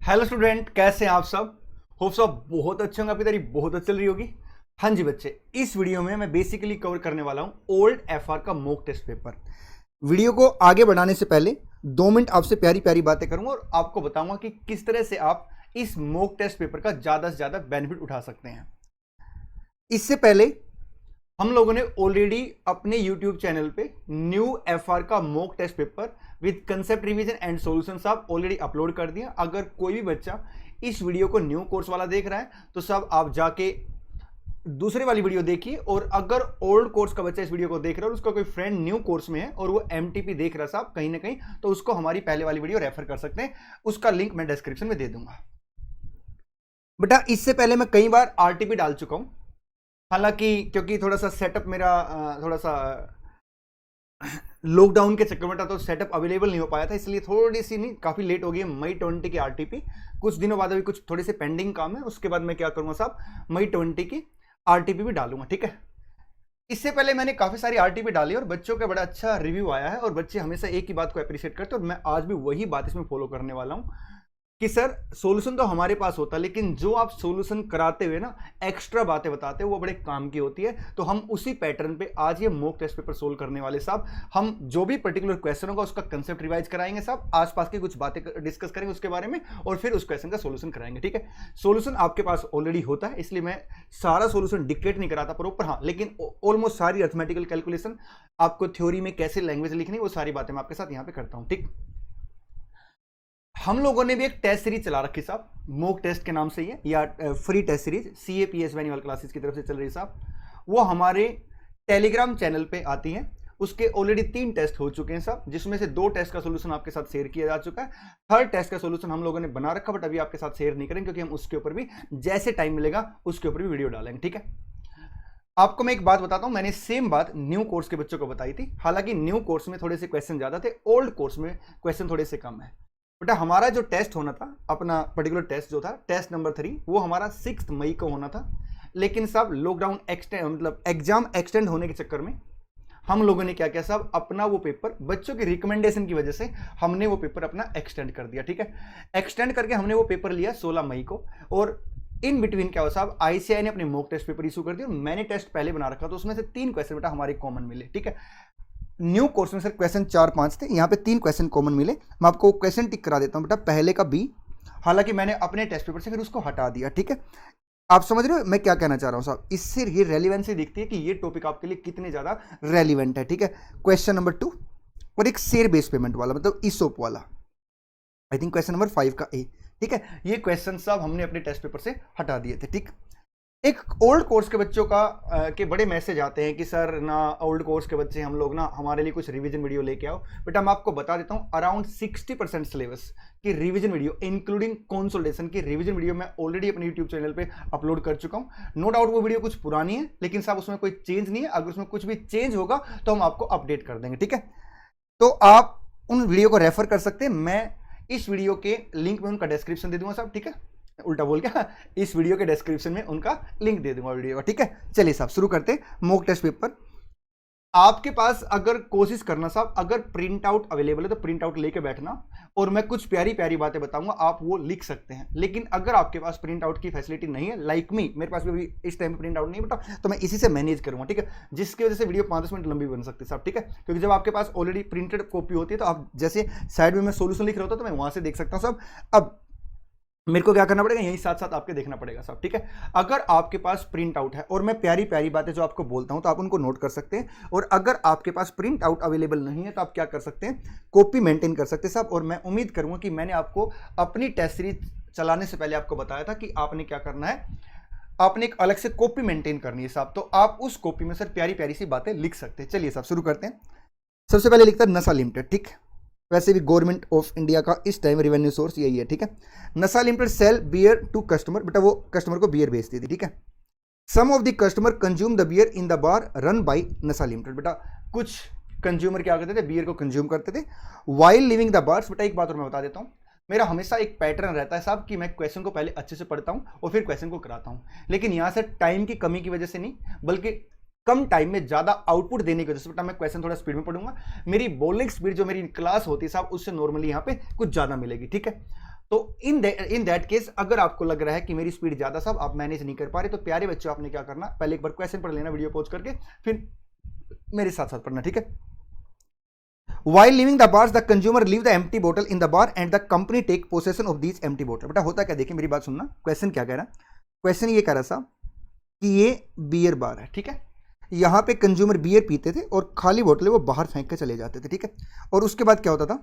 Hello student, कैसे हैं आप सब। होप सब बहुत अच्छे होंगे, आपकी तारीफ बहुत अच्छी चल रही होगी। हाँ जी बच्चे, इस वीडियो में मैं बेसिकली कवर करने वाला हूं ओल्ड एफआर का मॉक टेस्ट पेपर। वीडियो को आगे बढ़ाने से पहले 2 मिनट आपसे प्यारी प्यारी बातें करूंगा और आपको बताऊंगा कि किस तरह से आप इस मॉक टेस्ट पेपर का ज्यादा से ज्यादा बेनिफिट उठा सकते हैं। इससे पहले हम लोगों ने ऑलरेडी अपने YouTube चैनल पे न्यू एफआर का mock test paper with concept revision and solution सब ऑलरेडी अपलोड कर दिया। अगर कोई भी बच्चा इस वीडियो को न्यू कोर्स वाला देख रहा है तो सब आप जाके दूसरी वाली वीडियो देखिए, और अगर ओल्ड कोर्स का बच्चा इस वीडियो को देख रहा है और उसका कोई फ्रेंड न्यू कोर्स में है और वो एमटीपी देख रहा है साहब कहीं ना कहीं, तो उसको हमारी पहले वाली वीडियो रेफर कर सकते हैं। उसका लिंक मैं डिस्क्रिप्शन में दे दूंगा। बेटा इससे पहले मैं कई बार आरटीपी डाल चुका हूं, हालांकि क्योंकि थोड़ा सा सेटअप मेरा थोड़ा सा लॉकडाउन के चक्कर में था तो सेटअप अवेलेबल नहीं हो पाया था, इसलिए थोड़ी सी नहीं काफी लेट हो गई मई 20 की आरटीपी। कुछ दिनों बाद अभी कुछ थोड़े से पेंडिंग काम है, उसके बाद मैं क्या करूंगा साहब, मई 20 की आरटीपी भी डालूंगा, ठीक है। इससे पहले मैंने काफी सारी आरटीपी डाली और बच्चों का बड़ा अच्छा रिव्यू आया है और बच्चे हमेशा एक ही बात को अप्रिशिएट करते हैं, और मैं आज भी वही बात इसमें फॉलो करने वाला हूं कि सर सॉल्यूशन तो हमारे पास होता है, लेकिन जो आप सॉल्यूशन कराते हुए ना एक्स्ट्रा बातें बताते हो वो बड़े काम की होती है। तो हम उसी पैटर्न पे आज ये मॉक टेस्ट पेपर सोल्व करने वाले साहब, हम जो भी पर्टिकुलर क्वेश्चन होगा उसका कंसेप्ट रिवाइज कराएंगे साहब, आसपास की कुछ बातें डिस्कस करेंगे उसके बारे में और फिर उस क्वेश्चन का सोल्यूशन कराएंगे, ठीक है। सोल्यूशन आपके पास ऑलरेडी होता है, इसलिए मैं सारा सोल्यूशन डिक्टेट नहीं कराता प्रॉपर, हाँ, लेकिन ऑलमोस्ट सारी अर्थमेटिकल कैलकुलेशन आपको थ्योरी में कैसे लैंग्वेज लिखनी वो सारी बातें मैं आपके साथ यहाँ पे करता हूँ, ठीक। हम लोगों ने भी एक टेस्ट सीरीज चला रखी साहब, मॉक टेस्ट के नाम से ही है, या free test series CAPS manual classes की तरफ से चल रही साहब। वो हमारे टेलीग्राम चैनल पे आती हैं। उसके ऑलरेडी 3 टेस्ट हो चुके हैं साहब, जिसमें से 2 टेस्ट का सोल्यूशन आपके साथ शेयर किया जा चुका है। थर्ड टेस्ट का सोल्यूशन हम लोगों ने बना रखा, बट अभी आपके साथ शेयर नहीं करेंगे क्योंकि हम उसके ऊपर भी जैसे टाइम मिलेगा उसके ऊपर भी वीडियो डालेंगे, ठीक है। आपको मैं एक बात बताता हूं, मैंने सेम बात न्यू कोर्स के बच्चों को बताई थी, हालांकि न्यू कोर्स में थोड़े से क्वेश्चन ज्यादा थे, ओल्ड कोर्स में क्वेश्चन थोड़े से कम है। बेटा हमारा जो टेस्ट होना था, अपना पर्टिकुलर टेस्ट जो था टेस्ट नंबर 3, वो हमारा 6 मई को होना था, लेकिन साहब लॉकडाउन एक्सटेंड मतलब एग्जाम एक्सटेंड होने के चक्कर में हम लोगों ने क्या किया साहब, अपना वो पेपर बच्चों की रिकमेंडेशन की वजह से हमने वो पेपर अपना एक्सटेंड कर दिया, ठीक है। एक्सटेंड करके हमने वो पेपर लिया 16 मई को, और इन बिटवीन क्या हुआ साहब, आईसीआई ने अपने मॉक टेस्ट पेपर इशू कर दिया और मैंने टेस्ट पहले बना रखा, तो उसमें से 3 क्वेश्चन बेटा हमारे कॉमन मिले, ठीक है। न्यू कोर्स में सर क्वेश्चन 4-5 थे, यहाँ पे 3 क्वेश्चन कॉमन मिले। मैं आपको क्वेश्चन टिक करा देता हूँ बेटा। पहले का बी, हालांकि मैंने अपने टेस्ट पेपर से फिर उसको हटा दिया, ठीक है। आप समझ रहे हो मैं क्या कहना चाह रहा हूँ साहब, इससे ये रेलिवेंसी दिखती है कि ये टॉपिक आपके लिए कितने ज्यादा रेलिवेंट है, ठीक है। क्वेश्चन नंबर 2 और एक शेयर बेस्ड पेमेंट वाला मतलब ईसोप वाला, आई थिंक क्वेश्चन नंबर 5 का ए, ठीक है। ये क्वेश्चन साहब हमने अपने टेस्ट पेपर से हटा दिए थे, ठीक। एक ओल्ड कोर्स के बच्चों का के बड़े मैसेज आते हैं कि सर ना ओल्ड कोर्स के बच्चे हम लोग ना हमारे लिए कुछ रिवीजन वीडियो लेके आओ। बेटा मैं आपको बता देता हूं, अराउंड 60% सिलेबस की रिवीजन वीडियो इंक्लूडिंग कंसोलिडेशन की रिवीजन वीडियो मैं ऑलरेडी अपने यूट्यूब चैनल पे अपलोड कर चुका हूं। नो डाउट वो वीडियो कुछ पुरानी है, लेकिन साहब उसमें कोई चेंज नहीं है, अगर उसमें कुछ भी चेंज होगा तो हम आपको अपडेट कर देंगे, ठीक है। तो आप उन वीडियो को रेफर कर सकते हैं, मैं इस वीडियो के लिंक में उनका डिस्क्रिप्शन दे दूंगा साहब, ठीक है। उल्टा बोल गया, इस वीडियो के डिस्क्रिप्शन में उनका लिंक दे दूंगा वीडियो का, ठीक है। चलिए साहब शुरू करते हैं मॉक टेस्ट पेपर। आपके पास अगर कोशिश करना साहब, अगर प्रिंट आउट अवेलेबल है तो प्रिंट आउट लेके बैठना, और मैं कुछ प्यारी प्यारी बातें बताऊंगा, आप वो लिख सकते हैं। लेकिन अगर आपके पास प्रिंट आउट की फैसिलिटी नहीं है, लाइक मी, मेरे पास भी अभी इस टाइम प्रिंट आउट नहीं बेटा, तो मैं इसी से मैनेज करूंगा, ठीक है। जिसकी वजह से वीडियो 5-10 मिनट लंबी बन सकती है साहब, ठीक है। क्योंकि जब आपके पास ऑलरेडी प्रिंटेड कॉपी होती है तो आप जैसे साइड में मैं सोल्यूशन लिख रहा होता तो मैं वहां से देख सकता हूं साहब। अब मेरे को क्या करना पड़ेगा, यही साथ साथ आपके देखना पड़ेगा साहब, ठीक है। अगर आपके पास प्रिंट आउट है और मैं प्यारी प्यारी बातें जो आपको बोलता हूं तो आप उनको नोट कर सकते हैं, और अगर आपके पास प्रिंट आउट अवेलेबल नहीं है तो आप क्या कर सकते हैं, कॉपी मेंटेन कर सकते हैं साहब। और मैं उम्मीद करूंगा कि मैंने आपको अपनी टेस्ट सीरीज चलाने से पहले आपको बताया था कि आपने क्या करना है, आपने एक अलग से कॉपी मेंटेन करनी है साहब, तो आप उस कॉपी में सर प्यारी प्यारी सी बातें लिख सकते हैं। चलिए साहब शुरू करते हैं। सबसे पहले लिखता है नशा लिमिटेड, ठीक। वैसे भी गवर्नमेंट ऑफ इंडिया का इस टाइम रेवेन्यू सोर्स यही है, ठीक है। Nasha limited sell beer to customer, बेटा वो कस्टमर को बियर बेचती थी, ठीक है। Some of the customer consume the beer in the bar run by Nasha limited, बेटा कुछ कंज्यूमर क्या करते थे, बियर को कंज्यूम करते थे वाइल लिविंग द बार्स। बेटा एक बात और मैं बता देता हूं, मेरा हमेशा एक पैटर्न रहता है साहब कि मैं क्वेश्चन को पहले अच्छे से पढ़ता हूं और फिर क्वेश्चन को कराता हूं, लेकिन यहां से टाइम की कमी की वजह से नहीं, बल्कि कम टाइम में ज्यादा आउटपुट देने की वजह से बेटा मैं क्वेश्चन थोड़ा स्पीड में पढ़ूंगा। मेरी बोलिंग स्पीड जो मेरी क्लास होती है साहब उससे नॉर्मली यहाँ पे कुछ ज्यादा मिलेगी, ठीक है। तो इन दैट केस अगर आपको लग रहा है कि मेरी स्पीड ज्यादा साहब, आप मैनेज नहीं कर पा रहे, तो प्यारे बच्चों आपने क्या करना, पहले एक बार क्वेश्चन पढ़ लेना वीडियो पॉज करके, फिर मेरे साथ साथ पढ़ना, ठीक है। While leaving the bars, the consumer leave the empty bottle in the bar and the company take possession of these empty bottle। बेटा होता क्या, देखिए मेरी बात सुनना, क्वेश्चन क्या कह रहा है, क्वेश्चन ये कह रहा था कि ये बियर बार है, ठीक है, यहां पे कंज्यूमर बियर पीते थे और खाली बोतलें वो बाहर फेंक के चले जाते थे, ठीक है। और उसके बाद क्या होता था,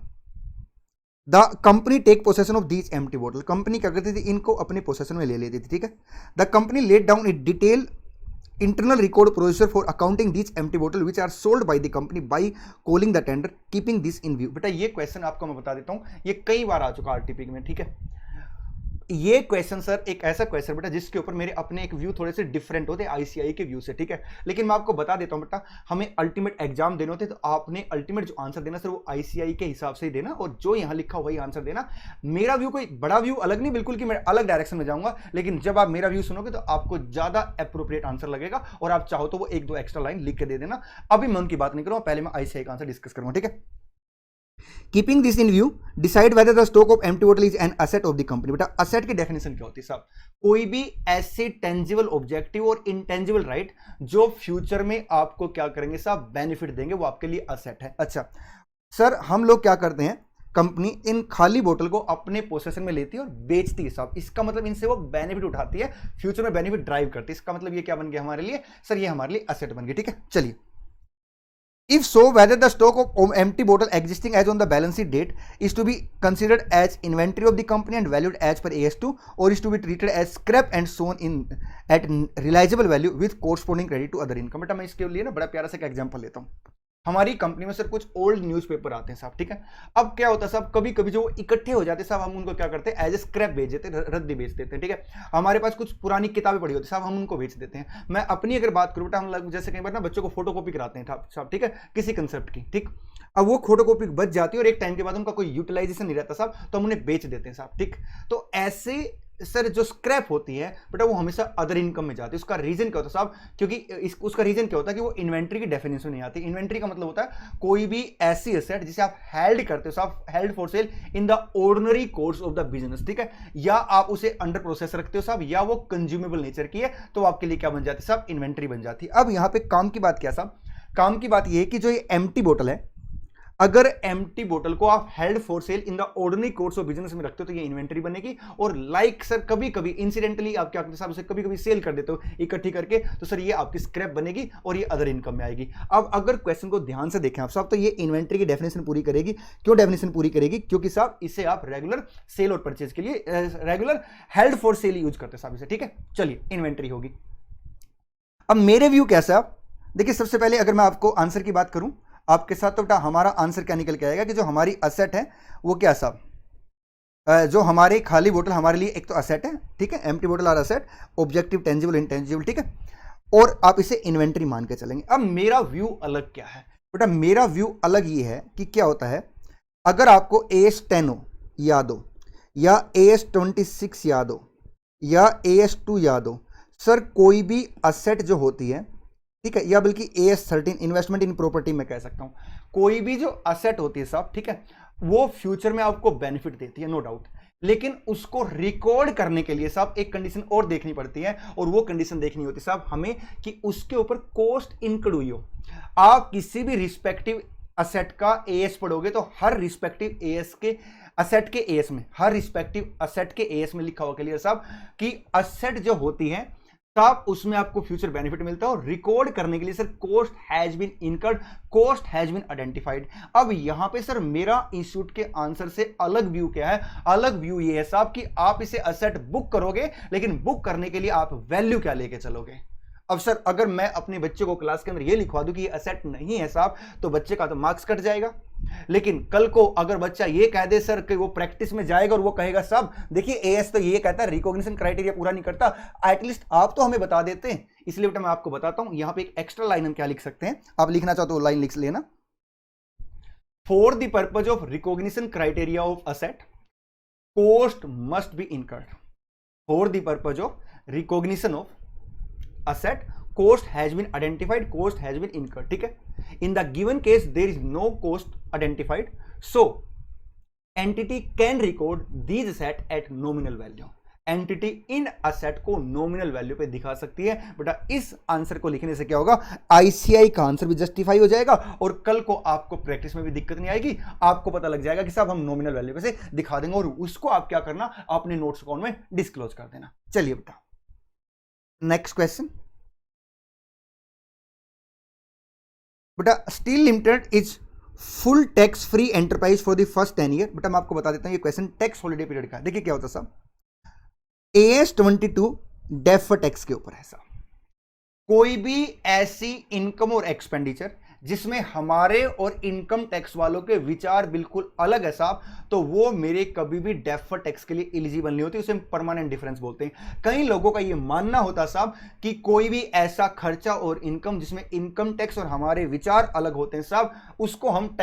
the company take possession of these empty बोतल, कंपनी क्या करती थी, इनको अपने पोसेशन में ले लेती थी, ठीक है। The company laid down it detail internal record procedure for accounting these empty bottle which are sold by the company by calling the tender keeping this in view। बेटा ये क्वेश्चन आपको मैं बता देता हूं, ये कई बार आ चुका आरटीपी में, ठीक है। ये क्वेश्चन सर एक ऐसा क्वेश्चन बेटा जिसके ऊपर मेरे अपने एक व्यू थोड़े से डिफरेंट होते हैं आईसीआई के व्यू से, ठीक है। लेकिन मैं आपको बता देता हूं बेटा, हमें अल्टीमेट एग्जाम देने होते, तो आपने अल्टीमेट जो आंसर देना सर वो आईसीआई के हिसाब से ही देना, और जो यहां लिखा वही आंसर देना। मेरा व्यू कोई बड़ा व्यू अलग नहीं, बिल्कुल कि मैं अलग डायरेक्शन में जाऊंगा, लेकिन जब आप मेरा व्यू सुनोगे तो आपको ज्यादा अप्रोप्रिएट आंसर लगेगा, और आप चाहो तो वो एक दो एक्स्ट्रा लाइन लिख के दे देना। अभी मैं उनकी बात नहीं करूंगा, पहले मैं आईसीआई का आंसर डिस्कस करूंगा, ठीक है। Keeping this in view decide whether the stock of empty bottle is an asset of the company. बेटा असेट की डेफिनेशन क्या होती है साहब, कोई भी ऐसे टेंजिबल ऑब्जेक्टिव और इंटेंजिबल राइट जो फ्यूचर में आपको क्या करेंगे साहब, बेनिफिट देंगे, वो आपके लिए असेट है। अच्छा सर, हम लोग क्या करते हैं, कंपनी इन खाली बोतल को अपने पोसेशन में लेती है और बेचती है साहब, इसका मतलब इनसे वो बेनिफिट उठाती है, फ्यूचर में बेनिफिट ड्राइव करती है, इसका मतलब ये क्या बन गया हमारे लिए सर, ये हमारे लिए असेट बन गया, ठीक है। चलिए, if so whether the stock of empty bottle existing as on the balance sheet date is to be considered as inventory of the company and valued as per AS2 or is to be treated as scrap and shown in at realizable value with corresponding credit to other income। बेटा मैं इसके लिए ना बड़ा प्यारा सा एक example लेता हूं। हमारी कंपनी में सर कुछ ओल्ड न्यूज़पेपर आते हैं साहब, ठीक है। अब क्या होता है साहब, कभी कभी जो इकट्ठे हो जाते हैं साहब, हम उनको क्या करते हैं, एज ए स्क्रैप बेच देते हैं, रद्दी बेच देते हैं, ठीक है। हमारे पास कुछ पुरानी किताबें पड़ी होती है साहब, हम उनको बेच देते हैं। मैं अपनी अगर बात करूँ बेटा, हम जैसे कई बार ना बच्चों को फोटोकॉपी कराते हैं साहब, ठीक है, किसी कंसेप्ट की, ठीक। अब वो फोटोकॉपी बच जाती है और एक टाइम के बाद उनका कोई यूटिलाइजेशन नहीं रहता साहब, तो हम उन्हें बेच देते हैं साहब, ठीक। तो ऐसे सर जो स्क्रैप होती है बेटा वो हमेशा अदर इनकम में जाती है। उसका रीजन क्या होता है साहब, क्योंकि उसका रीजन क्या होता है कि वो इन्वेंट्री की डेफिनेशन नहीं आती। इन्वेंट्री का मतलब होता है कोई भी ऐसी एसेट जिसे आप हेल्ड करते हो साहब, held for sale in the ordinary course of the business, ठीक है, या आप उसे अंडर प्रोसेस रखते हो साहब, या वो कंज्यूमेबल नेचर की है, तो आपके लिए क्या बन जाती है साहब, इन्वेंट्री बन जाती है। अब यहां पर काम की बात क्या साहब, काम की बात यह है कि जो ये एम्प्टी बोतल है, अगर एम्प्टी बोतल को आप held for sale in the ordinary course of business में रखते हो तो ये इन्वेंटरी बनेगी, और लाइक सर कभी कभी इंसिडेंटली आप क्या करते हैं साहब, उसे कभी कभी सेल कर देते हो इकट्ठी करके, तो सर ये आपकी स्क्रैप बनेगी और ये अदर इनकम में आएगी। अब अगर क्वेश्चन को ध्यान से देखें आप साहब, तो ये इन्वेंटरी की डेफिनेशन पूरी करेगी। क्यों डेफिनेशन पूरी करेगी, क्योंकि साहब इसे आप रेगुलर सेल और परचेज के लिए regular held for sale use करते हैं साहब इसे, ठीक है। चलिए इन्वेंटरी होगी। अब मेरे व्यू कैसा है, देखिए सबसे पहले अगर मैं आपको आंसर की बात करूं आपके साथ, तो बेटा हमारा आंसर क्या निकल के आएगा कि जो हमारी असेट है वो क्या साहब, जो हमारे खाली बोतल हमारे लिए एक तो असेट है, ठीक है, एम्प्टी बोतल are asset, objective tangible intangible, ठीक है, और आप इसे इन्वेंटरी मान के चलेंगे। अब मेरा व्यू अलग क्या है बेटा, मेरा व्यू अलग ये है कि क्या होता है, अगर आपको AS10 याद हो, या AS26 याद हो, या AS2 याद हो, सर कोई भी असेट जो होती है, ठीक है, या बल्कि AS13 इन्वेस्टमेंट इन प्रॉपर्टी में कह सकता हूं, कोई भी जो असेट होती है साहब, ठीक है, वो फ्यूचर में आपको बेनिफिट देती है, नो डाउट, लेकिन उसको रिकॉर्ड करने के लिए साहब एक कंडीशन और देखनी पड़ती है, और वो कंडीशन देखनी होती है साहब हमें कि उसके ऊपर कॉस्ट इंक्लूड हुई हो। आप किसी भी रिस्पेक्टिव असेट का AS पढ़ोगे तो हर रिस्पेक्टिव AS के असेट के AS में, हर रिस्पेक्टिव असेट के AS में लिखा हुआ क्लियर साहब कि असेट जो होती है तब उसमें आपको फ्यूचर बेनिफिट मिलता है, और रिकॉर्ड करने के लिए sir cost has been incurred, cost has been identified. अब यहां पे सर मेरा इंस्टीट्यूट के आंसर से अलग व्यू क्या है, अलग व्यू ये है साहब कि आप इसे असेट बुक करोगे, लेकिन बुक करने के लिए आप वैल्यू क्या लेके चलोगे। अब सर अगर मैं अपने बच्चे को क्लास के अंदर ये लिखवा दूं कि ये असेट नहीं है साहब, तो बच्चे का तो मार्क्स कट जाएगा। लेकिन कल को अगर बच्चा ये कह दे सर कि वो प्रैक्टिस में जाएगा और वो कहेगा साहब देखिए AS तो ये कहता है रिकॉग्निशन क्राइटेरिया पूरा नहीं करता, एटलीस्ट आप तो हमें बता देते हैं। इसलिए बेटा मैं आपको बताता हूं, यहां पे एक एक्स्ट्रा लाइन हम क्या लिख सकते हैं, आप लिखना चाहो तो लाइन लिख लेना, for the purpose of recognition criteria of asset cost must be incurred, for the purpose of recognition of asset cost has been identified, cost has been incurred, ठीक है। in the given case there is no cost identified, so entity can record these set at nominal value. Entity इन asset को nominal value पे दिखा सकती है। बेटा इस आंसर को लिखने से क्या होगा, आईसीआई का आंसर भी जस्टिफाई हो जाएगा और कल को आपको प्रैक्टिस में भी दिक्कत नहीं आएगी। आपको पता लग जाएगा कि साहब हम नॉमिनल वैल्यू पे से दिखा देंगे और उसको आप क्या करना, अपने नोट्स अकाउंट में डिस्क्लोज कर देना। चलिए बेटा नेक्स्ट क्वेश्चन। बेटा steel limited is full tax free enterprise for the first 10 year. बेटा मैं आपको बता देता हूं ये क्वेश्चन टैक्स हॉलिडे पीरियड का। देखिए क्या होता है साहब, AS22 डेफर टैक्स के ऊपर है साहब। कोई भी ऐसी इनकम और एक्सपेंडिचर जिसमें हमारे और इनकम टैक्स वालों के विचार बिल्कुल अलग है साहब, तो वो मेरे कभी भी डेफर टैक्स के लिए एलिजिबल नहीं होती। उसे हम परमानेंट डिफरेंस बोलते हैं। कई लोगों का ये मानना होता साहब कि कोई भी ऐसा खर्चा और इनकम जिसमें इनकम टैक्स और हमारे विचार अलग होते हैं साहब, उसको हम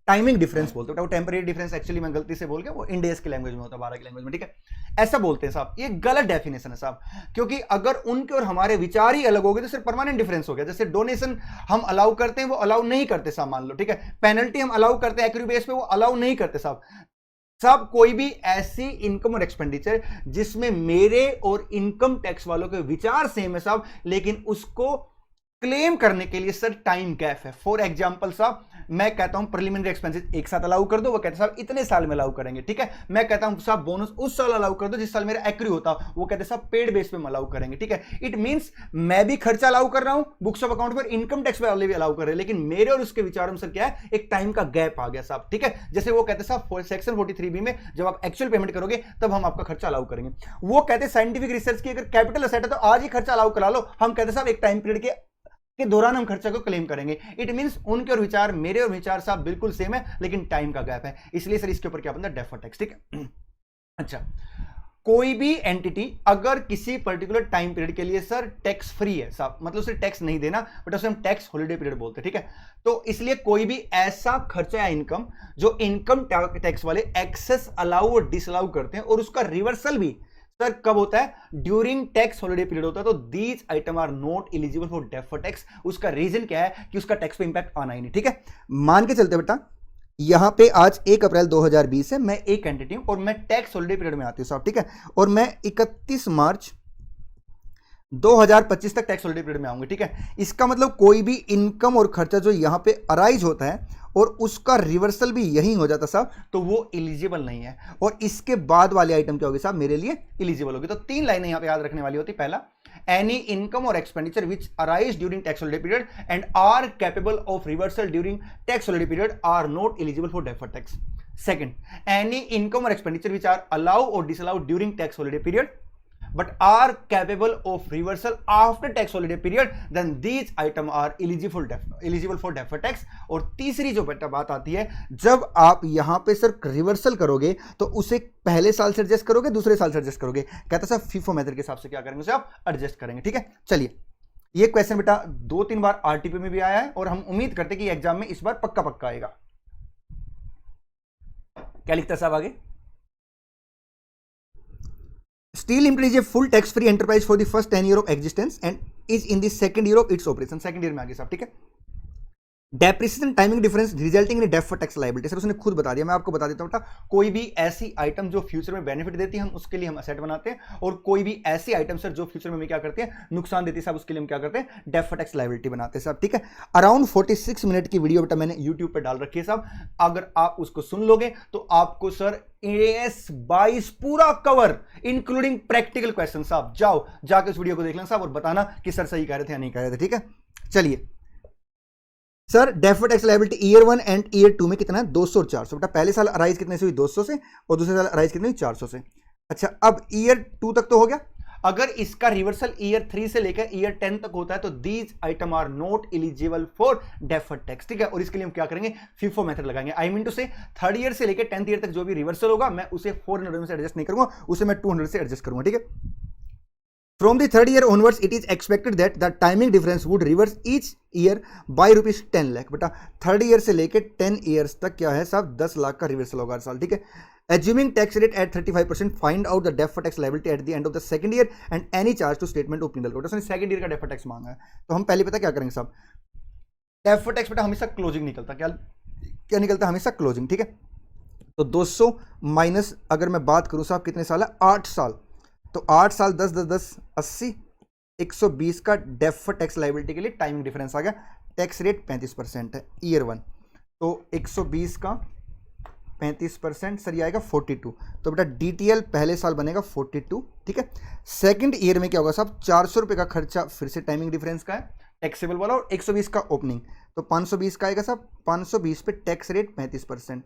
टाइमिंग डिफरेंस बोलते हैं। वो टेम्परेरी डिफरेंस एक्चुअली मैं गलती से बोल गया, वो इंडियस की लैंग्वेज में होता है, 12 की लैंग्वेज में, ठीक है। ऐसा बोलते हैं साहब, ये गलत डेफिनेशन है साहब, क्योंकि अगर उनके और हमारे विचार ही अलग हो गए तो सिर्फ परमानेंट डिफरेंस हो गया। जैसे डोनेशन हम अलाउ करते हैं, वो अलाउ नहीं करते साहब, मान लो, ठीक है। पेनल्टी हम अलाउ करते हैं एक्यूरेट बेस पे, वो अलाउ नहीं करते साहब। साहब कोई भी ऐसी इनकम और एक्सपेंडिचर जिसमें मेरे और इनकम टैक्स वालों के विचार सेम है साहब, लेकिन उसको क्लेम करने के लिए सर टाइम गैप है। फॉर एग्जांपल साहब मैं कहता हूं प्रिलिमिनरी एक्सपेंसेस एक साथ अलाउ कर दो, वो कहते साहब इतने साल में अलाउ करेंगे, ठीक है। मैं कहता हूं साहब बोनस उस साल अलाउ कर दो जिस साल मेरा एक्री होता, वो कहते साहब पेड बेस पे अलाउ करेंगे, ठीक है। इट मींस मैं भी खर्चा अलाउ कर रहा हूं बुक्स ऑफ अकाउंट पर, इनकम टैक्स वाले भी अलाउ कर रहे हैं, लेकिन मेरे और उसके विचारों में सर क्या है, एक टाइम का गैप आ गया साहब, ठीक है। जैसे वो कहते साहब सेक्शन 43B में जब आप एक्चुअल पेमेंट करोगे तब हम आपका खर्चा अलाउ करेंगे। वो कहते साइंटिफिक रिसर्च की अगर कैपिटल असेट है तो आज ही खर्चा अलाउ करा लो, हम कहते साहब एक टाइम पीरियड के दौरान हम खर्चा को क्लेम करेंगे। इट मींस उनके और विचार मेरे और विचार साहब बिल्कुल सेम है, लेकिन टाइम का गैप है, इसलिए सर इसके ऊपर क्या बनता है, डेफर टैक्स, ठीक है। अच्छा, कोई भी एंटिटी अगर किसी पर्टिकुलर टाइम पीरियड के लिए सर टैक्स फ्री है साहब, मतलब उसे टैक्स नहीं देना, बट उसे हम टैक्स हॉलिडे पीरियड बोलते हैं, ठीक है। तो इसलिए कोई भी ऐसा खर्चा या इनकम जो इनकम टैक्स वाले एक्सेस अलाउ और डिसअलाउ करते हैं और उसका रिवर्सल भी सर कब होता है, ड्यूरिंग टैक्स हॉलिडे पीरियड होता है, तो these item are not eligible for defer tax. उसका रीजन क्या है कि उसका टैक्स पे इंपैक्ट आना ही नहीं, ठीक है। मान के चलते बेटा यहां पे आज 1 अप्रैल 2020 है, मैं एक एंटिटी हूं और मैं टैक्स हॉलिडे पीरियड में आती हूं साहब, ठीक है। और मैं 31 मार्च 2025 तक टैक्स हॉलिडे पीरियड में आऊंगी, ठीक है। इसका मतलब कोई भी इनकम और खर्चा जो यहां पे अराइज होता है और उसका रिवर्सल भी यही हो जाता साहब, तो वो एलिजिबल नहीं है। और इसके बाद वाले आइटम क्या होगी साहब, मेरे लिए एलिजिबल होगी। तो 3 लाइनें यहां पे याद रखने वाली होती। पहला, एनी इनकम और expenditure which arise during tax holiday period and are capable of reversal during tax holiday period are not eligible for defer tax. Second, any income और एक्सपेंडिचर विच आर अलाउ और disallow during tax holiday period but are capable of reversal after tax holiday period, then these item are eligible for deferred tax। और तीसरी जो बेटा बात आती है, जब आप यहां पे सर रिवर्सल करोगे तो उसे पहले साल से एडजस्ट करोगे, दूसरे साल से एडजस्ट करोगे, कहता सर फीफो मेथड के हिसाब से क्या करेंगे, उसे आप एडजस्ट करेंगे, ठीक है। चलिए ये क्वेश्चन बेटा 2-3 बार आरटीपी में भी आया है और हम उम्मीद करते हैं कि एग्जाम में इस बार पक्का आएगा। क्या लिखता है साहब आगे, Steel Limited is a full tax-free enterprise for the first 10 year of existence and is in the second year of its operation। Second year में आगे साहब, ठीक है। Depreciation timing difference resulting in defer tax liability, sir उसने खुद बता दिया, मैं आपको बता देता हूं बेटा। कोई भी ऐसी आइटम जो फ्यूचर में बेनिफिट देती है हम उसके लिए हम असेट बनाते हैं, और कोई भी ऐसी आइटम सर जो फ्यूचर में हमें क्या करते हैं, नुकसान देती है साहब, उसके लिए हम क्या करते हैं, डेफर टैक्स लायबिलिटी बनाते हैं साहब, ठीक है। अराउंड 46 मिनट की वीडियो बेटा मैंने यूट्यूब पर डाल रखी है साहब, अगर आप उसको सुन लोगे तो आपको सर AS22 पूरा कवर इंक्लूडिंग प्रैक्टिकल क्वेश्चन साहब, जाओ जाके उस वीडियो को देख लेना साहब और बताना कि सर सही कह रहे थे या नहीं कह रहे थे, ठीक है। चलिए sir, deferred tax liability year 1 and year 2 में कितना है, 200 और 400। बेटा पहले साल अराइज कितने से हुई, 200 से, और दूसरे साल अराइज कितने हुई, 400 से। अच्छा, अब ईयर 2 तक तो हो गया। अगर इसका रिवर्सल ईयर 3 से लेकर ईयर 10 तक होता है तो these item are not eligible for deferred tax, ठीक है। और इसके लिए हम क्या करेंगे, फीफो मेथड लगाएंगे। आई मीन टू से थर्ड ईयर से लेकर 10th ईयर तक जो भी रिवर्सल होगा मैं उसे 400 से एडजस्ट नहीं करूंगा, उसे मैं 200 से एडजस्ट करूंगा, ठीक है। From the third year onwards, it is expected that the timing difference would reverse each year by ₹10 lakh। बेटा थर्ड ईयर से लेके 10 ईयर्स तक क्या है साहब, 10 लाख का रिवर्सल होगा हर साल, ठीक है। Assuming tax rate at 35%, find out the deferred tax liability at the end of the second year and any charge to statement of penal code। उसने सेकंड ईयर का डेफर्ड टैक्स मांगा है, तो हम पहले पता क्या करेंगे साहब, डेफर्ड टैक्स बेटा हमेशा क्लोजिंग निकलता, क्या निकलता, हमेशा क्लोजिंग, ठीक है। तो 200 माइनस, अगर मैं बात करूं साहब कितने साल है, 8 साल, तो 8 साल 10 10 10 80, 120 का डेफर्ड टैक्स लाइबिलिटी के लिए टाइमिंग डिफरेंस आ गया। टैक्स रेट 35% है ईयर 1, तो 120 का 35% सर ये आएगा 42। तो बेटा डीटीएल पहले साल बनेगा 42, ठीक है। सेकंड ईयर में क्या होगा साहब, 400 रुपये का खर्चा फिर से टाइमिंग डिफरेंस का है टैक्सेबल वाला, और 120 का ओपनिंग, तो 520 का आएगा साहब, 520 पे टैक्स रेट 35%,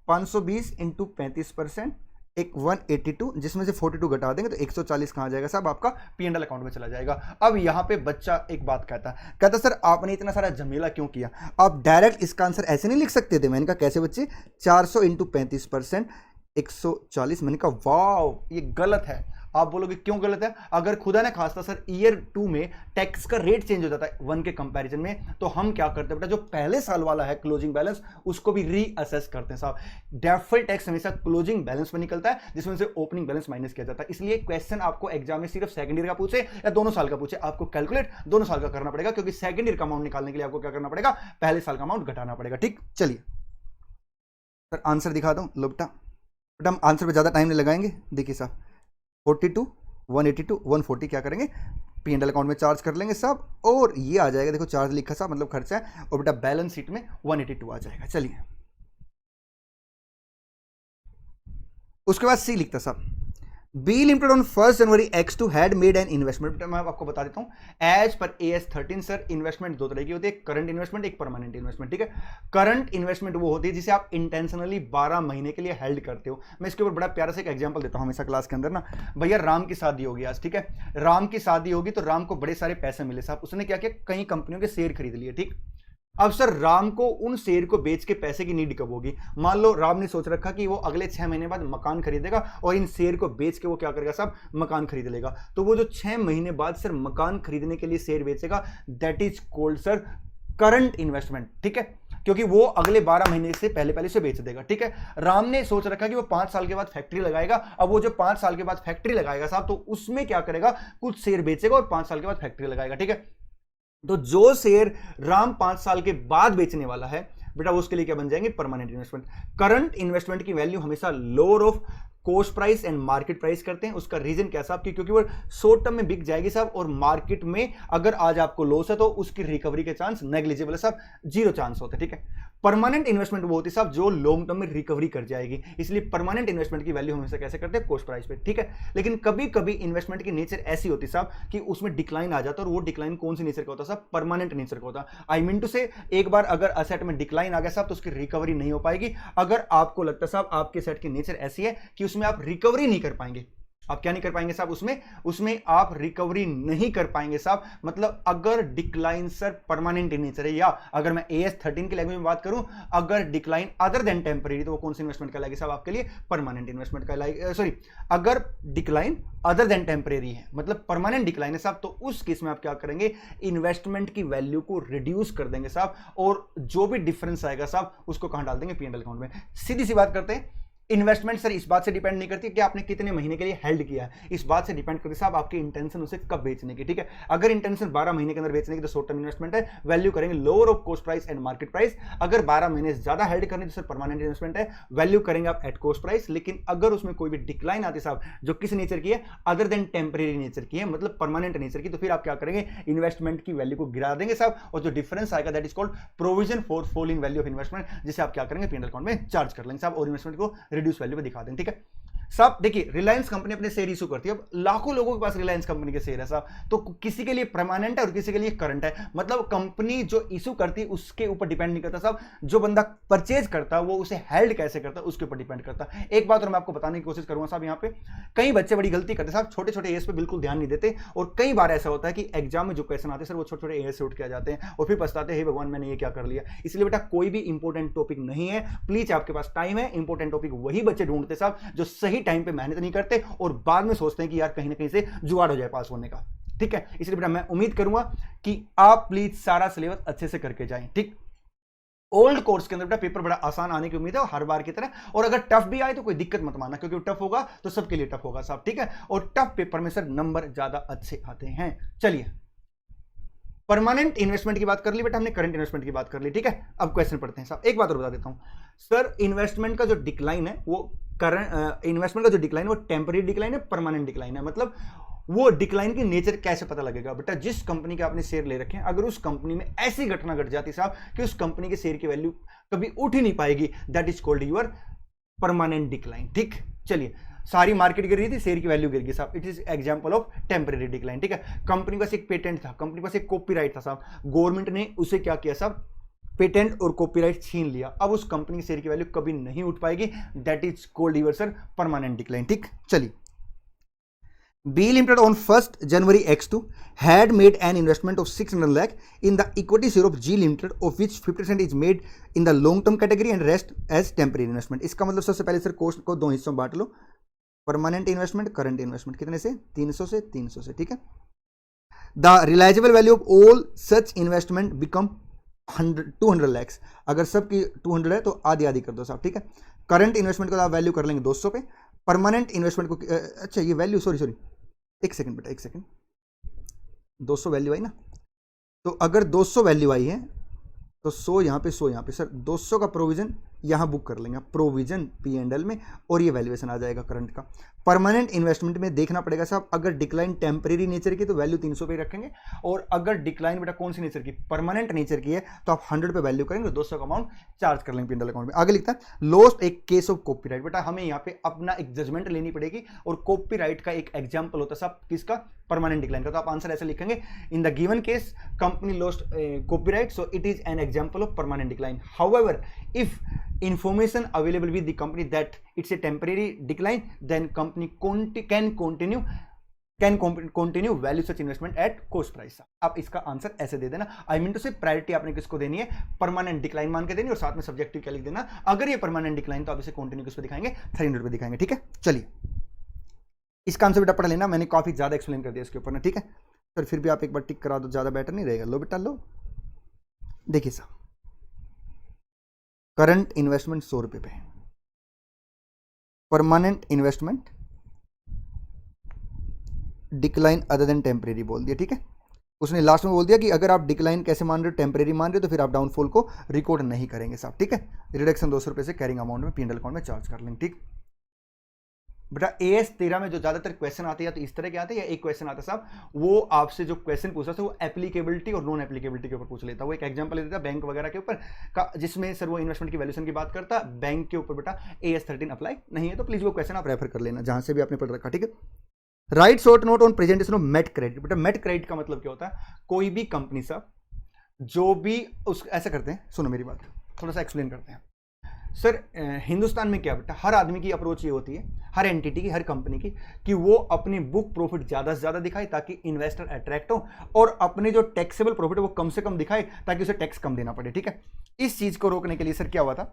520 इंटू 35%, एक 182, जिसमें से 42 घटा देंगे तो 140 कहाँ जाएगा साहब, आपका P&L अकाउंट में चला जाएगा। अब यहाँ पे बच्चा एक बात कहता सर आपने इतना सारा झमेला क्यों किया, आप डायरेक्ट इसका आंसर ऐसे नहीं लिख सकते थे। मैंने कहा कैसे बच्चे, 400 इंटू 35%, 140। मैंने कहा वाह ये गलत है। आप बोलोगे क्यों गलत है, अगर खुदा ने खास्ता सर ईयर 2 में टैक्स का रेट चेंज हो जाता है 1 के कंपैरिजन में, तो हम क्या करते हैं बेटा, जो पहले साल वाला है क्लोजिंग बैलेंस उसको भी रीअसेस करते हैं साहब। डेफर्ड टैक्स हमेशा क्लोजिंग बैलेंस में निकलता है, जिसमें से ओपनिंग बैलेंस माइनस किया जाता है। इसलिए क्वेश्चन आपको एग्जाम में सिर्फ सेकंड ईयर का पूछे या दोनों साल का पूछे, आपको कैलकुलेट दोनों साल का करना पड़ेगा, क्योंकि सेकंड ईयर का अमाउंट निकालने के लिए आपको क्या करना पड़ेगा, पहले साल का अमाउंट घटाना पड़ेगा। ठीक, चलिए सर आंसर दिखा दो। लो बेटा हम आंसर पे ज्यादा टाइम नहीं लगाएंगे। देखिए साहब 42 182 140 क्या करेंगे, P&L अकाउंट में चार्ज कर लेंगे साहब, और ये आ जाएगा, देखो चार्ज लिखा साहब मतलब खर्चा है, और बेटा बैलेंस शीट में 182 आ जाएगा। चलिए उसके बाद सी लिखता साहब, B limited on 1 January X2 had made an investment. मैं आपको बता देता हूं as per AS 13 sir, investment दो तरह की होती है, करंट इन्वेस्टमेंट, एक परमानेंट इन्वेस्टमेंट। ठीक है, करंट इन्वेस्टमेंट वो होती है जिसे आप इंटेंशनली 12 महीने के लिए हेल्ड करते हो। मैं इसके ऊपर बड़ा प्यारा सा एक एग्जांपल देता हूं हमेशा क्लास के अंदर ना। भैया राम की शादी होगी आज, ठीक है, राम की शादी होगी तो राम को बड़े सारे पैसे मिले साहब, उसने क्या किया, कई कंपनियों के शेयर खरीद लिए। ठीक, अब सर राम को उन शेयर को बेच के पैसे की नीड कब होगी, मान लो राम ने सोच रखा कि वो अगले 6 महीने बाद मकान खरीदेगा और इन शेयर को बेच के वो क्या करेगा साहब, मकान खरीद लेगा। तो वो जो 6 महीने बाद सर मकान खरीदने के लिए शेयर बेचेगा, that is called sir current investment. ठीक है, क्योंकि वो अगले 12 महीने से पहले से बेच देगा। ठीक है, राम ने सोच रखा कि वो 5 साल के बाद फैक्ट्री लगाएगा। अब वो जो 5 साल के बाद फैक्ट्री लगाएगा साहब, तो उसमें क्या करेगा, कुछ शेयर बेचेगा और 5 साल के बाद फैक्ट्री लगाएगा। ठीक है, तो जो शेयर राम 5 साल के बाद बेचने वाला है बेटा, वो उसके लिए क्या बन जाएंगे, परमानेंट इन्वेस्टमेंट। करंट इन्वेस्टमेंट की वैल्यू हमेशा lower of cost price and market price करते हैं। उसका रीजन क्या साहब, क्योंकि वो शॉर्ट टर्म में बिक जाएगी साहब, और मार्केट में अगर आज आपको लॉस है तो उसकी रिकवरी के चांस नेग्लिजिबल है साहब, 0 चांस होते हैं। ठीक है, परमानेंट इन्वेस्टमेंट वो होती है साहब जो लॉन्ग टर्म में रिकवरी कर जाएगी, इसलिए परमानेंट इन्वेस्टमेंट की वैल्यू हमेशा कैसे करते हैं, कॉस्ट प्राइस पे। ठीक है, लेकिन कभी कभी इन्वेस्टमेंट की नेचर ऐसी होती है साहब कि उसमें डिक्लाइन आ जाता है, और वो डिक्लाइन कौन सी नेचर का होता है साहब, परमानेंट नेचर का होता है। आई मीन टू से, एक बार अगर असेट में डिक्लाइन आ गया साहब तो उसकी रिकवरी नहीं हो पाएगी। अगर आपको लगता है साहब आपके सेट की नेचर ऐसी है कि उसमें आप रिकवरी नहीं कर पाएंगे, आप क्या नहीं कर पाएंगे साहब, उसमें आप रिकवरी नहीं कर पाएंगे साहब, मतलब अगर decline sir permanent in nature है, या अगर मैं AS 13 की लैंग्वेज में बात करूं, अगर डिक्लाइन अदर देन टेम्परेरी, तो वो कौन सी इन्वेस्टमेंट कहलाएगी साहब आपके लिए, परमानेंट इन्वेस्टमेंट कहलाएगी। सॉरी, अगर डिक्लाइन अदर देन टेम्परेरी है, मतलब परमानेंट डिक्लाइन है साहब, तो उस केस में आप क्या करेंगे, इन्वेस्टमेंट की वैल्यू को रिड्यूस कर देंगे साहब, और जो भी डिफरेंस आएगा साहब उसको कहां डाल देंगे, P&L अकाउंट में। सीधी सी बात करते हैं, इन्वेस्टमेंट सर इस बात से डिपेंड नहीं करती कि आपने कितने महीने के लिए हेल्ड किया है, इस बात से डिपेंड करती है साहब आपकी इंटेंशन उसे कब बेचने की। ठीक है, अगर इंटेंशन 12 महीने के अंदर बेचने की तो शॉर्ट टर्म इन्वेस्टमेंट है, वैल्यू करेंगे lower of cost price and market price. अगर 12 महीने से ज्यादा हेल्ड करने तो सर परमानेंट इन्वेस्टमेंट है, वैल्यू करेंगे आप एट कॉस्ट प्राइस। लेकिन अगर उसमें कोई भी डिक्लाइन आती है साहब जो किस नेचर की है, अदर देन टेम्परेरी नेचर की है, मतलब परमानेंट नेचर की, तो फिर आप क्या करेंगे, इन्वेस्टमेंट की वैल्यू को गिरा देंगे साहब, और जो डिफरेंस आएगा that is called provision for fall in value of investment, जिसे आप क्या करेंगे, P&L अकाउंट में चार्ज कर लेंगे साहब, और इन्वेस्टमेंट को रिड्यूस वैल्यू पे दिखा देंगे। ठीक है साहब, देखिए रिलायंस कंपनी अपने शेयर इशू करती है, अब लाखों लोगों के पास रिलायंस कंपनी के शेयर है साहब, तो किसी के लिए परमानेंट है और किसी के लिए करंट है, मतलब कंपनी जो इशू करती है उसके ऊपर डिपेंड नहीं करता साहब, जो बंदा परचेज करता है वो उसे हेल्ड कैसे करता है उसके ऊपर डिपेंड करता है। एक बात और मैं आपको बताने की कोशिश करूंगा साहब, यहाँ पे कई बच्चे बड़ी गलती करते हैं साहब, छोटे छोटे एज पे बिल्कुल ध्यान नहीं देते, और कई बार ऐसा होता है कि एग्जाम में जो क्वेश्चन आते हैं सर वो छोटे छोटे एज से उठ के आ जाते हैं, और फिर पछताते हैं भगवान मैंने ये क्या कर लिया। इसलिए बेटा कोई भी इंपॉर्टेंट टॉपिक नहीं है, प्लीज आपके पास टाइम है, इंपॉर्टेंट टॉपिक वही बच्चे ढूंढते साहब जो सही टाइम पे मेहनत नहीं करते और बाद में सोचते हैं कि यार कहीं ना कहीं से जुगाड़ हो जाए पास होने का। ठीक है, इसलिए बेटा मैं उम्मीद करूंगा कि आप प्लीज सारा सिलेबस अच्छे से करके जाएं। ठीक, ओल्ड कोर्स के अंदर बेटा पेपर बड़ा आसान आने की उम्मीद है हर बार की तरह, और अगर टफ भी आए तो कोई दिक्कत मत मानना, क्योंकि टफ होगा तो सबके लिए टफ होगा साहब। ठीक है, और टफ पेपर में सर नंबर ज्यादा अच्छे आते हैं। चलिए परमानेंट इन्वेस्टमेंट की बात कर ली बेटा हमने, करंट इन्वेस्टमेंट की बात कर ली, ठीक है। अब क्वेश्चन पढ़ते हैं साहब। एक बात और बता देता हूं सर, इन्वेस्टमेंट का जो डिक्लाइन है वो करंट इन्वेस्टमेंट का जो डिक्लाइन है वो टेम्परेरी डिक्लाइन है, परमानेंट डिक्लाइन है। मतलब वो डिक्लाइन की नेचर कैसे पता लगेगा बेटा, जिस कंपनी के आपने शेयर ले रखे हैं अगर उस कंपनी में ऐसी घटना घट जाती साहब कि उस कंपनी के शेयर की वैल्यू कभी उठ ही नहीं पाएगी, that is called your permanent decline. ठीक, चलिए सारी मार्केट गिर रही थी, शेयर की वैल्यू गिर गई साहब, it is example of temporary decline. ठीक है, कंपनी के पास एक पेटेंट था, कंपनी के पास एक कॉपीराइट था साहब, गवर्नमेंट ने उसे क्या किया साहब, पेटेंट और कॉपीराइट छीन लिया। अब उस कंपनी की शेयर की वैल्यू कभी नहीं उठ पाएगी, that is called your sir permanent decline. ठीक, चलिए B Limited on 1st January X2 had made an investment of 600 lakh in the equity share of G Limited, of which 50% is made in the long term category and rest as temporary investment। इसका मतलब सबसे पहले sir coast को दो हिस्सों में बांट लो, permanent investment, current investment. कितने से? 300 से 300 से। ठीक है, the realisable value of all such investment become 200 lakhs. अगर सबकी 200 है तो आधी आधी कर दो साहब। ठीक है, करंट इन्वेस्टमेंट को आप वैल्यू कर लेंगे 200 पे, परमानेंट इन्वेस्टमेंट को अच्छा ये वैल्यू सॉरी एक सेकंड बेटा, एक सेकंड, 200 वैल्यू आई ना, तो अगर 200 वैल्यू आई है तो 100 यहाँ पे 100 यहाँ पे, सर 200 का प्रोविजन यहाँ बुक कर लेंगे, प्रोविजन P&L में, और ये वैल्यूएशन आ जाएगा करंट का। परमानेंट इन्वेस्टमेंट में देखना पड़ेगा साहब, अगर डिक्लाइन टेम्परेरी नेचर की तो वैल्यू 300 पे रखेंगे, और अगर डिक्लाइन बेटा कौन सी नेचर की, परमानेंट नेचर की है, तो आप 100 पे वैल्यू करेंगे, 200 का अमाउंट चार्ज कर लेंगे P&L अकाउंट में। आगे लिखता है लॉस्ट एक केस ऑफ कॉपीराइट। बेटा हमें यहाँ पे अपना एक जजमेंट लेनी पड़ेगी, और कॉपीराइट का एक एग्जाम्पल होता है साहब किसका, परमानेंट डिक्लाइन का। तो आप आंसर ऐसे लिखेंगे, in the given case company lost copyright, so it is an example of permanent decline. However if information available with the company that it's a temporary decline, then company can continue value such investment at cost price। आप इसका answer ऐसे दे देना। I mean to से priority आपने किसको देनी है, permanent decline मान के देनी, और साथ में सब्जेक्टिव क्या लिख देना, अगर ये परमानेंट डिक्लाइन तो आप इसे कंटिन्यू किस पे दिखाएंगे, 300 पे दिखाएंगे। ठीक है, चलिए इसका आंसर बेटा पढ़ लेना, मैंने काफी ज्यादा एक्सप्लेन कर दिया इसके ऊपर ना। ठीक है सर, फिर भी आप एक बार टिक करा दो, ज्यादा बेटर नहीं रहेगा। लो बेटा लो, देखिए साहब, करंट इन्वेस्टमेंट 100 रुपए पे, permanent investment decline other than temporary बोल दिया। ठीक है, उसने लास्ट में बोल दिया कि अगर आप डिक्लाइन कैसे मान रहे हो, टेम्परेरी मान रहे हो, तो फिर आप डाउनफॉल को रिकॉर्ड नहीं करेंगे साहब। ठीक है, रिडक्शन 200 रुपए से कैरिंग अमाउंट में P&L अकाउंट में चार्ज कर लेंगे। ठीक बेटा AS 13 में जो ज्यादातर क्वेश्चन आते हैं तो इस तरह के आते हैं, या एक क्वेश्चन आता है साहब, वो आपसे जो क्वेश्चन पूछा था वो एप्लीकेबिलिटी और नॉन एप्लीकेबिलिटी के ऊपर पूछ लेता है। वो एक एग्जांपल देता है बैंक वगैरह के ऊपर का, जिसमें सर वो इन्वेस्टमेंट की वैल्यूएशन की बात करता है, बैंक के ऊपर बेटा AS 13 अप्लाई नहीं है, तो प्लीज वो क्वेश्चन आप रेफर कर लेना जहां से भी आपने पढ़ रखा। ठीक है, write short note on presentation of MAT credit. बेटा मेट क्रेडिट का मतलब क्या होता है, कोई भी कंपनी साहब जो भी उस ऐसा करते हैं, सुनो मेरी बात थोड़ा सा एक्सप्लेन करते हैं सर। हिंदुस्तान में क्या बेटा, हर आदमी की अप्रोच ये होती है, हर एंटिटी की, हर कंपनी की, कि वो अपनी बुक प्रॉफिट ज्यादा से ज्यादा दिखाए ताकि इन्वेस्टर अट्रैक्ट हो, और अपने जो टैक्सेबल प्रॉफिट है वो कम से कम दिखाए ताकि उसे टैक्स कम देना पड़े। ठीक है, इस चीज को रोकने के लिए सर क्या हुआ था,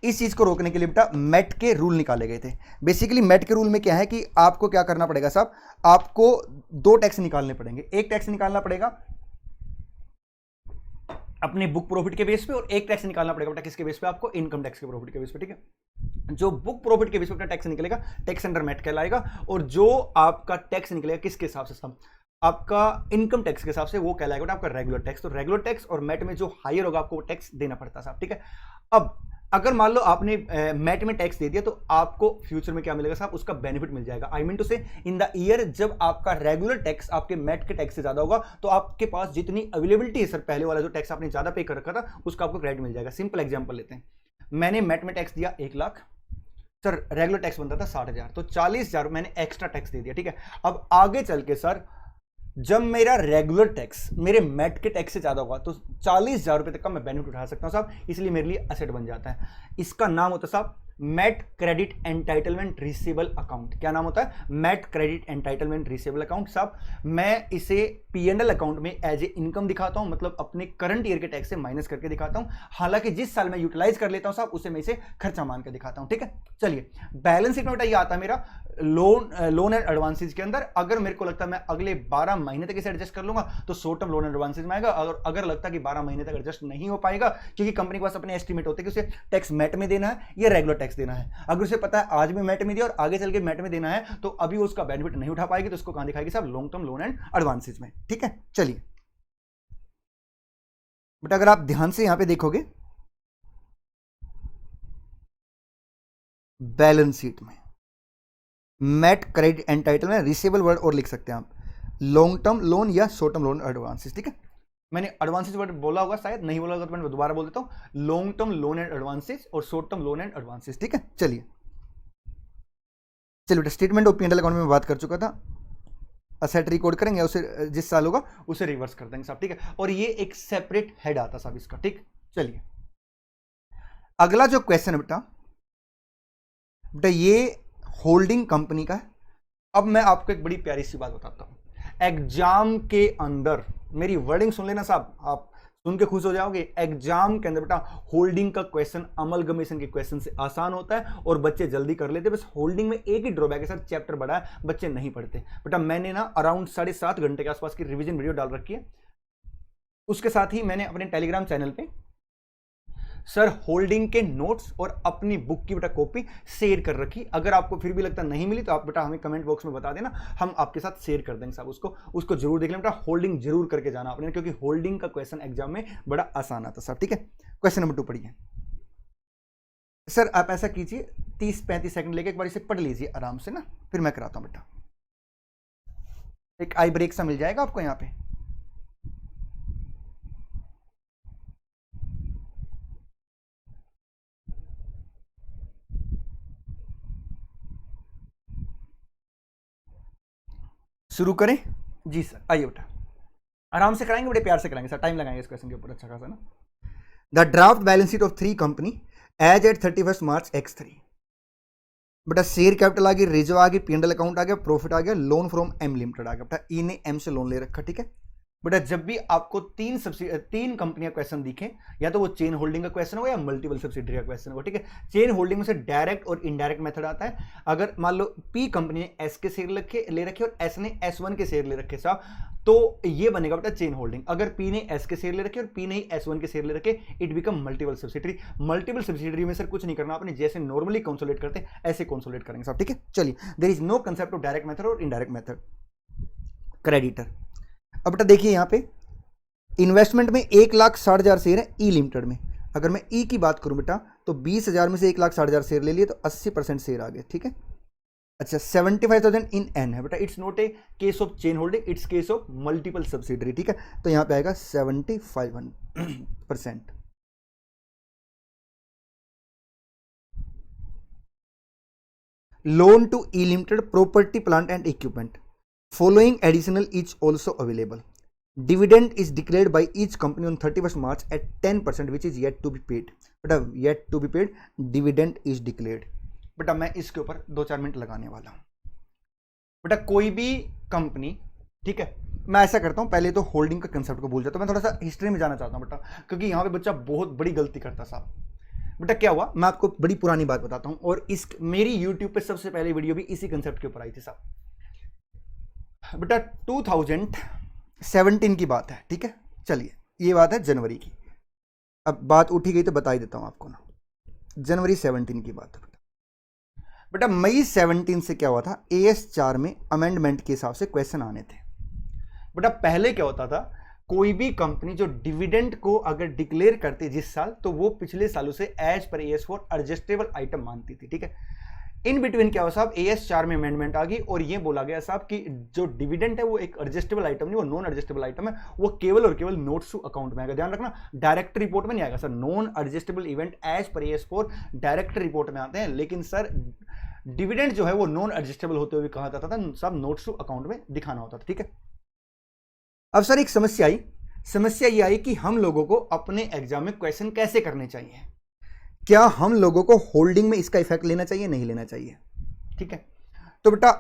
इस चीज को रोकने के लिए बेटा मेट के रूल निकाले गए थे। बेसिकली मेट के रूल में क्या है कि आपको क्या करना पड़ेगा साहब, आपको 2 टैक्स निकालने पड़ेंगे। एक टैक्स निकालना पड़ेगा अपने बुक प्रॉफिट के बेस पे, और एक टैक्स निकालना पड़ेगा बेटा किसके बेस पे, आपको इनकम टैक्स के प्रॉफिट के बेस पे। ठीक है, जो बुक प्रॉफिट के बेस पे टैक्स निकलेगा, टैक्स अंडर मेट कहलाएगा, और जो आपका टैक्स निकलेगा किसके हिसाब से साहब, आपका इनकम टैक्स के हिसाब से, वो कहलाएगा आपका रेगुलर टैक्स। तो रेगुलर टैक्स और मेट में जो हायर होगा आपको टैक्स देना पड़ता है साहब। ठीक है, अब अगर मान लो आपने मेट में टैक्स दे दिया तो आपको फ्यूचर में क्या मिलेगा साहब, उसका बेनिफिट मिल जाएगा। आई मीन टू से इन द ईयर जब आपका रेगुलर टैक्स आपके मेट के टैक्स से ज्यादा होगा, तो आपके पास जितनी अवेलेबिलिटी है सर, पहले वाला जो टैक्स आपने ज्यादा पे कर रखा था उसका आपको क्रेडिट मिल जाएगा। सिंपल एग्जांपल लेते हैं, मैंने मेट में टैक्स दिया 1 लाख सर, रेगुलर टैक्स बनता था 60,000, तो 40,000 मैंने एक्स्ट्रा टैक्स दे दिया। ठीक है, अब आगे चल के सर जब मेरा रेगुलर टैक्स मेरे मेट के टैक्स से ज्यादा होगा तो 40,000 रुपए तक का मैं बेनिफिट उठा सकता हूं साहब, इसलिए मेरे लिए एसेट बन जाता है। इसका नाम होता है साहब MAT credit entitlement receivable account. क्या नाम होता है, MAT credit entitlement receivable account. साहब मैं इसे P&L अकाउंट में एज ए इनकम दिखाता हूं, मतलब अपने करंट ईयर के टैक्स से माइनस करके दिखाता हूं। हालांकि जिस साल मैं यूटिलाइज कर लेता हूं साहब, उसे मैं इसे खर्चा मान के दिखाता हूं। ठीक है, चलिए बैलेंस शीट में बेटा ये आता है मेरा लोन एंड एडवांसेज के अंदर। अगर मेरे को लगता है मैं अगले 12 महीने तक इसे एडजस्ट कर लूंगा तो शॉर्ट टर्म लोन एडवांसेज में आएगा। अगर लगता है कि 12 महीने तक एडजस्ट नहीं हो पाएगा, क्योंकि कंपनी के पास अपने एस्टिमेट होते हैं कि उसे टैक्स मेट में देना है या रेगुलर टैक्स देना है, अगर उसे पता है आज भी मेट में दिया और आगे चल के मेट में देना है, तो अभी उसका बेनिफिट नहीं उठा पाएगी, तो उसको कहां दिखाएगी साहब, long term loan and advances में। ठीक है, चलिए बट अगर आप ध्यान से यहां पे देखोगे बैलेंस शीट में मैट क्रेडिट एंटाइटल में रिसेबल वर्ड और लिख सकते हैं आप, लॉन्ग टर्म लोन या शॉर्ट टर्म लोन एडवांसेस। ठीक है, मैंने एडवांसेस वर्ड बोला होगा, शायद नहीं बोला होगा तो मैं दोबारा बोल देता हूं, long term loan and advances और short term loan and advances. ठीक है, चलिए बेटा स्टेटमेंट ऑफ P&L अकाउंट में बात कर चुका था, असेट रिकॉर्ड करेंगे उसे जिस साल होगा उसे रिवर्स कर देंगे साहब। ठीक है, और ये एक सेपरेट हेड आता साहब इसका। ठीक, चलिए अगला जो क्वेश्चन है बेटा ये होल्डिंग कंपनी का है। अब मैं आपको एक बड़ी प्यारी सी बात बताता हूं, एग्जाम के अंदर मेरी वर्डिंग सुन लेना साहब, आप सुन के खुश हो जाओगे। एग्जाम के अंदर बेटा होल्डिंग का क्वेश्चन अमलगमेशन के क्वेश्चन से आसान होता है और बच्चे जल्दी कर लेते हैं। बस होल्डिंग में एक ही ड्रॉबैक है सर, चैप्टर बड़ा है, बच्चे नहीं पढ़ते। बेटा मैंने ना अराउंड 7.5 घंटे के आसपास की रिवीजन वीडियो डाल रखी है, उसके साथ ही मैंने अपने टेलीग्राम चैनल पे सर होल्डिंग के नोट्स और अपनी बुक की बेटा कॉपी शेयर कर रखी। अगर आपको फिर भी लगता नहीं मिली तो आप बेटा हमें कमेंट बॉक्स में बता देना, हम आपके साथ शेयर कर देंगे साहब। उसको जरूर देख लें बेटा, होल्डिंग जरूर करके जाना आपने, क्योंकि होल्डिंग का क्वेश्चन एग्जाम में बड़ा आसान आता साहब। ठीक है, क्वेश्चन नंबर 2 पढ़िए सर। आप ऐसा कीजिए 30-35 सेकंड लेके एक बार इसे पढ़ लीजिए आराम से ना, फिर मैं कराता हूं बेटा। एक आई ब्रेक सा मिल जाएगा आपको यहां पे। शुरू करें जी सर, आइए बेटा आराम से कराएंगे, बड़े प्यार से कराएंगे सर, टाइम लगाएंगे इस क्वेश्चन के ऊपर अच्छा खासा ना। The draft balance sheet of 3 company as at 31 March X3। बेटा शेयर कैपिटल आ गई, रेजो आ गई, P&L अकाउंट आ गया, प्रॉफिट आ गया, लोन फ्रॉम M लिमिटेड आ गया। बेटा ई ने M से लोन ले रखा। ठीक है बेटा, जब भी आपको 3 कंपनियां क्वेश्चन दिखे, या तो वो चेन होल्डिंग का क्वेश्चन हो या मल्टीपल सब्सिडरी का क्वेश्चन हो। ठीक है, चेन होल्डिंग में से डायरेक्ट और इनडायरेक्ट मेथड आता है। अगर मान लो P कंपनी ने S के शेयर ले रखे और S ने S1 के शेयर ले रखे साहब, तो ये बनेगा बेटा चेन होल्डिंग। अगर P ने S के शेयर ले रखे और P ने S1 के शेयर ले रखे, it become multiple subsidiary. Multiple subsidiary में सर कुछ नहीं करना आपने, जैसे नॉर्मली कंसोलिडेट करते हैं ऐसे कंसोलिडेट करेंगे साहब। ठीक है, चलिए there is no concept of direct method और इनडायरेक्ट मेथड। क्रेडिटर, अब बेटा देखिए यहां पे इन्वेस्टमेंट में 1,60,000 शेयर है ई लिमिटेड में। अगर मैं ई की बात करूं बेटा तो 20,000 में से 1,60,000 शेयर ले लिए तो 80% शेयर आ गए। ठीक है, अच्छा 75,000 इन एन है बेटा, it's not a case of chain holding, it's case of multiple subsidiary. ठीक है, तो यहां पे आएगा 75%। Loan to E limited property plant and equipment following additional is also available. Dividend is declared by each company on 31st March at 10% which is yet to be paid. बेटा yet to be paid, dividend is declared। बेटा मैं इसके ऊपर 2-4 minute लगाने वाला हूं। बेटा कोई भी कंपनी, ठीक है, मैं ऐसा करता हूं पहले तो होल्डिंग का कंसेप्ट को भूल जाता हूं, मैं थोड़ा सा हिस्ट्री में जाना चाहता हूं बेटा, क्योंकि यहां पे बच्चा बहुत बड़ी गलती करता साहब। बेटा क्या हुआ, मैं आपको बड़ी पुरानी बात बताता हूं, और इस मेरी यूट्यूब पे सबसे पहले वीडियो भी इसी कंसेप्ट के ऊपर आई थी साहब। बेटा 2017 की बात है। ठीक है, चलिए ये बात है जनवरी की, अब बात उठी गई तो बता ही देता हूं आपको ना। जनवरी 17 की बात है बेटा। मई 17 से क्या हुआ था, AS 4 में अमेंडमेंट के हिसाब से क्वेश्चन आने थे। बेटा पहले क्या होता था, कोई भी कंपनी जो डिविडेंड को अगर डिक्लेयर करती जिस साल, तो वो पिछले सालों से as per AS 4 adjustable item मानती थी। ठीक है, इन बिटवीन क्या हुआ साहब, AS 4 में अमेंडमेंट आ गई और ये बोला गया साहब कि जो डिविडेंड है वो एक एडजस्टेबल आइटम नहीं, वो नॉन एडजस्टेबल आइटम है, वो केवल और केवल नोट्स टू अकाउंट में आएगा। ध्यान रखना, डायरेक्ट रिपोर्ट में नहीं आएगा sir. Non adjustable event as per AS 4 direct report में आते हैं, लेकिन सर डिविडेंड जो है वो नॉन एडजस्टेबल होते हुए कहा जाता था, सब नोट्स टू अकाउंट में दिखाना होता था। ठीक है, अब सर एक समस्या ये आई कि हम लोगों को अपने एग्जाम में क्वेश्चन कैसे करने चाहिए। क्या हम लोगों को होल्डिंग में इसका इफेक्ट लेना चाहिए, नहीं लेना चाहिए। ठीक है, तो बेटा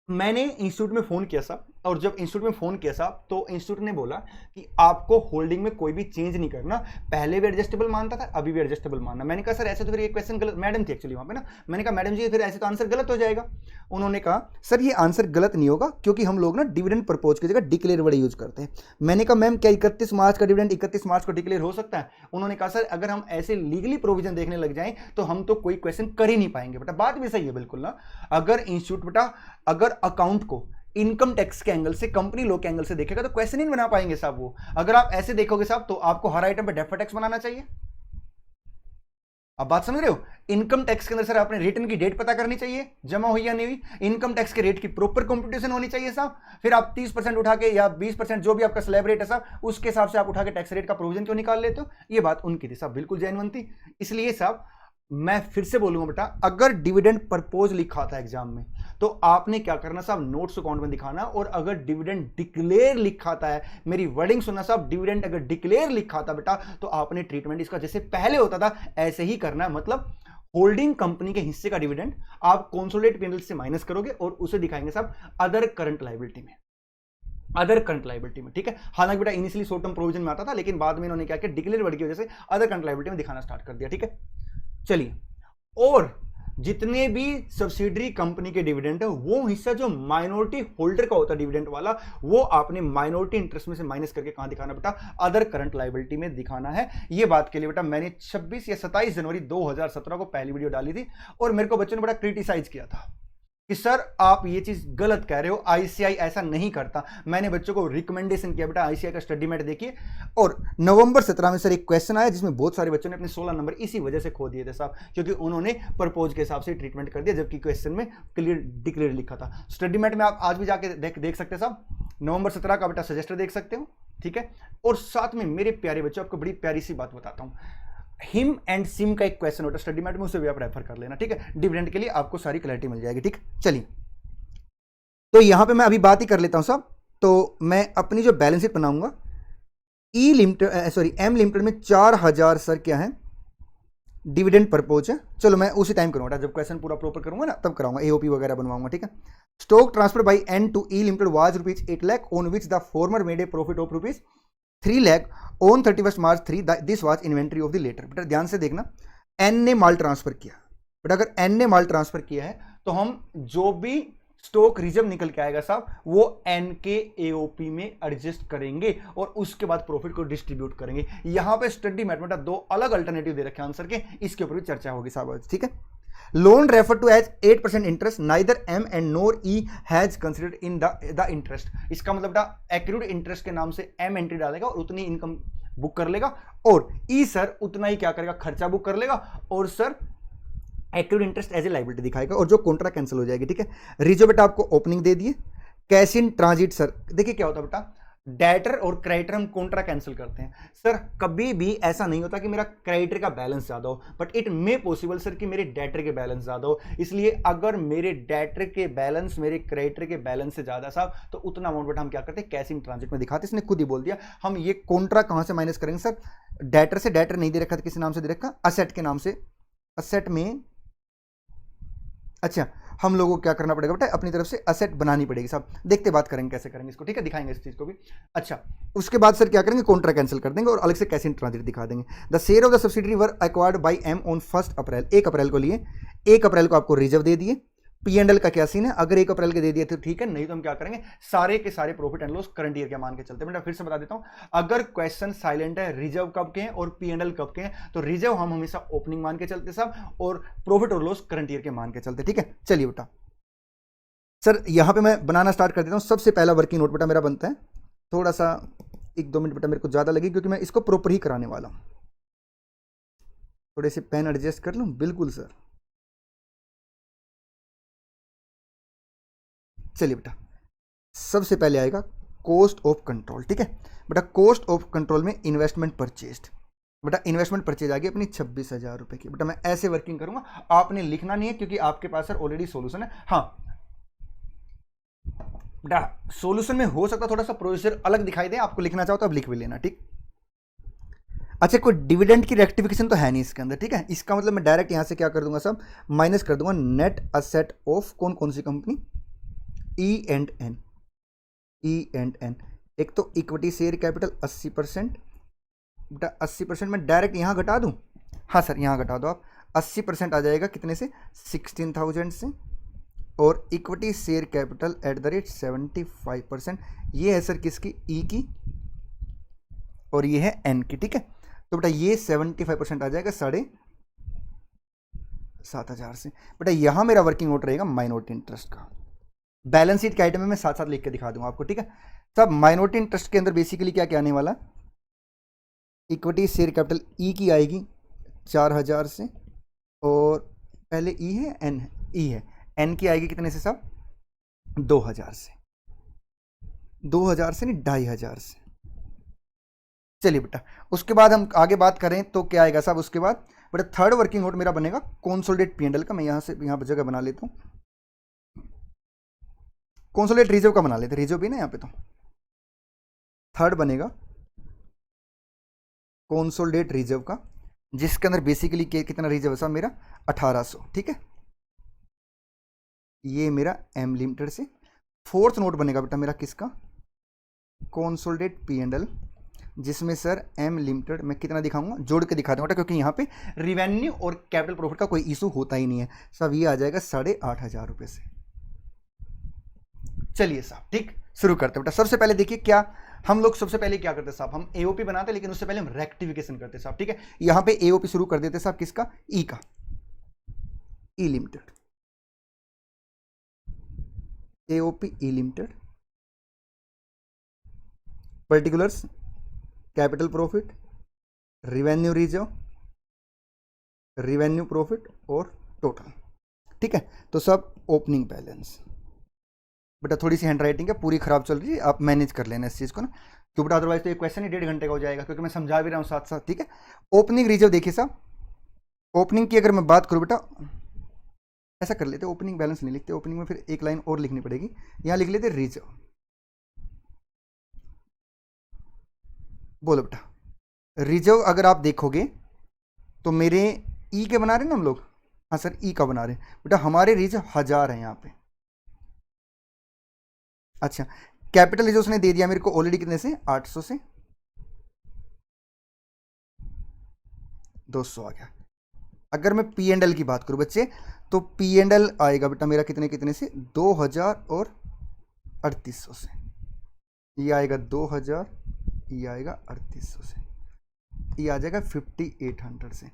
मैंने इंस्टीट्यूट में फोन किया साहब, और जब इंस्टीट्यूट में फोन किया साहब तो इंस्टीट्यूट ने बोला कि आपको होल्डिंग में कोई भी चेंज नहीं करना, पहले भी एडजस्टेबल मानता था, अभी भी एडजस्टेबल मानना। मैंने कहा सर ऐसे तो फिर ये क्वेश्चन गलत, मैडम थी एक्चुअली वहां पे ना, मैंने कहा मैडम जी फिर ऐसे तो आंसर गलत हो जाएगा। उन्होंने कहा सर ये आंसर गलत नहीं होगा, क्योंकि हम लोग ना डिविडेंड प्रपोज की जगह डिक्लेयर वर्ड यूज करते हैं। मैंने कहा मैम क्या 31 मार्च का डिविडेंड 31 मार्च को डिक्लेयर हो सकता है। उन्होंने कहा सर अगर हम ऐसे लीगली प्रोविजन देखने लग जाएं तो हम तो कोई क्वेश्चन कर ही नहीं पाएंगे। बेटा बात भी सही है बिल्कुल ना, अगर इंस्टीट्यूट बेटा अगर अकाउंट को इनकम टैक्स के एंगल से, कंपनी लॉ के एंगल से देखेगा तो क्वेश्चन ही नहीं बना पाएंगे साहब वो। अगर आप ऐसे देखोगे साहब तो आपको हर आइटम पे डेफर्ड टैक्स बनाना चाहिए। अब बात समझ रहे हो? इनकम टैक्स के अंदर सर आपने रिटर्न की डेट पता करनी चाहिए, जमा हुई या नहीं हुई, इनकम टैक्स के रेट की प्रॉपर कंप्यूटेशन होनी चाहिए साहब, फिर आप 30% उठा के या 20% जो भी आपका स्लैब रेट है साहब उसके हिसाब से आप उठा के टैक्स रेट का प्रोविजन क्यों निकाल लेते हो। ये बात उनकी थी साहब, बिल्कुल जेन्युइन थी। इसलिए साहब मैं फिर से बोलूंगा बेटा, अगर डिविडेंड परपोज लिखा था एग्जाम में तो आपने क्या करना साहब, नोट्स अकाउंट में दिखाना। और अगर डिविडेंड डिक्लेयर लिखा था, मेरी वर्डिंग सुनना साहब, डिविडेंड अगर डिक्लेयर लिखा था बेटा तो आपने ट्रीटमेंट इसका जैसे पहले होता था ऐसे ही करना है। मतलब होल्डिंग कंपनी के हिस्से का डिविडेंड आप कंसोलिडेटेड पी&एल से माइनस करोगे और उसे दिखाएंगे साहब अदर करंट लायबिलिटी में, अदर करंट लायबिलिटी में, ठीक है। हालांकि बेटा इनिशियली शॉर्ट टर्म प्रोविजन में आता था, लेकिन बाद में इन्होंने क्या किया, डिक्लेयर वर्ड की वजह से अदर करंट लायबिलिटी में दिखाना स्टार्ट कर दिया, ठीक है। चलिए, और जितने भी सब्सिडरी कंपनी के डिविडेंड है वो हिस्सा जो माइनॉरिटी होल्डर का होता है डिविडेंड वाला, वो आपने माइनॉरिटी इंटरेस्ट में से माइनस करके कहां दिखाना बेटा, अदर करंट लायबिलिटी में दिखाना है। ये बात के लिए बेटा मैंने 26 या 27 जनवरी 2017 को पहली वीडियो डाली थी और मेरे को बच्चों ने बड़ा क्रिटिसाइज किया था कि सर आप ये चीज गलत कह रहे हो, आईसीआई ऐसा नहीं करता। मैंने बच्चों को रिकमेंडेशन किया बेटा आईसीआई का स्टडी मैट देखिए, और नवंबर 17 में सर एक क्वेश्चन आया जिसमें बहुत सारे बच्चों ने अपने 16 नंबर इसी वजह से खो दिए थे साहब, क्योंकि उन्होंने प्रपोज के हिसाब से ट्रीटमेंट कर दिया जबकि क्वेश्चन में क्लियर डिक्लेयर लिखा था। स्टडी मैट में आप आज भी जाके देख सकते हैं साहब, नवंबर 17 का बेटा सजेस्टर देख सकते हो, ठीक है। और साथ में मेरे प्यारे बच्चों आपको बड़ी प्यारी सी बात बताता हूं, हिम एंड सिम का एक क्वेश्चन होता है स्टडी मैट में, उसे भी आप रेफर कर लेना, ठीक है। डिविडेंड के लिए आपको सारी क्लैरिटी मिल जाएगी, ठीक। चलिए, तो यहां पे मैं अभी बात ही कर लेता हूं साहब। तो मैं अपनी जो बैलेंस शीट बनाऊंगा, ई लिमिटेड सॉरी एम लिमिटेड में 4000 सर क्या है डिविडेंड परपोज है। चलो मैं उसी टाइम करूंगा जब क्वेश्चन पूरा प्रॉपर करूंगा ना, तब कराऊंगा, एओपी वगैरह बनवाऊंगा, ठीक है। Stock transfer by N to E limited was ₹8 lakh on which the former made a profit of ₹3 lakh on 31 March 3, this was inventory of the latter. बेटा ध्यान से देखना, एन ने माल ट्रांसफर किया, बेटा अगर एन ने माल ट्रांसफर किया है तो हम जो भी स्टॉक रिजर्व निकल के आएगा साहब वो एन के एओपी में एडजस्ट करेंगे और उसके बाद प्रॉफिट को डिस्ट्रीब्यूट करेंगे। यहां पे स्टडी मैट में दो अलग अल्टरनेटिव दे रखे आंसर के, इसके ऊपर भी चर्चा होगी साहब, ठीक है। Loan refer to as 8% interest, neither M and nor E has considered in the interest. इसका मतलब बेटा एक्रूड इंटरेस्ट के नाम से एम एंट्री डालेगा और उतनी इनकम बुक कर लेगा, और ई सर उतना ही क्या करेगा, खर्चा बुक कर लेगा, और sir active interest as a liability दिखाएगा और जो कॉन्ट्रैक्ट कैंसिल हो जाएगी, ठीक है। रिजर्व बेटा आपको ओपनिंग दे दिए, कैश इन ट्रांजिट सर देखिए क्या होता है बेटा, डेटर और क्रेडिटर हम कॉन्ट्रा कैंसिल करते हैं सर। कभी भी ऐसा नहीं होता कि मेरा क्रेडिटर का बैलेंस ज्यादा हो, but it may possible sir कि मेरे डेटर के बैलेंस ज्यादा हो। इसलिए अगर मेरे डेटर के बैलेंस मेरे क्रेडिटर के बैलेंस से ज्यादा साहब तो उतना अमाउंट बेटा हम क्या करते हैं, कैश इन ट्रांजिट में दिखाते हैं। इसने खुद ही बोल दिया, हम ये कॉन्ट्रा कहां से माइनस करेंगे सर, डेटर से। डेटर नहीं दे रखा था, किसी नाम से दे रखा, असेट के नाम से, असेट में। अच्छा, हम लोगों को क्या करना पड़ेगा बेटा, अपनी तरफ से असेट बनानी पड़ेगी साहब, देखते बात करेंगे कैसे करेंगे इसको, ठीक है, दिखाएंगे इस चीज को भी। अच्छा, उसके बाद सर क्या करेंगे, कॉन्ट्रैक्ट कैंसिल कर देंगे और अलग से कैश इन ट्रांजिट दिखा देंगे। The share of the subsidiary were acquired by M on 1 April, 1 April को लिए, 1 अप्रैल को आपको रिजर्व दे दिए। P&L का क्या सीन है, अगर 1 अप्रैल के दे दिए तो ठीक है, नहीं तो हम क्या करेंगे, सारे के सारे profit and loss current year के मान के चलते हैं। मैं फिर से बता देता हूं, अगर क्वेश्चन साइलेंट है रिजर्व कब के हैं और P&L कब के हैं, तो रिजर्व हम हमेशा ओपनिंग मान के चलते साहब, और प्रॉफिट और लॉस करंट ईयर के मान के चलते, ठीक है। चलिए बेटा, सर यहां पे मैं बनाना स्टार्ट कर देता हूं। सबसे पहला वर्किंग नोट बेटा मेरा बनता है, थोड़ा सा 1-2 मिनट बेटा मेरे को ज्यादा लगी क्योंकि मैं इसको प्रॉपर ही कराने वाला हूं। थोड़े से पेन एडजस्ट कर लूं, बिल्कुल सर। चलिए बेटा, सबसे पहले आएगा कॉस्ट ऑफ कंट्रोल, ठीक है बेटा। कॉस्ट ऑफ कंट्रोल में इन्वेस्टमेंट परचेज्ड, बेटा इन्वेस्टमेंट परचेज आ गई अपनी 26,000 रुपए की। बेटा मैं ऐसे वर्किंग करूंगा, आपने लिखना नहीं है क्योंकि आपके पास सर ऑलरेडी सॉल्यूशन है। हाँ बेटा, सॉल्यूशन में हो सकता थोड़ा सा प्रोसीजर अलग दिखाई दे, आपको लिखना चाहो तो आप लिख भी लेना, ठीक। अच्छा, कोई डिविडेंड की रेक्टिफिकेशन तो है नहीं इसके अंदर, ठीक है। इसका मतलब मैं डायरेक्ट यहां से क्या कर दूंगा सब, माइनस कर दूंगा नेट असेट ऑफ कौन कौन सी company, E and N, E and N. एक तो इक्विटी शेयर कैपिटल 80%, बेटा 80% में डायरेक्ट यहां घटा दूं, हाँ सर यहां घटा दो आप, 80% आ जाएगा कितने से, 16,000 से, और equity share capital at the rate 75%। ये है सर किसकी, ई की, और ये है एन की, ठीक है। तो बेटा ये 75% आ जाएगा 7,500 से। बेटा यहां मेरा वर्किंग नोट रहेगा माइनॉरिटी इंटरेस्ट का, बैलेंस शीट के आइटम में मैं साथ साथ लिख के दिखा दूंगा आपको, ठीक है। सब माइनॉरिटी इंटरेस्ट के अंदर बेसिकली क्या क्या आने वाला, इक्विटी शेयर कैपिटल ई की आएगी 4000 से, और पहले ई है एन, ई है, एन की आएगी कितने से साहब, 2000 से, 2000 से नहीं 2500 से। चलिए बेटा, उसके बाद हम आगे बात करें तो क्या आएगा साहब, उसके बाद बेटा थर्ड वर्किंग नोट मेरा बनेगा कंसोलिडेट पी&एल का। मैं यहां से यहां पर जगह बना लेता हूं, कंसोलिडेट रिजर्व का बना लेते, रिजर्व भी ना यहाँ पे, तो थर्ड बनेगा कंसोलिडेट रिजर्व का, जिसके अंदर बेसिकली कितना रिजर्व है साहब मेरा 1800, ठीक है। ये मेरा एम लिमिटेड से। फोर्थ नोट बनेगा बेटा मेरा किसका, कंसोलिडेट पी&एल, जिसमें सर एम लिमिटेड मैं कितना दिखाऊंगा, जोड़ के दिखा दूंगा क्योंकि यहाँ पे रिवेन्यू और कैपिटल प्रॉफिट का कोई इशू होता ही नहीं है साहब। ये आ जाएगा 8500 रुपये से। चलिए साहब ठीक, शुरू करते हैं बेटा। सबसे पहले देखिए क्या हम लोग सबसे पहले क्या करते साहब, हम एओपी बनाते, लेकिन उससे पहले हम रेक्टिफिकेशन करते साहब, ठीक है। यहां पे एओपी शुरू कर देते साहब किसका, ई का, E limited, AOP E limited, particulars capital profit, revenue reserve, revenue profit और टोटल, ठीक है। तो सब ओपनिंग बैलेंस। बेटा थोड़ी सी हैंड राइटिंग है, पूरी खराब चल रही है, आप मैनेज कर लेना इस चीज़ को ना, क्योंकि बेटा अदरवाइज तो ये क्वेश्चन ही 1.5 घंटे का हो जाएगा, क्योंकि मैं समझा भी रहा हूँ साथ साथ, ठीक है। ओपनिंग रिजर्व देखिए साहब, ओपनिंग की अगर मैं बात करूँ बेटा, ऐसा कर लेते, ओपनिंग बैलेंस नहीं लिखते, ओपनिंग में फिर एक लाइन और लिखनी पड़ेगी, यहाँ लिख लेते रिजर्व। बोलो बेटा, रिजर्व अगर आप देखोगे तो मेरे ई के बना रहे हैं ना हम लोग, हाँ सर ई का बना रहे हैं बेटा, हमारे रिजर्व 1000 है यहाँ पे। अच्छा, कैपिटल रिजर्व उसने दे दिया मेरे को ऑलरेडी कितने से, 800 से, 200 आ गया। अगर मैं पी&एल की बात करूं बच्चे, तो पी&एल आएगा बेटा मेरा कितने कितने से, 2000 और 3800 से, ये आएगा 2000, ये आएगा 3800 से, ये आ जाएगा 5800 से।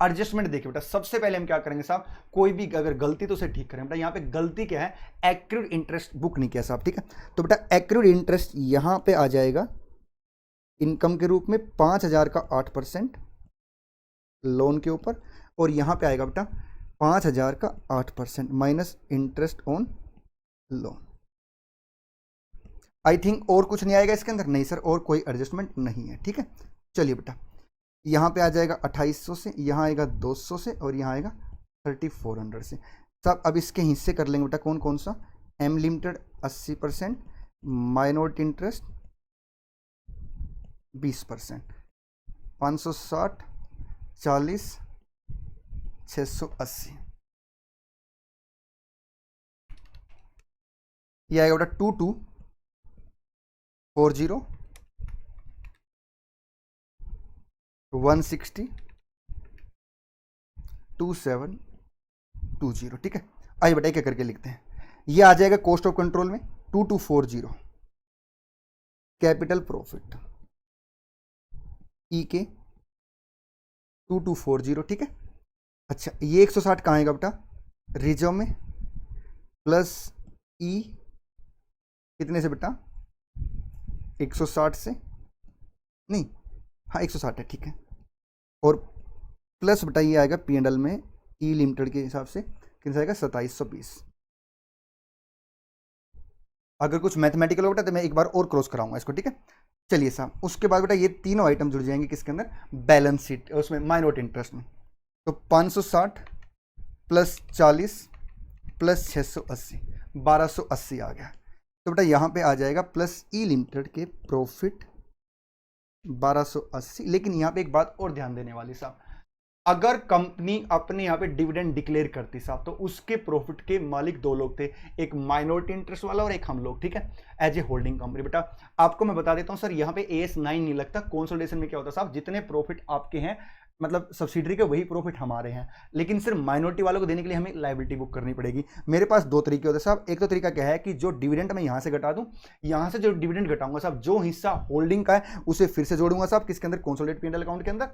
एडजस्टमेंट देखिए बेटा, सबसे पहले हम क्या करेंगे साहब, कोई भी अगर गलती तो उसे ठीक करें बेटा। यहाँ पे गलती क्या है, एक्रूड इंटरेस्ट बुक नहीं किया साहब, ठीक है। तो बेटा एक्रूड इंटरेस्ट यहाँ पे आ जाएगा इनकम के रूप में 5000 का 8% लोन के ऊपर, और यहाँ पे आएगा बेटा 5000 का 8% minus interest on loan. I think और कुछ नहीं आएगा इसके अंदर, नहीं सर और कोई एडजस्टमेंट नहीं है, ठीक है। चलिए बेटा, यहाँ पे आ जाएगा 2800 से, यहाँ आएगा 200 से, और यहाँ आएगा 3400 से। सब अब इसके हिस्से कर लेंगे बेटा, कौन कौन सा, एम लिमिटेड 80%, माइनॉरिटी इंटरेस्ट 20%, 560, 40, 680, ये आएगा बेटा 2240, 160, 2720, ठीक है। आइए बेटा क्या करके लिखते हैं, ये आ जाएगा कॉस्ट ऑफ कंट्रोल में 2240, कैपिटल प्रॉफिट ई के 2240, ठीक है। अच्छा, ये 160 कहाँ आएगा बेटा, रिजर्व में, प्लस ई कितने से बेटा, 160 से, नहीं हाँ 160 है, ठीक है। और प्लस बेटा ये आएगा पी&एल में ई लिमिटेड के हिसाब से कितना आएगा, 2720। अगर कुछ मैथमेटिकल होगा तो मैं एक बार और क्रॉस कराऊंगा इसको, ठीक है। चलिए साहब, उसके बाद बेटा ये तीनों आइटम जुड़ जाएंगे किसके अंदर, बैलेंस शीट, उसमें माइनॉरिटी इंटरेस्ट में। तो 560 प्लस 40 प्लस 680, 1280 आ गया। तो बेटा यहाँ पे आ जाएगा प्लस ई लिमिटेड के प्रॉफिट 1280। लेकिन यहाँ पे एक बात और ध्यान देने वाली साहब, अगर कंपनी अपने यहाँ पे डिविडेंड डिक्लेयर करती साहब, तो उसके प्रॉफिट के मालिक 2 लोग थे, एक माइनॉरिटी इंटरेस्ट वाला और एक हम लोग, ठीक है, एज ए होल्डिंग कंपनी। बेटा आपको मैं बता देता हूँ सर, यहाँ पे AS 9 नहीं लगता। कंसोलिडेशन में क्या होता है साहब, जितने प्रॉफिट आपके हैं मतलब सब्सिडरी के, वही प्रॉफिट हमारे हैं, लेकिन सिर्फ माइनॉरिटी वालों को देने के लिए हमें लायबिलिटी बुक करनी पड़ेगी। मेरे पास 2 तरीके होते हैं साहब। एक तो तरीका क्या है कि जो डिविडेंड मैं यहाँ से घटा दूँ, यहाँ से जो डिविडेंड घटाऊंगा साहब, जो हिस्सा होल्डिंग का है उसे फिर से जोड़ूंगा साहब किसके अंदर, कंसोलिडेट पी&एल अकाउंट के अंदर,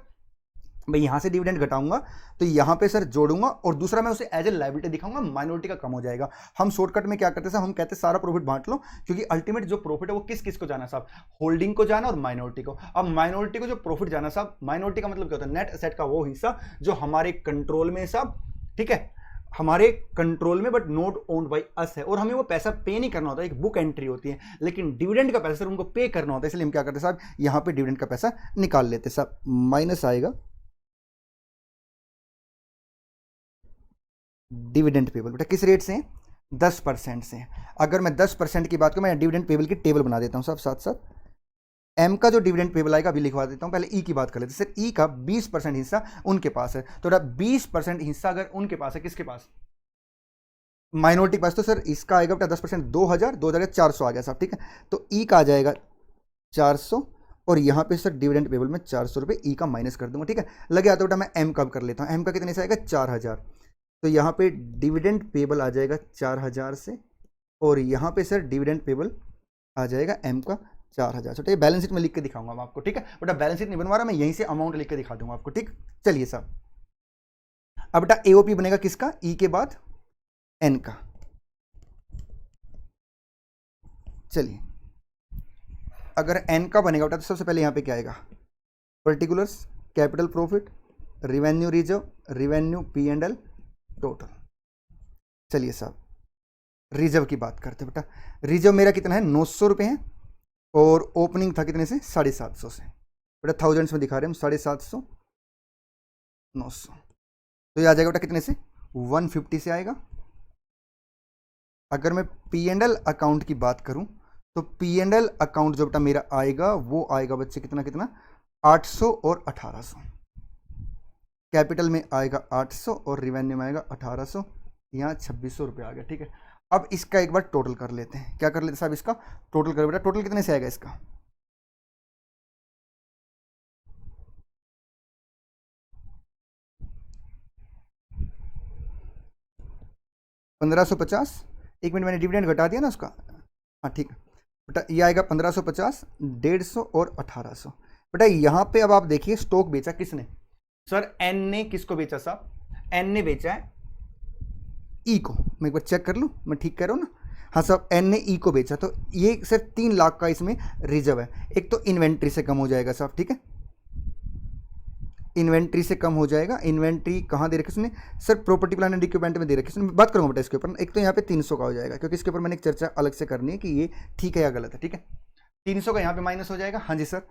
मैं यहाँ से डिविडेंड घटाऊंगा तो यहाँ पे सर जोड़ूंगा, और दूसरा मैं उसे एज ए लायबिलिटी दिखाऊंगा, माइनॉरिटी का कम हो जाएगा। हम शॉर्टकट में क्या करते हैं, हम कहते हैं सारा प्रॉफिट बांट लो, क्योंकि अल्टीमेट जो प्रॉफिट है वो किस किस को जाना साहब, होल्डिंग को जाना और माइनॉरिटी को। अब माइनॉरिटी को जो प्रॉफिट जाना साहब, माइनॉरिटी का मतलब क्या होता है, नेट एसेट का वो हिस्सा जो हमारे कंट्रोल में साहब, ठीक है, हमारे कंट्रोल में but not owned by us है, और हमें वो पैसा पे नहीं करना होता, एक बुक एंट्री होती है, लेकिन डिविडेंड का पैसा सर उनको पे करना होता है, इसलिए हम क्या करते हैं साहब, यहाँ पे डिविडेंड का पैसा निकाल लेते हैं साहब। माइनस आएगा डिविडेंड पेबल, बेटा किस रेट से, 10% से। अगर मैं 10% की बात करूं, मैं डिविडेंड पेबल की टेबल बना देता हूं साहब साथ साथ। एम का जो डिविडेंड पेबल आएगा अभी लिखवा देता हूं, पहले ई की बात कर लेते हैं सर। ई का 20% हिस्सा उनके पास है, तो 20% हिस्सा अगर उनके पास है, किसके पास, माइनॉरिटी के पास, तो सर इसका आएगा बेटा 10%, 2000, 2400 आ गया साहब, ठीक है। तो ई का आ जाएगा 400, और यहाँ पे सर डिविडेंड पेबल में 400 रुपये ई का माइनस कर दूंगा, ठीक है। लगे आता बेटा मैं एम का कर लेता हूँ, एम का कितने से आएगा 4000, तो यहाँ पे डिविडेंड पेबल आ जाएगा 4000 से, और यहाँ पे सर डिविडेंड पेबल आ जाएगा एम का 4000 से। तो ये बैलेंस शीट में लिख के दिखाऊंगा मैं आपको, ठीक है बेटा, बैलेंस शीट नहीं बनवा रहा मैं, यहीं से अमाउंट लिख के दिखा दूंगा आपको, ठीक। चलिए साहब, अब बेटा एओपी बनेगा किसका, ई के बाद एन का। चलिए, अगर एन का बनेगा बेटा तो सबसे पहले यहाँ पे क्या आएगा, particulars, capital profit, revenue reserve, revenue P and L, total. चलिए साहब, रिजर्व की बात करते हैं बेटा। रिजर्व मेरा कितना है, 900 रुपये है, और ओपनिंग था कितने से, 750 से। बेटा थाउजेंड्स में दिखा रहे हैं हम, 750, 900, तो ये आ जाएगा बेटा कितने से, 150 से आएगा। अगर मैं पी एंड एल अकाउंट की बात करूं, तो पी एंड एल अकाउंट जो बेटा मेरा आएगा वो आएगा बच्चे कितना कितना, 800 और 1800। कैपिटल में आएगा 800 और रिवेन्यू में आएगा 1800, यहाँ 2600 रुपये आ गया, ठीक है। अब इसका एक बार टोटल कर लेते हैं, क्या कर लेते हैं साहब, इसका टोटल कर बेटा, टोटल कितने से आएगा इसका, 1550। एक मिनट, मैंने डिविडेंड घटा दिया ना उसका, हाँ ठीक है बेटा, ये आएगा 1550, 150 और 1800। बेटा यहाँ पे अब आप देखिए स्टॉक बेचा किसने, सर एन ने किसको बेचा साहब, एन ने बेचा है ई को। मैं एक बार चेक कर लूँ, मैं ठीक कह रहा हूँ ना, हाँ साहब एन ने ई को बेचा, तो ये सर 3 लाख का इसमें रिजर्व है। एक तो इन्वेंट्री से कम हो जाएगा साहब, ठीक है, इन्वेंट्री से कम हो जाएगा। इन्वेंट्री कहाँ दे रखी उसने, sir property plant and equipment में दे रखी है, बात करूँगा बेटा इसके ऊपर। एक तो यहाँ पे 300 का हो जाएगा, क्योंकि इसके ऊपर मैंने एक चर्चा अलग से करनी है कि ये ठीक है या गलत है, ठीक है। 300 का यहाँ पे माइनस हो जाएगा, हाँ जी सर।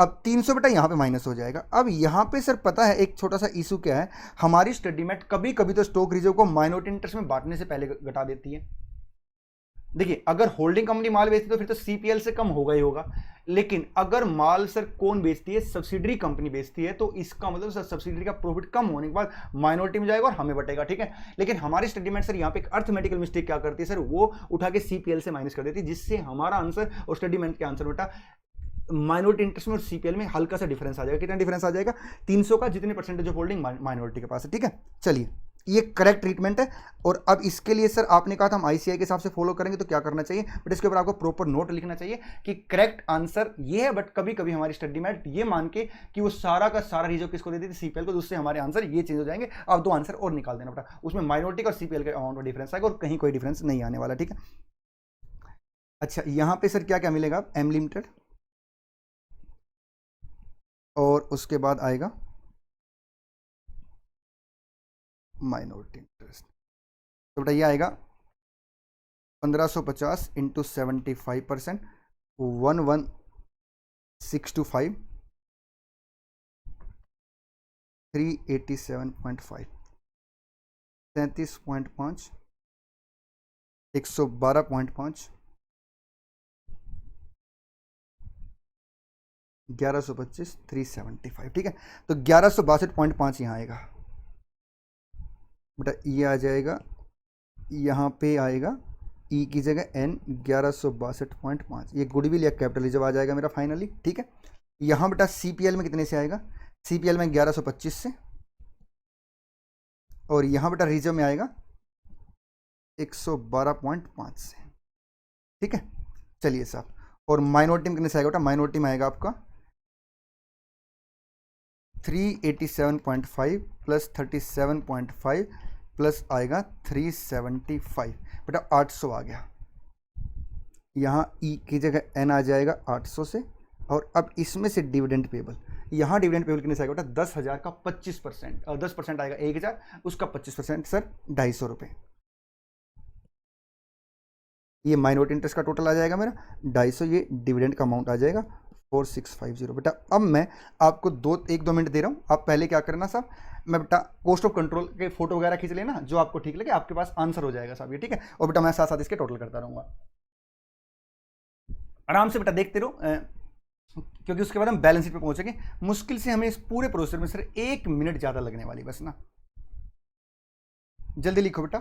अब 300 बेटा यहाँ पे माइनस हो जाएगा। अब यहाँ पे सर पता है एक छोटा सा इशू क्या है, हमारी स्टडी मेट कभी कभी तो स्टॉक रिजर्व को माइनॉरिटी इंटरेस्ट में बांटने से पहले घटा देती है। देखिए अगर होल्डिंग कंपनी माल बेचती है तो फिर तो सीपीएल से कम होगा ही होगा, लेकिन अगर माल सर कौन बेचती है, सब्सिडरी कंपनी बेचती है, तो इसका मतलब सर सब्सिडरी का प्रॉफिट कम होने के बाद माइनॉरिटी में जाएगा और हमें बटेगा, ठीक है। लेकिन हमारी स्टडी में सर यहाँ पे एक अर्थमेटिकल मिस्टेक क्या करती है सर, वो उठा के सीपीएल से माइनस कर देती है, जिससे हमारा आंसर और स्टडी मेट के आंसर बेटा माइनॉरिटी इंटरेस्ट में और सीपीएल में हल्का सा डिफरेंस आ जाएगा। कितना डिफरेंस आ जाएगा, 300 का, जितने परसेंटेज ऑफ होल्डिंग माइनॉरिटी के पास है, ठीक है। चलिए ये करेक्ट ट्रीटमेंट है। और अब इसके लिए सर आपने कहा था हम आईसीआई के हिसाब से फॉलो करेंगे, तो क्या करना चाहिए, बट इसके ऊपर आपको प्रॉपर नोट लिखना चाहिए कि करेक्ट आंसर ये है, बट कभी कभी हमारी स्टडी मेट ये मान के कि वो सारा का सारा रिजर्व किसको देती थी, सीपीएल को, तो उससे हमारे आंसर ये चेंज हो जाएंगे। आप 2 आंसर और निकाल देना बेटा, उसमें माइनॉरिटी का और सीपीएल का अमाउंट में डिफरेंस आएगा और कहीं कोई डिफरेंस नहीं आने वाला, ठीक है। अच्छा यहाँ पे सर क्या क्या मिलेगा, एम लिमिटेड, और उसके बाद आएगा माइनॉरिटी इंटरेस्ट, तो बेटा ये आएगा 1550 इंटू 75%, 11625, 387.5, 37.5, 112.5, 1125, 375, ठीक है। तो 1162.5 यहाँ आएगा बेटा, ये आ जाएगा, यहाँ पे आएगा ई की जगह एन, 1162.5, ये गुडविल या कैपिटल रिजर्व आ जाएगा मेरा फाइनली, ठीक है। यहाँ बेटा सीपीएल में कितने से आएगा, सीपीएल में 1125 से, और यहाँ बेटा रिजर्व में आएगा 112.5 से, ठीक है। चलिए साहब, और माइनॉरिटी में कितने से आएगा बेटा, माइनॉरिटी में आएगा आपका 387.5 प्लस 37.5 प्लस आएगा 375, बेटा 800 आ गया। यहाँ ई की जगह एन आ जाएगा 800 से, और अब इसमें से डिविडेंड पेबल, यहाँ डिविडेंड पेबल कितने से आएगा बेटा 10,000 का 25%, और 10% आएगा 1,000, उसका 25% सर 250 रुपये। ये माइनॉरिटी इंटरेस्ट का टोटल आ जाएगा मेरा 250, ये डिविडेंड का अमाउंट आ जाएगा 4650। बेटा अब मैं आपको 1-2 मिनट दे रहा हूँ, आप पहले क्या करना साहब, मैं बेटा कॉस्ट ऑफ कंट्रोल के फोटो वगैरह खींच लेना, जो आपको ठीक लगे, आपके पास आंसर हो जाएगा साहब ये, ठीक है। और बेटा मैं साथ साथ इसके टोटल करता रहूँगा, आराम से बेटा देखते रहो, क्योंकि उसके बाद हम बैलेंस शीट पे पहुंचेंगे। मुश्किल से हमें इस पूरे प्रोसेस में सर 1 मिनट ज़्यादा लगने वाली बस ना, जल्दी लिखो बेटा।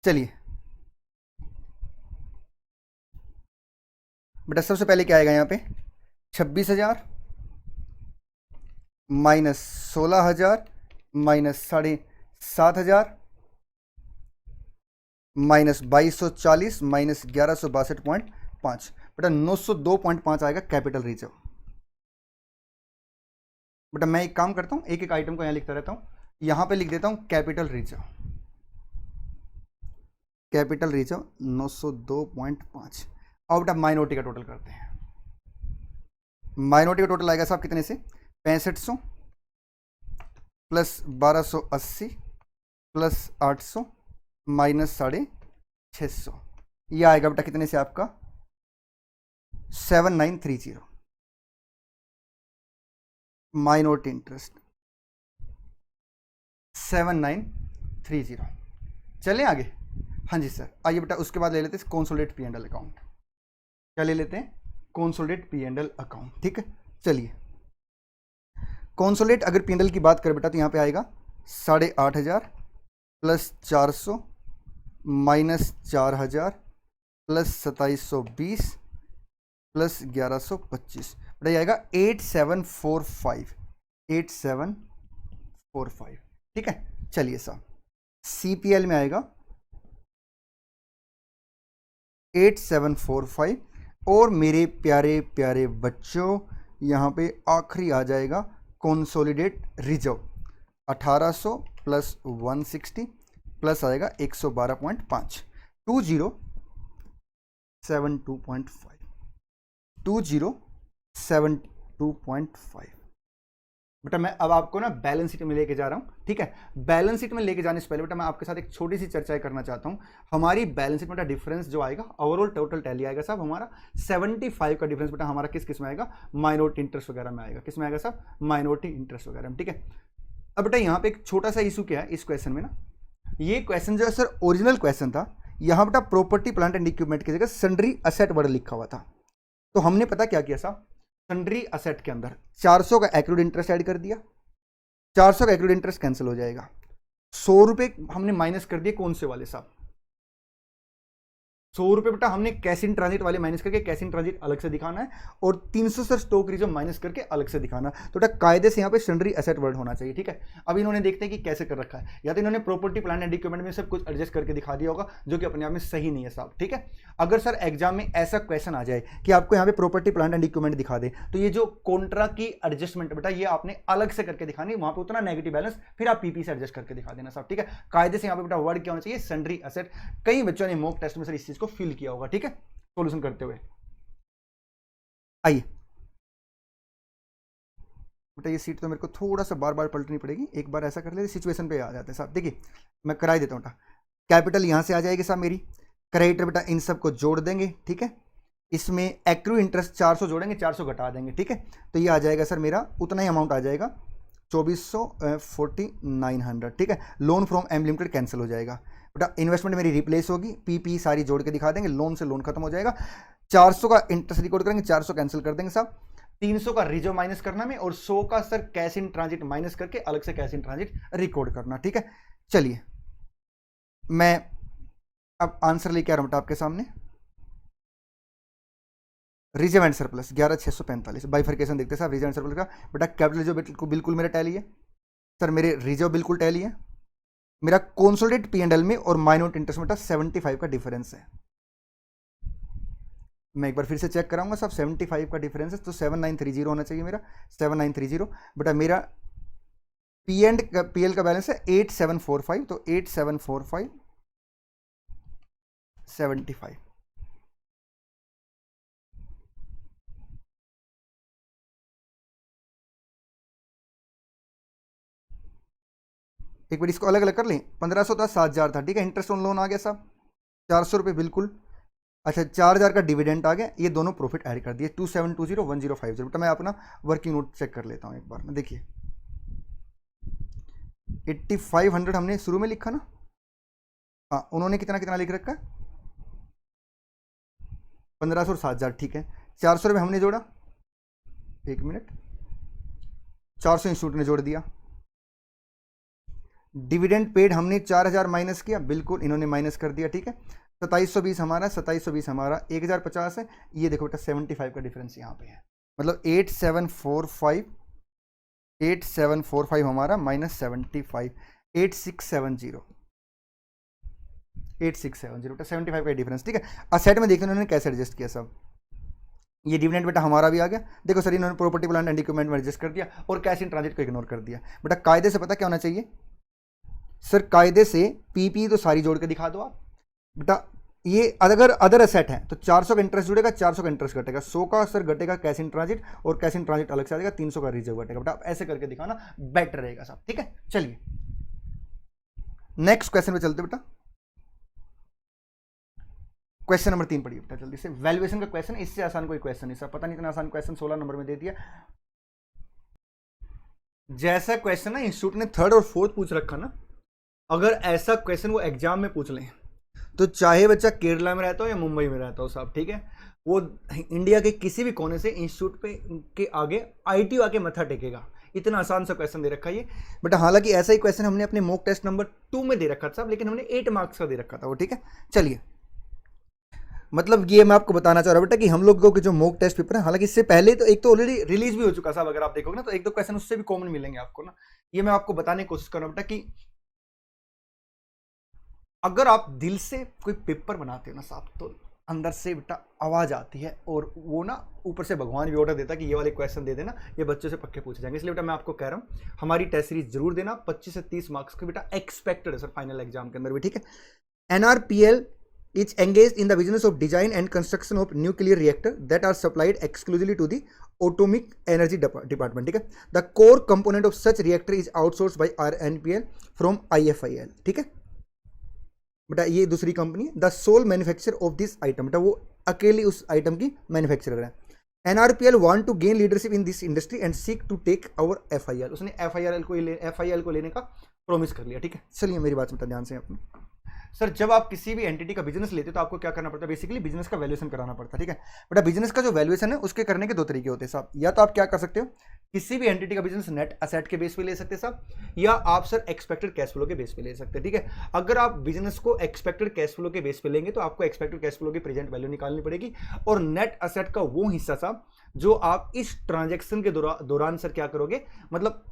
चलिए बेटा सबसे पहले क्या आएगा यहाँ पे 26,000 माइनस 16,000 माइनस 7,500 माइनस 2240 माइनस 1162.5, बेटा 902.5 आएगा कैपिटल रिजर्व। बेटा मैं एक काम करता हूँ, एक एक आइटम को यहाँ लिखता रहता हूँ, यहाँ पे लिख देता हूँ कैपिटल रिजर्व, कैपिटल रिजर्व 902.5। अब बेटा माइनॉरिटी का टोटल करते हैं, माइनॉरिटी का टोटल आएगा साहब कितने से 6500 प्लस 1280 प्लस 800 माइनस 650, यह आएगा बेटा कितने से आपका 7930। Minority interest 7930। चलें आगे, हाँ जी सर। आइए बेटा उसके बाद ले लेते हैं कॉन्सोलिडेट P&L अकाउंट, क्या ले लेते हैं कॉन्सोलिडेट P&L अकाउंट, ठीक है। चलिए कॉन्सोलिडेट अगर P&L की बात करें बेटा तो यहाँ पे आएगा 8,500 प्लस 400 माइनस 4,000 प्लस 2720 प्लस 1125, बेटा ये आएगा 8745, 8745, ठीक है। चलिए साहब CPL में आएगा 8745, और मेरे प्यारे प्यारे बच्चों यहाँ पे आखिरी आ जाएगा कॉन्सोलिडेट रिजर्व 1800 प्लस 160 प्लस आएगा 112.5, 2072.5, 2072.5। बेटा मैं अब आपको ना बैलेंस शीट में लेके जा रहा हूँ, ठीक है। बैलेंस शीट में लेके जाने से पहले बेटा मैं आपके साथ एक छोटी सी चर्चा करना चाहता हूँ। हमारी बैलेंस शीट में बेटा डिफरेंस जो आएगा ओवरऑल टोटल टैली आएगा साहब हमारा 75 का डिफरेंस बेटा हमारा किस में आएगा, माइनॉरिटी इंटरेस्ट वगैरह में आएगा। किस में आएगा साहब, माइनॉरिटी इंटरेस्ट वगैरह में, ठीक है। अब बेटा यहाँ पे एक छोटा सा इशू क्या है इस क्वेश्चन में ना, ये क्वेश्चन जो है सर ओरिजिनल क्वेश्चन था, यहाँ बेटा प्रॉपर्टी प्लांट एंड इक्विपमेंट की जगह सन्ड्री असेट वर्ड लिखा हुआ था। तो हमने पता क्या किया साहब, सन्ड्री असेट के अंदर 400 का एक्रूड इंटरेस्ट ऐड कर दिया, 400 का एक्रूड इंटरेस्ट कैंसिल हो जाएगा, 100 रुपये हमने माइनस कर दिए कौन से वाले साहब, 100 रुपये बेटा हमने कैश इन ट्रांजिट वाले माइनस करके कैश इन ट्रांजिट अलग से दिखाना है, और 300 सर स्टॉक रिजर्व माइनस करके अलग से दिखाना है। तो बेटा कायदे से यहाँ पे सन्ड्री एसेट वर्ड होना चाहिए, ठीक है। अब इन्होंने देखते हैं कि कैसे कर रखा है, या तो इन्होंने प्रॉपर्टी प्लांट एंड इक्विपमेंट में सब कुछ एडजस्ट करके दिखा दिया होगा, जो कि अपने आप में सही नहीं है साहब, ठीक है। अगर सर एग्जाम में ऐसा क्वेश्चन आ जाए कि आपको यहाँ पे प्रॉपर्टी प्लांट एंड इक्विपमेंट दिखा दे, तो ये जो कॉन्ट्रा की एडजस्टमेंट बेटा ये आपने अलग से करके दिखानी, वहां पे उतना नेगेटिव बैलेंस फिर आप पीपी से एडजस्ट करके दिखा देना साहब, ठीक है। कायदे से यहाँ पे बेटा वर्ड क्या होना चाहिए, सन्ड्री एसेट। कई बच्चों ने मॉक टेस्ट में सर इस चीज को फील किया होगा, ठीक है, सॉल्यूशन करते हुए। आइए बेटा ये सीट तो मेरे को थोड़ा सा बार बार पलटनी पड़ेगी, एक बार ऐसा कर लेते सिचुएशन पे आ जाते हैं साहब। देखिए मैं कराई देता हूँ बेटा, कैपिटल यहाँ से आ जाएगी साहब मेरी, क्रेडिटर बेटा इन सबको जोड़ देंगे, ठीक है। इसमें एक्रू इंटरेस्ट 400 जोड़ेंगे, 400 घटा देंगे, ठीक है। तो ये आ जाएगा सर मेरा उतना ही अमाउंट आ जाएगा 244900, ठीक है। Loan from M limited cancel हो जाएगा बेटा, इन्वेस्टमेंट मेरी रिप्लेस होगी, पीपी सारी जोड़ के दिखा देंगे, लोन से लोन खत्म हो जाएगा, 400 का इंटरेस्ट रिकॉर्ड करेंगे, 400 कैंसिल कर देंगे साहब, 300 का रिजर्व माइनस करना में, और 100 का sir cash in transit minus करके अलग से कैश इन ट्रांजिट रिकॉर्ड करना, ठीक है। चलिए मैं अब आंसर लेके आ रहा हूं आपके सामने, रिजर्व एंड सरप्लस 11,645, बाइफर्केशन देखते हैं साहब रिजर्व एंड सरप्लस का। बेटा कैपिटल जो बिल्कुल मेरा टैली है सर, मेरे रिजर्व बिल्कुल टैली है, मेरा कॉन्सोलिडेट P&L में और माइनॉरिटी इंटरेस्ट में 75 का डिफरेंस है। मैं एक बार फिर से चेक कराऊंगा साहब, 75 का डिफरेंस है तो 7930 होना चाहिए मेरा, 7930 बटा मेरा PL का बैलेंस है 8745, तो 8745 75। एक बार इसको अलग अलग कर लें, 1500 था, 7000 था, ठीक है। इंटरेस्ट ऑन लोन आ गया साहब 400 रुपये बिल्कुल। अच्छा 4000 का डिविडेंड आ गया, ये दोनों प्रॉफिट ऐड कर दिए 2720 1050। मैं अपना वर्किंग नोट चेक कर लेता हूँ एक बार में। देखिए 8500 हमने शुरू में लिखा ना, हाँ उन्होंने कितना कितना लिख रखा है 1500 और 7000, ठीक है। 400 रुपये हमने जोड़ा, एक मिनट, 400 इंस्टीट्यूट ने जोड़ दिया। डिविडेंड पेड हमने 4000 माइनस किया, बिल्कुल इन्होंने माइनस कर दिया, ठीक है। 2720 हमारा, 2720 हमारा, 1050 है। ये देखो बेटा 75 का डिफरेंस यहाँ पे है, मतलब 8745 हमारा माइनस 75, 8670 बेटा 75 का डिफरेंस, ठीक है। असेट में देखते हैं उन्होंने कैसे एडजस्ट किया सब। ये डिविडेंड बेटा हमारा भी आ गया, देखो सर इन्होंने प्रॉपर्टी प्लांट एंड इक्विपमेंट में एडजस्ट कर दिया और कैश इन ट्रांजिट को इग्नोर कर दिया। बेटा कायदे से पता क्या होना चाहिए सर, कायदे से पीपी तो सारी जोड़ के दिखा दो आप बेटा। ये अगर अदर असेट है तो 400 का इंटरेस्ट जुड़ेगा, 400 का इंटरेस्ट घटेगा, 100 का सर घटेगा कैश इन ट्रांजिट, और कैश इन ट्रांजिट अलग से आ जाएगा, 300 का रिजर्व घटेगा। बेटा आप ऐसे करके दिखाना बेटर रहेगा साहब, ठीक है। चलिए नेक्स्ट क्वेश्चन पे चलते बेटा। क्वेश्चन नंबर 3 पढ़िए बेटा जल्दी से, वैल्यूएशन का क्वेश्चन, इससे आसान कोई क्वेश्चन नहीं सर, पता नहीं इतना आसान क्वेश्चन 16 नंबर में दे दिया। जैसा क्वेश्चन ना इंस्टीट्यूट ने 3rd और 4th पूछ रखा ना, अगर ऐसा क्वेश्चन वो एग्जाम में पूछ लें तो चाहे बच्चा केरला में रहता हो या मुंबई में रहता हो साहब, ठीक है, वो इंडिया के किसी भी कोने से इंस्टीट्यूट पे के आगे आईटी आके मथा टेकेगा। इतना आसान सा क्वेश्चन दे रखा है ये बेटा। हालांकि ऐसा ही क्वेश्चन हमने अपने मॉक टेस्ट नंबर 2 में दे रखा था साहब, लेकिन हमने 8 मार्क्स का दे रखा था वो, ठीक है। चलिए मतलब ये मैं आपको बताना चाह रहा हूँ बेटा कि हम लोगों के जो मॉक टेस्ट पेपर है, हालांकि इससे पहले तो एक तो ऑलरेडी रिलीज भी हो चुका साहब, अगर आप देखोगे ना तो एक दो क्वेश्चन उससे भी कॉमन मिलेंगे आपको ना। ये मैं आपको बताने की कोशिश कर रहा हूँ बेटा कि अगर आप दिल से कोई पेपर बनाते हो ना साहब, तो अंदर से बेटा आवाज आती है, और वो ना ऊपर से भगवान भी ऑर्डर देता है कि ये वाले क्वेश्चन दे देना, ये बच्चों से पक्के पूछे जाएंगे। इसलिए बेटा मैं आपको कह रहा हूँ हमारी टेस्ट सीरीज जरूर देना, 25 से 30 मार्क्स के बेटा एक्सपेक्टेड है सर फाइनल एग्जाम के अंदर भी, ठीक है। NRPL is engaged in the business of design and construction of nuclear reactor that are supplied exclusively to the atomic energy department, ठीक है। The core component of such reactor is outsourced by RNPL from IFIL, ठीक है बेटा। ये दूसरी company है, the sole manufacture of this item, बेटा वो अकेली उस आइटम की मैन्युफैक्चरर है। NRPL want to gain leadership in this industry and seek to take over FIL, उसने FIL को लेने का प्रॉमिस कर लिया, ठीक है। चलिए मेरी बात सुनता ध्यान से अपनी सर, जब आप किसी भी एंटिटी का बिजनेस लेते हो तो आपको क्या करना पड़ता है, बेसिकली बिजनेस का वैल्यूएशन कराना पड़ता है, ठीक है बेटा। बिजनेस का जो वैल्यूएशन है उसके करने के दो तरीके होते हैं साहब, या तो आप क्या कर सकते हो, किसी भी एंटिटी का बिजनेस नेट असेट के बेस पे ले सकते हैं साहब, या आप सर एक्सपेक्टेड कैश फ्लो के बेस पे ले सकते हैं, ठीक है। अगर आप बिजनेस को एक्सपेक्टेड कैश फ्लो के बेस पे लेंगे तो आपको एक्सपेक्टेड कैश फ्लो की प्रेजेंट वैल्यू निकालनी पड़ेगी, और नेट असेट का वो हिस्सा साहब जो आप इस ट्रांजेक्शन के दौरान सर क्या करोगे, मतलब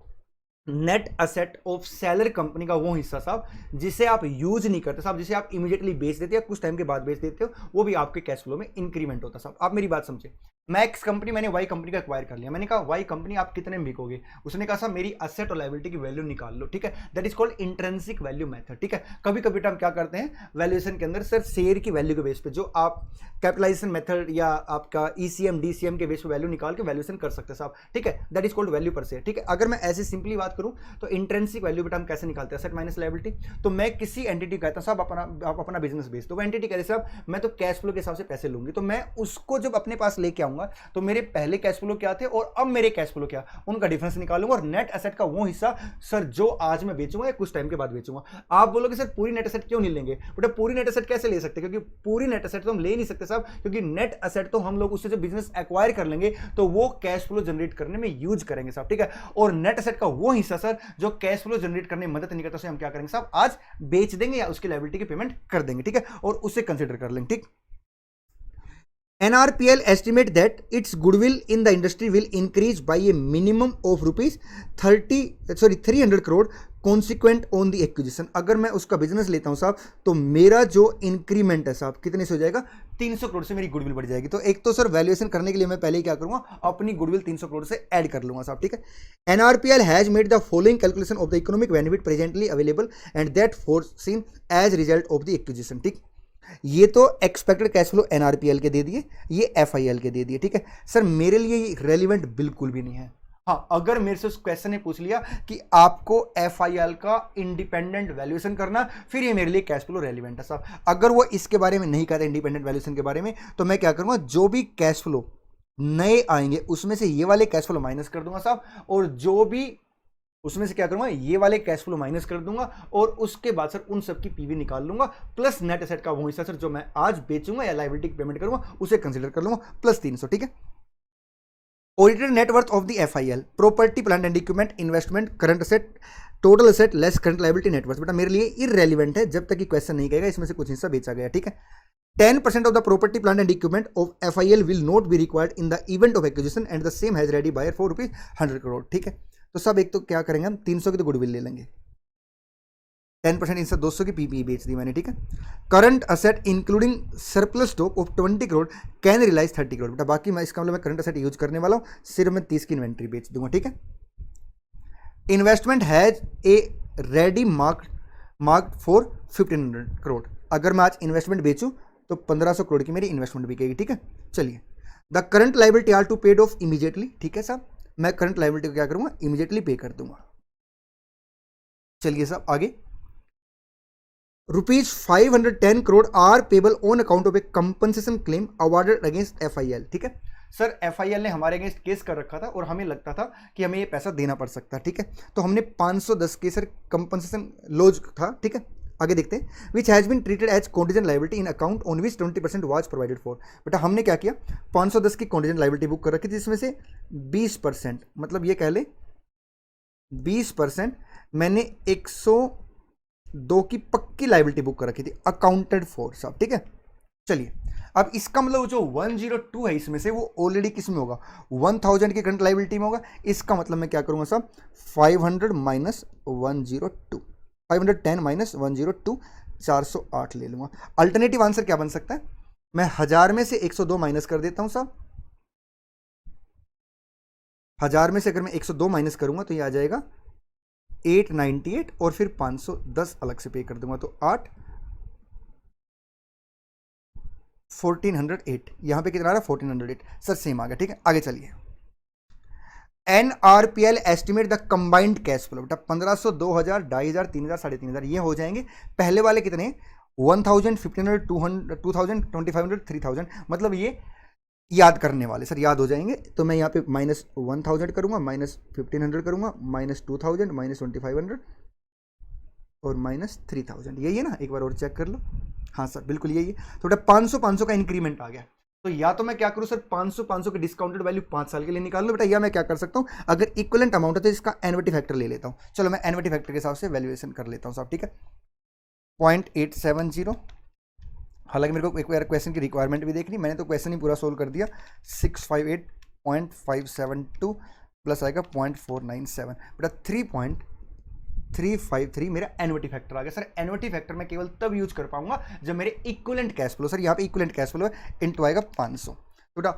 net asset of seller company का वो हिस्सा साहब जिसे आप यूज नहीं करते साहब, जिसे आप इमीडिएटली बेच देते हो या कुछ टाइम के बाद बेच देते हो, वो भी आपके कैश फ्लो में इंक्रीमेंट होता साहब। आप मेरी बात समझे, मैं एक्स कंपनी, मैंने वाई कंपनी का एक्वायर कर लिया, मैंने कहा वाई कंपनी आप कितने में बिकोगे, उसने कहा साहब मेरी असेट और लायबिलिटी की वैल्यू निकाल लो, ठीक है। That is called intrinsic value method, ठीक है। कभी कभी हम क्या करते हैं वैल्यूएशन के अंदर सर शेयर की वैल्यू के बेस पे, जो आप कैपिटलाइजेशन मेथड या आपका ECM DCM के बेस पे वैल्यू निकाल के वैल्यूएशन कर सकते हैं साहब, ठीक है। दैट इज कॉल्ड वैल्यू पर शेयर, ठीक है। अगर मैं ऐसे सिंपली बात करूं तो इंट्रिंसिक वैल्यू बेटा हम कैसे निकालते हैं, असेट माइनस लायबिलिटी। तो मैं किसी एंटिटी कहता हूं साहब आप अपना बिजनेस बेच दो, वो एंटिटी कहते साहब मैं तो कैश फ्लो के हिसाब से पैसे लूंगी, तो मैं उसको जब अपने पास लेके आऊंगा तो मेरे पहले कैश फ्लो क्या थे और अब मेरे कैश फ्लो क्या, उनका डिफरेंस निकालूंगा, और नेट एसेट का वो हिस्सा सर जो आज मैं बेचूंगा या कुछ टाइम के बाद बेचूंगा। आप बोलोगे सर पूरी नेट एसेट क्यों नहीं लेंगे, बेटा पूरी नेट एसेट कैसे ले सकते, क्योंकि पूरी नेट एसेट तो हम ले नहीं सकते साहब, क्योंकि नेट एसेट तो हम लोग उससे जब बिजनेस एक्वायर कर लेंगे तो वो कैश फ्लो जनरेट करने में यूज करेंगे साहब, ठीक है। और नेट एसेट का वो हिस्सा सर जो कैश फ्लो जनरेट करने में मदद नहीं करता, उसे हम क्या करेंगे साहब आज बेच देंगे या उसकी लायबिलिटी की पेमेंट कर देंगे, ठीक है, और उसे कंसिडर कर लेंगे, ठीक। NRPL estimate that its goodwill in the industry will increase by a minimum of rupees 300 crore consequent on the acquisition। अगर मैं उसका बिजनेस लेता हूं साहब तो मेरा जो इंक्रीमेंट है साहब कितने से हो जाएगा, 300 करोड़ से मेरी गुडविल बढ़ जाएगी। तो एक तो सर वैल्यूएशन करने के लिए मैं पहले ही क्या करूंगा, अपनी गुडविल 300 करोड़ से ऐड कर लूंगा साहब, ठीक है। NRPL has made the following calculation of the economic benefit presently available and that foreseen as result of the acquisition, ठीक। ये तो एक्सपेक्टेड कैश फ्लो एनआरपीएल के दे दिए, ये एफआईएल के दे दिए, ठीक है। सर मेरे लिए ये रेलिवेंट बिल्कुल भी नहीं है। हाँ, अगर मेरे से उस क्वेश्चन ने पूछ लिया कि आपको एफआईएल का इंडिपेंडेंट वैल्यूएशन करना, फिर ये मेरे लिए कैश फ्लो रेलिवेंट है साहब। अगर वो इसके बारे में नहीं कहता इंडिपेंडेंट वैल्यूएशन के बारे में, तो मैं क्या करूंगा, जो भी कैश फ्लो नए आएंगे उसमें से ये वाले कैश फ्लो माइनस कर दूंगा साहब, और जो भी उसमें से क्या करूंगा, ये वाले कैश फ्लो माइनस कर दूंगा, और उसके बाद सर उन सब की पीवी निकाल लूंगा, प्लस नेट एसेट का वो हिस्सा सर जो मैं आज बेचूंगा या लायबिलिटी की पेमेंट करूंगा उसे कंसीडर कर लूंगा, प्लस 300, ठीक है। Audited net worth of the FIL, property plant and equipment, investment, current asset, total asset less current liability net worth. बेटा मेरे लिए इररेलेवेंट है जब तक कि क्वेश्चन नहीं कहेगा इसमें से कुछ हिस्सा बेचा गया, ठीक है। 10% of the property, plant and equipment of FIL will not be required in the event of acquisition and the same has ready buyer for rupees 100 crore, ठीक है। तो सब एक तो क्या करेंगे हम, 300 की तो गुडविल ले लेंगे, 10% इन सब 200 की पीपीई बेच दी मैंने, ठीक है। Current asset including surplus stock of 20 crore can realise 30 crore. बेटा बाकी मैं इसका मतलब मैं करंट असेट यूज करने वाला हूँ, सिर्फ मैं 30 की इन्वेंट्री बेच दूंगा, ठीक है। Investment has a ready marked for 1500 crore. अगर मैं आज इन्वेस्टमेंट बेचूं तो 1500 करोड़ की मेरी इन्वेस्टमेंट बिकेगी, ठीक है। चलिए, the current liability are to paid off immediately, ठीक है साहब, मैं करंट लायबिलिटी को क्या करूंगा, इमीडिएटली पे कर दूंगा। चलिए साहब आगे, rupees 510 crore are payable on account of a compensation claim awarded against FIL, ठीक है। सर एफआईएल ने हमारे अगेंस्ट केस कर रखा था और हमें लगता था कि हमें ये पैसा देना पड़ सकता है, ठीक है। तो हमने 510 के सर कंपनसेशन लॉज था, ठीक है। आगे देखते हैं, which has been treated as contingent liability in account on which 20% was provided for. बेटा हमने क्या किया, 510 की कॉन्टिजेंट लायबिलिटी बुक कर रखी थी, जिसमें से 20%, मतलब ये कह ले 20% मैंने 102 की पक्की लायबिलिटी बुक कर रखी थी, अकाउंटेड फॉर साहब, ठीक है। चलिए, अब इसका मतलब जो 102 है इसमें से वो ऑलरेडी किस में होगा, 1000 की करंट लायबिलिटी में होगा। इसका मतलब मैं क्या करूंगा साहब, 500 माइनस 102, 510 माइनस 102, 408 ले लूंगा। अल्टरनेटिव आंसर क्या बन सकता है, मैं 1000 में से 102 माइनस कर देता हूं साहब। 1000 में से अगर मैं 102 माइनस करूंगा तो ये आ जाएगा 898 और फिर 510 अलग से पे कर दूंगा, तो 8 1408, यहां पे कितना आ रहा है 1408, सर सेम आ गया, ठीक है। आगे चलिए, NRPL estimate the combined cash flow. बेटा 1500, 2000, 2500, 3000, 3500 ये हो जाएंगे। पहले वाले कितने, 1000, 1500, 200, 2000, 2500, 3000, मतलब ये याद करने वाले सर याद हो जाएंगे। तो मैं यहाँ पे माइनस 1000 करूंगा, माइनस 1500 करूंगा, माइनस 2000, माइनस 2500 और माइनस 3000, यही है ना, एक बार और चेक कर लो। हाँ सर बिल्कुल यही है। तो बेटा 500 का इंक्रीमेंट आ गया, तो या तो मैं क्या करूं सर, 500 की डिस्काउंटेड वैल्यू 5 साल के लिए निकाल लो बेटा, या मैं क्या कर सकता हूं, अगर इक्विवेलेंट अमाउंट है तो इसका एनविटी फैक्टर ले लेता हूं। चलो मैं एनविटी फैक्टर के हिसाब से वैल्यूएशन कर लेता हूं साहब, ठीक है। 0.870, हालांकि मेरे को एक बार क्वेश्चन की रिक्वायरमेंट भी देखनी, मैंने तो क्वेश्चन ही पूरा सोल्व कर दिया। 658.572 प्लस आएगा 0.497, बेटा 3.353 मेरा एनविटी फैक्टर आ गया। सर एनविटी फैक्टर मैं केवल तब यूज कर पाऊंगा जब मेरे इक्विवेलेंट कैश फ्लो, सर यहाँ पे इक्विवेलेंट कैश फ्लो है, इंटू आएगा 500। तो बेटा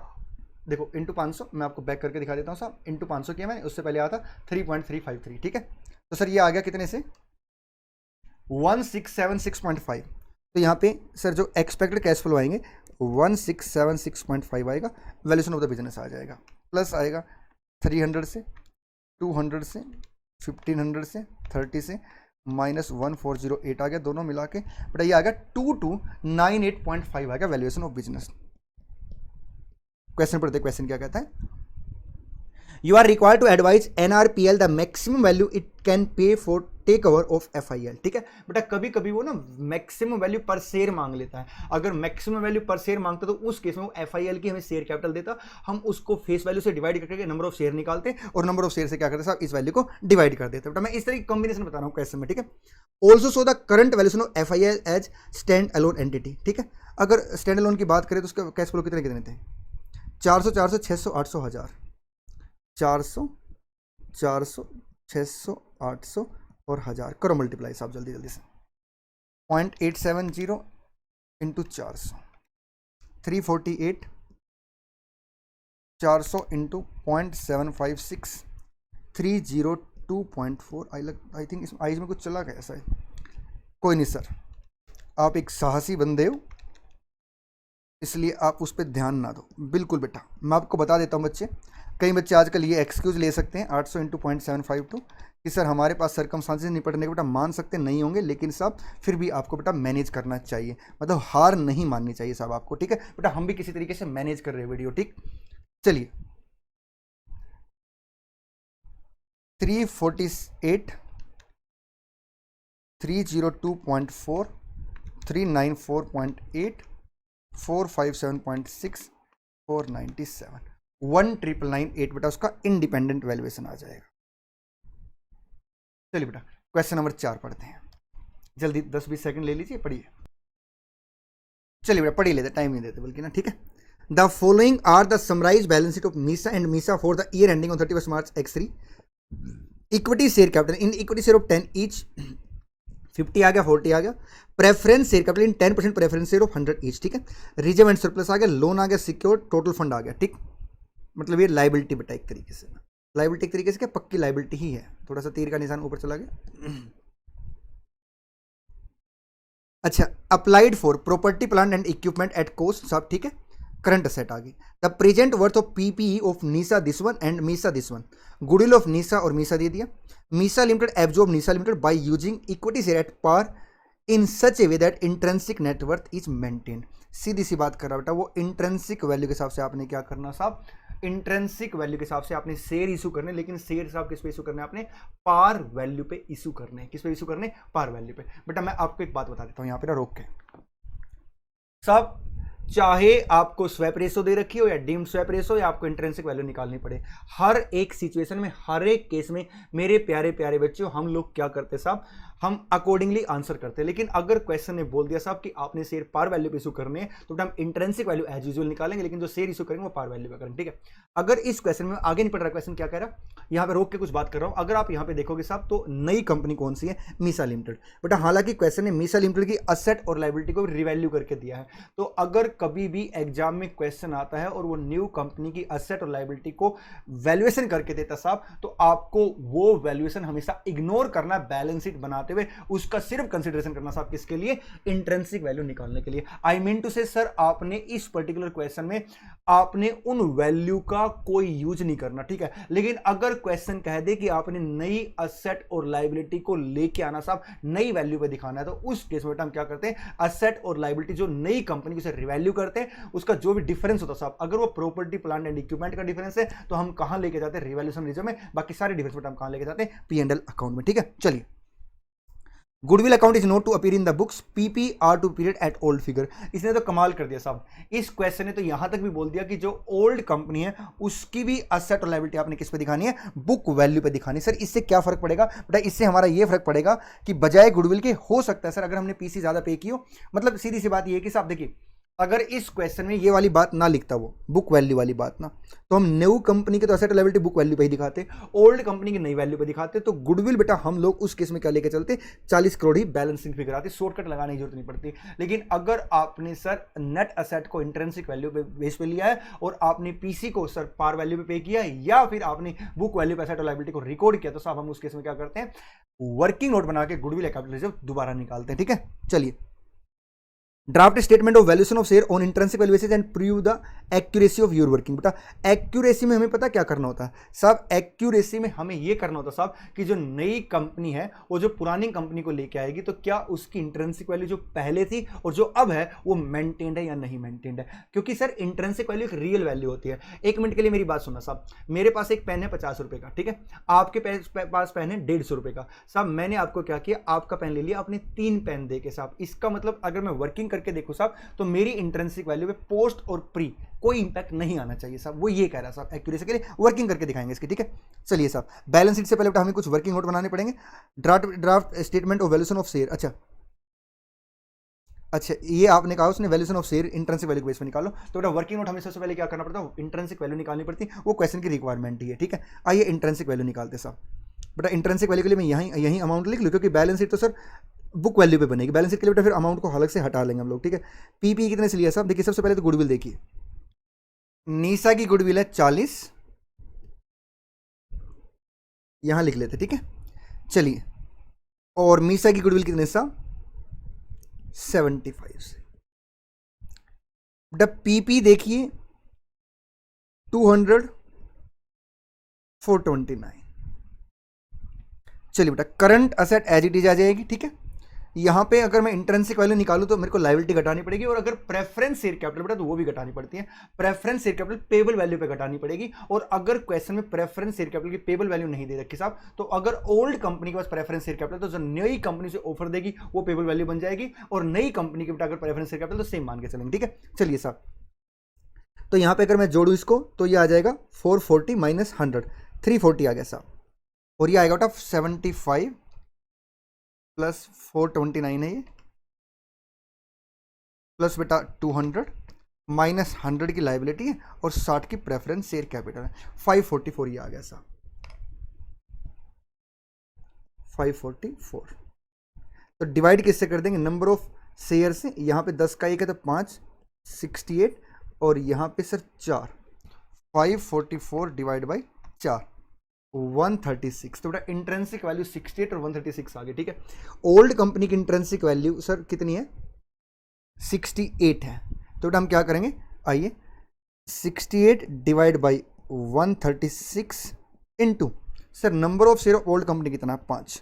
देखो इंटू 500 मैं आपको बैक करके दिखा देता हूँ साहब, इंटू 500 किया मैंने, उससे पहले आता 3.353, ठीक है। तो सर ये आ गया कितने से, 1676.5। तो यहाँ पे सर जो एक्सपेक्टेड कैश फ्लो आएंगे 1676.5 आएगा, वैल्यूएशन ऑफ द बिजनेस आ जाएगा, प्लस आएगा 300 से, 200 से, 1500 से, 30 से, माइनस 1408 आ गया, दोनों मिला के बेटा ये आ गया 2298.5 आ गया वैल्यूएशन ऑफ बिजनेस। क्वेश्चन पढ़ते, क्वेश्चन क्या कहता है, you are required to advise NRPL the maximum value it can pay for take over of FIL, ठीक है। बेटा कभी कभी वो ना मैक्सिमम वैल्यू पर शेयर मांग लेता है, अगर मैक्सिमम वैल्यू पर शेयर मांगता तो उस केस में वो FIL की हमें शेयर कैपिटल देता, हम उसको फेस वैल्यू से डिवाइड करके नंबर ऑफ शेयर निकालते और नंबर ऑफ शेयर से क्या करते साहब, इस वैल्यू को डिवाइड कर देते। बेटा मैं इस तरह की कॉम्बिनेशन बता रहा हूँ क्वेश्चन में, ठीक है। Also show the current valuation of FIL as stand alone entity, ठीक है। अगर स्टैंड अलोन की बात करें तो उसका कैश फ्लो कितने कितने थे, 400 400 600 800 1000, 400 400 600 800 और 1000, करो मल्टीप्लाई साहब जल्दी जल्दी से, 0.870 इंटू 400, 348, 400 इंटू 0.756, 302.4। आई थिंक इस आइज में कुछ चला गया ऐसा है, कोई नहीं सर, आप एक साहसी बंदे हो इसलिए आप उस पर ध्यान ना दो। बिल्कुल बेटा, मैं आपको बता देता हूँ बच्चे, कई बच्चे आजकल ये एक्सक्यूज़ ले सकते हैं 800 इंटू 0.752 कि सर हमारे पास सरकमस्टांसेस निपटने के, बेटा मान सकते नहीं होंगे, लेकिन साहब फिर भी आपको बेटा मैनेज करना चाहिए, मतलब हार नहीं माननी चाहिए साहब आपको, ठीक है बेटा। हम भी किसी तरीके से मैनेज कर रहे हैं वीडियो, ठीक। चलिए 348, 302.4, 394.8, 457.6, 497, 1998 बेटा उसका इंडिपेंडेंट वैल्यूएशन आ जाएगा। चलिए बेटा क्वेश्चन नंबर 4 पढ़ते हैं, जल्दी 10-20 सेकंड ले लीजिए, पढ़िए। चलिए बेटा पढ़ी लेते, टाइम नहीं देते बल्कि ना, ठीक है। The following are the summarise balance sheet of मीसा एंड मीसा for the year ending on 31 March X3। Equity share capital in equity share of 10 each, 50 आ गया, 40 आ गया। Preference share capital in 10% preference share of 100 each, ठीक है। Reserve and surplus आ गया, loan आ गया, सिक्योर्ड, टोटल फंड आ गया, ठीक। मतलब ये लाइबिलिटी बेटा एक तरीके से, लाइबिलिटी एक तरीके से क्या, पक्की लाइबिलिटी ही है, थोड़ा सा तीर का निशान ऊपर चला गया। अच्छा, applied for property plant and equipment at cost, सब ठीक है। करंट असेट आ गई। The present worth of PPE of Nisa this one and Misa this one, goodwill of Nisa और मीसा दे दिया। Misa limited absorb Nisa limited by using equity share at par in such a way that intrinsic net worth is maintained. सीधी सी बात कर रहा बेटा, वो इंट्रेंसिक वैल्यू के हिसाब से आपने क्या करना साहब, इंट्रेंसिक वैल्यू के हिसाब से आपने शेयर इशू करने, लेकिन शेयर साहब किस पे इशू करने, आपने पार वैल्यू पे इशू करने। किस पे इशू करने, पार वैल्यू पे। बेटा मैं आपको एक बात बता देता हूं यहां पे ना रोक के साहब, चाहे आपको स्वैप रेशो दे रखी हो या डीम्ड स्वैप रेशो या आपको इंट्रेंसिक वैल्यू निकालनी पड़े, हर एक सिचुएशन में, हर एक केस में मेरे प्यारे प्यारे बच्चों हम लोग क्या करते साहब, हम अकॉर्डिंगली आंसर करते हैं। लेकिन अगर क्वेश्चन ने बोल दिया साहब कि आपने शेयर पार वैल्यू पे इशू करने हैं, तो हम इंट्रेंसिक वैल्यू एज यूजुअल निकालेंगे, लेकिन जो शेयर इशू करेंगे वो पार वैल्यू पे करेंगे, ठीक है। अगर इस क्वेश्चन में आगे नहीं पढ़ रहा, क्वेश्चन क्या कह रहा, यहां पे रोक के कुछ बात कर रहा हूं। अगर आप यहां पे देखोगे साहब तो नई कंपनी कौन सी है, मीसा लिमिटेड। बेटा हालांकि क्वेश्चन ने मीसा लिमिटेड की असेट और लायबिलिटी को रिवैल्यू करके दिया है, तो अगर कभी भी एग्जाम में क्वेश्चन आता है और वो न्यू कंपनी की असेट और लायबिलिटी को वैल्यूएशन करके देता साहब, तो आपको वो वैल्यूएशन हमेशा इग्नोर करना, बैलेंस शीट बनाते हुए उसका सिर्फ कंसीडरेशन करना साहब, किसके लिए, इंट्रिंसिक वैल्यू निकालने के लिए। आई मीन टू से सर आपने इस पर्टिकुलर क्वेश्चन में आपने उन वैल्यू का कोई यूज नहीं करना, ठीक है। लेकिन अगर क्वेश्चन कह दे कि आपने नई असेट और लायबिलिटी को लेके आना साहब, नई वैल्यू पे दिखाना है, तो उस केस में हम क्या करते हैं, असेट और लायबिलिटी जो नई कंपनी की से रिवैल्यू करते हैं, उसका जो भी डिफरेंस होता है साहब, अगर वो प्रॉपर्टी प्लांट एंड इक्विपमेंट का डिफरेंस है तो हम कहां लेके जाते हैं, रिवैल्यूएशन रिजर्व में। बाकी सारे डिफरेंस हम कहां लेके जाते हैं, P&L अकाउंट में, ठीक है। चलिए, goodwill account is not to appear in the books, PPR to period at old figure. इसने तो कमाल कर दिया साहब, इस क्वेश्चन ने तो यहां तक भी बोल दिया कि जो ओल्ड कंपनी है उसकी भी असेट और लायबिलिटी आपने किस पे दिखानी है, बुक वैल्यू पे दिखानी है। सर इससे क्या फर्क पड़ेगा बेटा, इससे हमारा ये फर्क पड़ेगा कि बजाय गुडविल के हो सकता है सर अगर हमने पीसी ज्यादा पे की हो, मतलब सीधी सी बात ये है कि साहब देखिए, अगर इस क्वेश्चन में ये वाली बात ना लिखता वो बुक वैल्यू वाली बात ना, तो हम न्यू कंपनी के तो एसेट लायबिलिटी बुक वैल्यू पे ही दिखाते, ओल्ड कंपनी की नई वैल्यू पे दिखाते। तो गुडविल बेटा हम लोग उस केस में क्या लेके चलते, 40 करोड़ ही बैलेंसिंग फिगर आती, शॉर्टकट लगाने की जरूरत नहीं पड़ती। लेकिन अगर आपने सर नेट एसेट को इंट्रिंसिक वैल्यू पे बेस पे लिया है और आपने पीसी को सर पार वैल्यू पे पे किया है, या फिर आपने बुक वैल्यू पे एसेट और लायबिलिटी को रिकॉर्ड किया, तो साहब हम उस केस में क्या करते हैं, वर्किंग नोट बना के गुडविल कैपिटल रिजर्व दोबारा निकालते हैं, ठीक है। चलिए, draft statement of valuation of share on intrinsic value basis and prove the accuracy of your working. बेटा एक्यूरेसी में हमें पता क्या करना होता है साहब, एक्यूरेसी में हमें यह करना होता है साहब कि जो नई कंपनी है वो जो पुरानी कंपनी को लेके आएगी, तो क्या उसकी इंट्रिंसिक वैल्यू जो पहले थी और जो अब है वो मेंटेन्ड है या नहीं मेंटेन्ड है। क्योंकि सर इंट्रिंसिक वैल्यू एक रियल वैल्यू होती है। एक मिनट के लिए मेरी बात सुनना साहब, मेरे पास एक पेन है 50 रुपए का, ठीक है, आपके पास पेन है 150 रुपए का। साहब मैंने आपको क्या किया, आपका पेन ले लिया, आपने 3 पेन दे के साहब, इसका मतलब अगर मैं वर्किंग करके देखो साहब, तो मेरी इंट्रिंसिक वैल्यू पे पोस्ट और प्री कोई इंपैक्ट नहीं आना चाहिए साहब, वो ये कह रहा है साहब। एक्यूरेसी के लिए वर्किंग करके दिखाएंगे इसकी, ठीक है। चलिए साहब, बैलेंस शीट से पहले हमें कुछ वर्किंग नोट बनाने पड़ेंगे। Draft statement of valuation of share. अच्छा, ये आपने कहा उसने valuation of share intrinsic value के बेस पे निकालो, तो बेटा वर्किंग नोट हमें सबसे पहले क्या करना पड़ता है, इंट्रिंसिक वैल्यू निकालनी पड़ती है, वो क्वेश्चन की रिक्वायरमेंट ही है, ठीक है। आइए इंट्रिंसिक वैल्यू निकालते साहब। बेटा इंट्रिंसिक वैल्यू के लिए मैं यही अमाउंट लिख लूँ, क्योंकि बैलेंस शीट तो सर बुक वैल्यू पे बनेगी, बैलेंस शीट के लिए बेटा फिर अमाउंट को अलग से हटा लेंगे हम लोग, ठीक है। पीपी कितने से लिया साहब, देखिए सबसे पहले तो गुडविल देखिए, निशा की गुडविल है 40, यहां लिख लेते, ठीक है। चलिए, और मीसा की गुडविल कितने साहब 75 से। बेटा पीपी देखिए 200 429। चलिए बेटा current asset as it is आ जाएगी, ठीक है। यहां पे अगर मैं इंट्रिंसिक वैल्यू निकालूं तो मेरे को लायबिलिटी घटानी पड़ेगी, और अगर प्रेफरेंस शेयर कैपिटल बेटा तो वो भी घटानी पड़ती है, preference share capital payable value पे घटानी पड़ेगी। और अगर क्वेश्चन में प्रेफरेंस शेयर कैपिटल की पेबल वैल्यू नहीं दे रखी साहब, तो अगर ओल्ड कंपनी के पास प्रेफरेंस शेयर कैपिटल तो जो नई कंपनी से ऑफर देगी वो पेबल वैल्यू बन जाएगी, और नई कंपनी के बेटा अगर प्रेफरेंस शेयर कैपिटल तो सेम मान के चलेंगे, ठीक है। चलिए साहब, तो यहां पे अगर मैं जोड़ू इसको तो ये आ जाएगा 440 माइनस 100, 340 आ गया साहब, और ये आएगा बेटा 75 प्लस 429 है ये, प्लस बेटा 200 माइनस 100 की लाइबिलिटी है, और 60 की प्रेफरेंस शेयर कैपिटल है, 544 ये आ गया साहब, 544। तो डिवाइड किससे कर देंगे, नंबर ऑफ शेयर से, यहाँ पे 10 का 1 है तो 5, 68, और यहाँ पे सर 4, 544 डिवाइड बाई 4, 136। तो बेटा इंट्रिंसिक वैल्यू 68 और 136 आ गई, ठीक है। ओल्ड कंपनी की इंट्रिंसिक वैल्यू सर कितनी है 68 है, तो बेटा हम क्या करेंगे, आइए 68 divide by 136 into sir number of share old company कितना 5,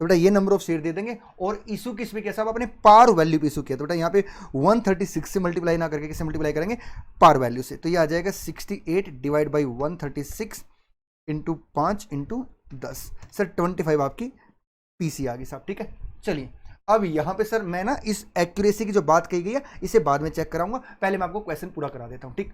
तो बेटा ये नंबर ऑफ शेयर दे देंगे, और इशू किस पे किया साहब, अपने पार वैल्यू पे इशू किया, तो बेटा यहाँ पे 136 से मल्टीप्लाई ना करके किससे मल्टीप्लाई करेंगे, पार वैल्यू से, तो ये आ जाएगा 68 divide by 136 into 5 into 10, sir 25 आपकी पीसी आ गई साहब, ठीक है। चलिए अब यहां पे सर मैं ना इस एक्यूरेसी की जो बात कही गई है इसे बाद में चेक कराऊंगा, पहले मैं आपको क्वेश्चन पूरा करा देता हूं, ठीक।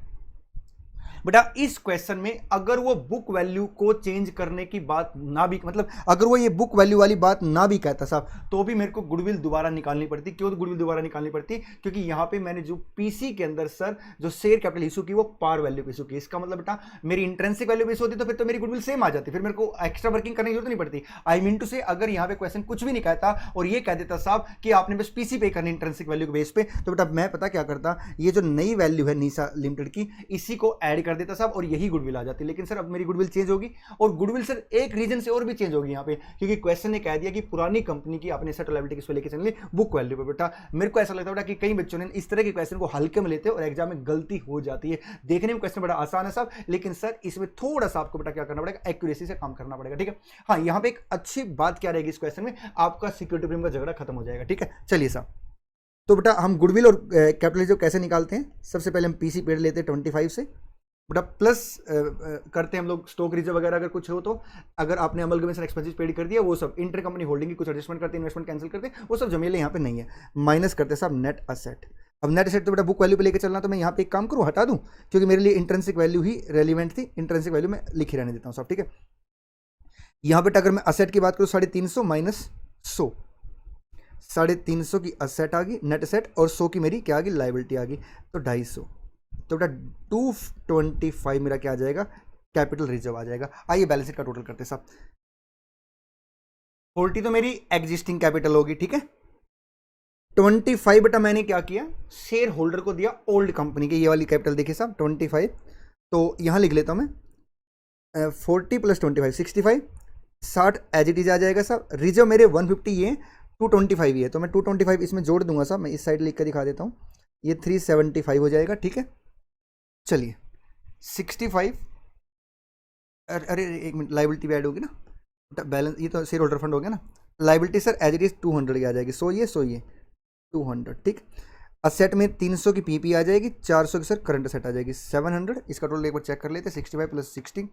बेटा इस क्वेश्चन में अगर वो बुक वैल्यू को चेंज करने की बात ना भी, मतलब अगर वो ये बुक वैल्यू वाली बात ना भी कहता साहब, तो भी मेरे को गुडविल दोबारा निकालनी पड़ती। क्यों गुडविल दोबारा निकालनी पड़ती, क्योंकि यहां पे मैंने जो पीसी के अंदर सर जो शेयर कैपिटल इशू की वो पार वैल्यू पे इशू की, इसका मतलब बेटा मेरी इंट्रिंसिक वैल्यू पे इशू होती तो फिर तो मेरी गुडविल सेम आ जाती, फिर मेरे को एक्स्ट्रा वर्किंग करने की जरूरत नहीं पड़ती। आई मीन टू से अगर यहाँ पे क्वेश्चन कुछ भी नहीं कहता और ये कह देता साहब कि आपने बस पीसी पे करनी इंट्रिंसिक वैल्यू के बेस पे, तो बेटा मैं पता क्या करता, ये जो नई वैल्यू है निशा लिमिटेड की इसी को ऐड कर देता साहब, और यही गुडविल आ जाती। लेकिन सर अब मेरी गुडविल चेंज होगी, और गुडविल सर एक रीजन से और भी चेंज होगी यहाँ पे, क्योंकि क्वेश्चन ने कह दिया कि पुरानी कंपनी की अपने सेट लायबिलिटी किस पे लेके चलेंगे, बुक वैल्यू पे। बेटा मेरे को ऐसा लगता है कि कई बच्चों ने इस तरह के क्वेश्चन को हल्के में लेते हैं और एग्जाम में गलती हो जाती है। देखने में क्वेश्चन बड़ा आसान है साहब, लेकिन सर इसमें थोड़ा सा आपको बेटा क्या करना पड़ेगा, एक्यूरेसी से काम करना पड़ेगा, ठीक है। हाँ, यहाँ पे एक अच्छी बात क्या रहेगी इस क्वेश्चन में, आपका सिक्योरिटी प्रीमियम का झगड़ा खत्म हो जाएगा, ठीक है। चलिए साहब, तो बेटा हम गुडविल और कैपिटल रिजर्व कैसे निकालते हैं, सबसे पहले हम पीसी पेड लेते हैं 25 से, बेटा प्लस करते हैं हम लोग स्टॉक रिजर्व वगैरह अगर कुछ हो तो, अगर आपने अमलगमेशन एक्सपेंसेस पेड कर दिया वो सब इंटर कंपनी होल्डिंग की कुछ एडजस्टमेंट करते हैं, इन्वेस्टमेंट कैंसिल करते हैं, वो सब जमीले यहाँ पे नहीं है, माइनस करते हैं साहब नेट असेट। अब नेट असेट तो बेटा बुक वैल्यू पे लेके चलना, तो मैं यहाँ पे एक काम करूँ हटा दूँ, क्योंकि मेरे लिए इंट्रिंसिक वैल्यू ही रेलिवेंट थी, इंट्रिंसिक वैल्यू में लिखे रहने देता हूँ साहब, ठीक है। यहाँ पे अगर मैं असेट की बात करूँ 350 माइनस 100, 350 की असेट आ गई नेट असेट, और 100 की मेरी क्या आ गई लायबिलिटी आ गई, तो 250, तो बेटा 225 मेरा क्या आ जाएगा, कैपिटल रिजर्व आ जाएगा। आइए बैलेंस शीट का टोटल करते हैं साहब, 40 तो मेरी एग्जिस्टिंग कैपिटल होगी, ठीक है। 25 बेटा मैंने क्या किया, शेयर होल्डर को दिया ओल्ड कंपनी के, ये वाली कैपिटल देखिए साहब 25, तो यहां लिख लेता हूं मैं 40 प्लस 25 65, 60 एज इट इज आ जाएगा साहब। रिजर्व मेरे 150 ये 225 ही है, तो मैं 225 इसमें जोड़ दूंगा साहब, मैं इस साइड लिख कर दिखा देता हूँ, ये 375 हो जाएगा, ठीक है। चलिए 65, अरे एक मिनट, लाइबिलिटी भी ऐड होगी ना, बैलेंस ये तो शेयर होल्डर फंड हो गया ना, liability sir as it is 200 की आ जाएगी, 100 ये 200, ठीक। असेट में 300 की पीपी आ जाएगी, 400 की सर करंट असेट आ जाएगी 700, इसका टोटल एक बार चेक कर लेते हैं, 65 प्लस 60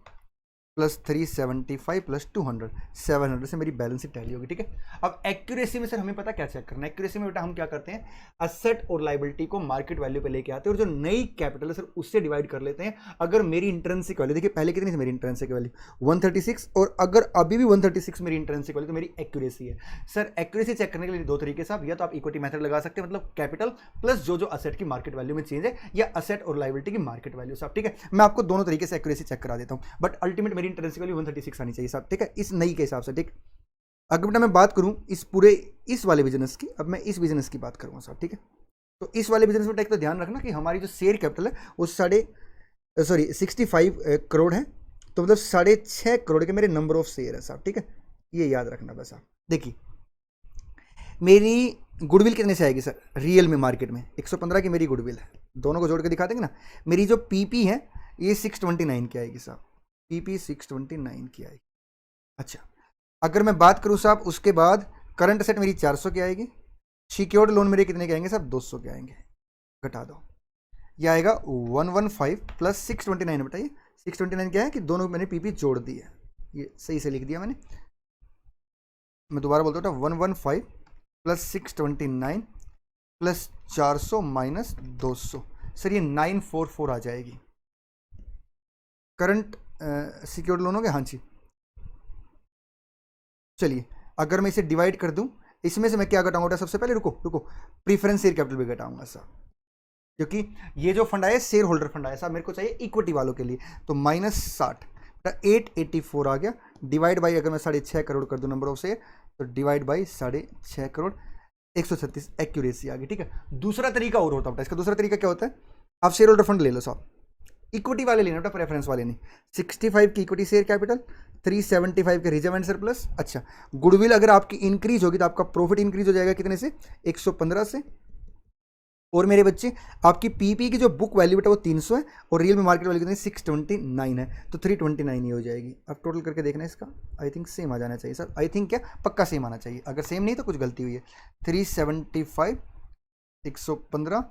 प्लस 375 प्लस 200, 700 से मेरी बैलेंस शीट टैली होगी। ठीक है, अब एक्यूरेसी में सर हमें पता क्या चेक करना है। एक्यूरेसी में बेटा हम क्या करते हैं, असेट और लाइबिलिटी को मार्केट वैल्यू पे लेके आते हैं और जो नई कैपिटल है सर उससे डिवाइड कर लेते हैं। अगर मेरी इंट्रिंसिक वैल्यू, देखिए पहले कितनी थी मेरी इंट्रिंसिक वैल्यू 136, और अगर अभी भी 136 मेरी इंट्रिंसिक वैल्यू तो मेरी एक्यूरेसी है। सर एक्यूरेसी चेक करने के लिए दो तरीके से, या तो आप इक्विटी मेथड लगा सकते हैं, मतलब कैपिटल प्लस जो असेट की मार्केट वैल्यू में चेंज है, या असेट और लाइबिलिटी की मार्केट वैल्यू साहब। ठीक है, मैं आपको दोनों तरीके से एक्यूरेसी चेक करा देता हूं, बट अल्टीमेट मेरी इंट्रिंसिक वैल्यू 136 आनी चाहिए साहब। ठीक है, इस नई के हिसाब से। ठीक, अगर बेटा मैं बात करूं इस पूरे इस वाले बिजनेस की, अब मैं इस बिजनेस की बात करूंगा साहब। ठीक है, तो इस वाले बिजनेस में एक तो ध्यान रखना कि हमारी जो शेयर कैपिटल है वो 65 करोड़ है, तो मतलब 6.5 करोड़ के मेरे नंबर ऑफ शेयर है साहब। ठीक है, ये याद रखना बस आप। देखिए मेरी गुडविल कितने से आएगी सर रियल में मार्केट में, 115 की मेरी गुडविल है, दोनों को जोड़ के दिखा देंगे ना। मेरी जो पीपी है ये 629 की आएगी साहब, पीपी 629 की आएगी। अच्छा, अगर मैं बात करूं साहब उसके बाद करंट असेट मेरी 400 की आएगी, सिक्योर्ड लोन मेरे कितने के आएंगे साहब 200 के आएंगे, घटा दो, ये आएगा 115 प्लस 629। बताइए 629 क्या है कि दोनों मैंने पीपी जोड़ दी है, ये सही से लिख दिया मैंने। मैं दोबारा बोलता हूँ 115 प्लस 629 प्लस 400 माइनस 200, सर ये 944 आ जाएगी। करंट सिक्योर्ड लोन हो गया, हाँ जी। चलिए अगर मैं इसे डिवाइड कर दूं, इसमें से मैं क्या घटाऊंगा सबसे पहले, रुको प्रीफरेंस शेयर कैपिटल भी घटाऊंगा साहब, क्योंकि ये जो फंड आया शेयर होल्डर फंड आया साहब, मेरे को चाहिए इक्विटी वालों के लिए, तो -60 884 आ गया, डिवाइड बाई अगर मैं 6.5 करोड़ कर दूं नंबर ऑफ शेयर, तो डिवाइड बाई 6.5 करोड़ 136 एक्यूरेसी आ गई। ठीक है, दूसरा तरीका और होता है, इसका दूसरा तरीका क्या होता है, आप शेयर होल्डर फंड ले लो साहब, इक्विटी वाले लेना बेटा, प्रेफरेंस वाले नहीं। 65 की इक्विटी शेयर कैपिटल, 375 के रिजर्व एंड सरप्लस। अच्छा, गुडविल अगर आपकी इंक्रीज होगी तो आपका प्रॉफिट इंक्रीज हो जाएगा कितने से, 115 से, और मेरे बच्चे आपकी पीपी की जो बुक वैल्यू बेटा वो 300 है, और रियल में मार्केट वैल्यू कितनी 629 है, तो 329 ही हो जाएगी। अब टोटल करके देखना है इसका, आई थिंक सेम आ जाना चाहिए सर, आई थिंक क्या पक्का सेम आना चाहिए, अगर सेम नहीं तो कुछ गलती हुई है। 375 115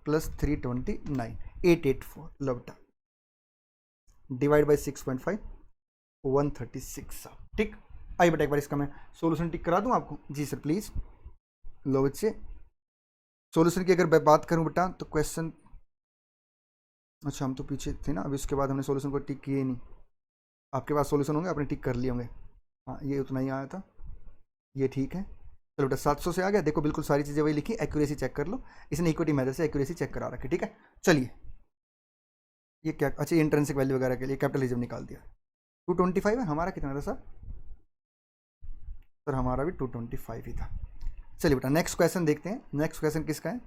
प्लस 329 884 लो बेटा, डिवाइड बाई 6.5 136। ठीक, आइए बेटा एक बार इसका मैं सॉल्यूशन टिक करा दूं आपको। जी सर प्लीज, लो बच्चे सॉल्यूशन की अगर मैं बात करूं बेटा तो क्वेश्चन, अच्छा हम तो पीछे थे ना, अब इसके बाद हमने सॉल्यूशन को टिक किए नहीं, आपके पास सॉल्यूशन होंगे आपने टिक कर लिए होंगे। हाँ ये उतना ही आया था, ये ठीक है। चलो बेटा 700 से आ गया, देखो बिल्कुल सारी चीज़ें वही लिखी, एक्यूरेसी चेक कर लो, इसने इक्विटी मेथड से एक्यूरेसी चेक करा रखी। ठीक है, चलिए ये क्या, अच्छा इंट्रिंसिक वैल्यू वगैरह के लिए कैपिटलिज्म निकाल दिया। 225 है, हमारा कितना था सर, हमारा भी 225 ही था। चलिए बेटा नेक्स्ट क्वेश्चन देखते हैं, नेक्स्ट क्वेश्चन किसका है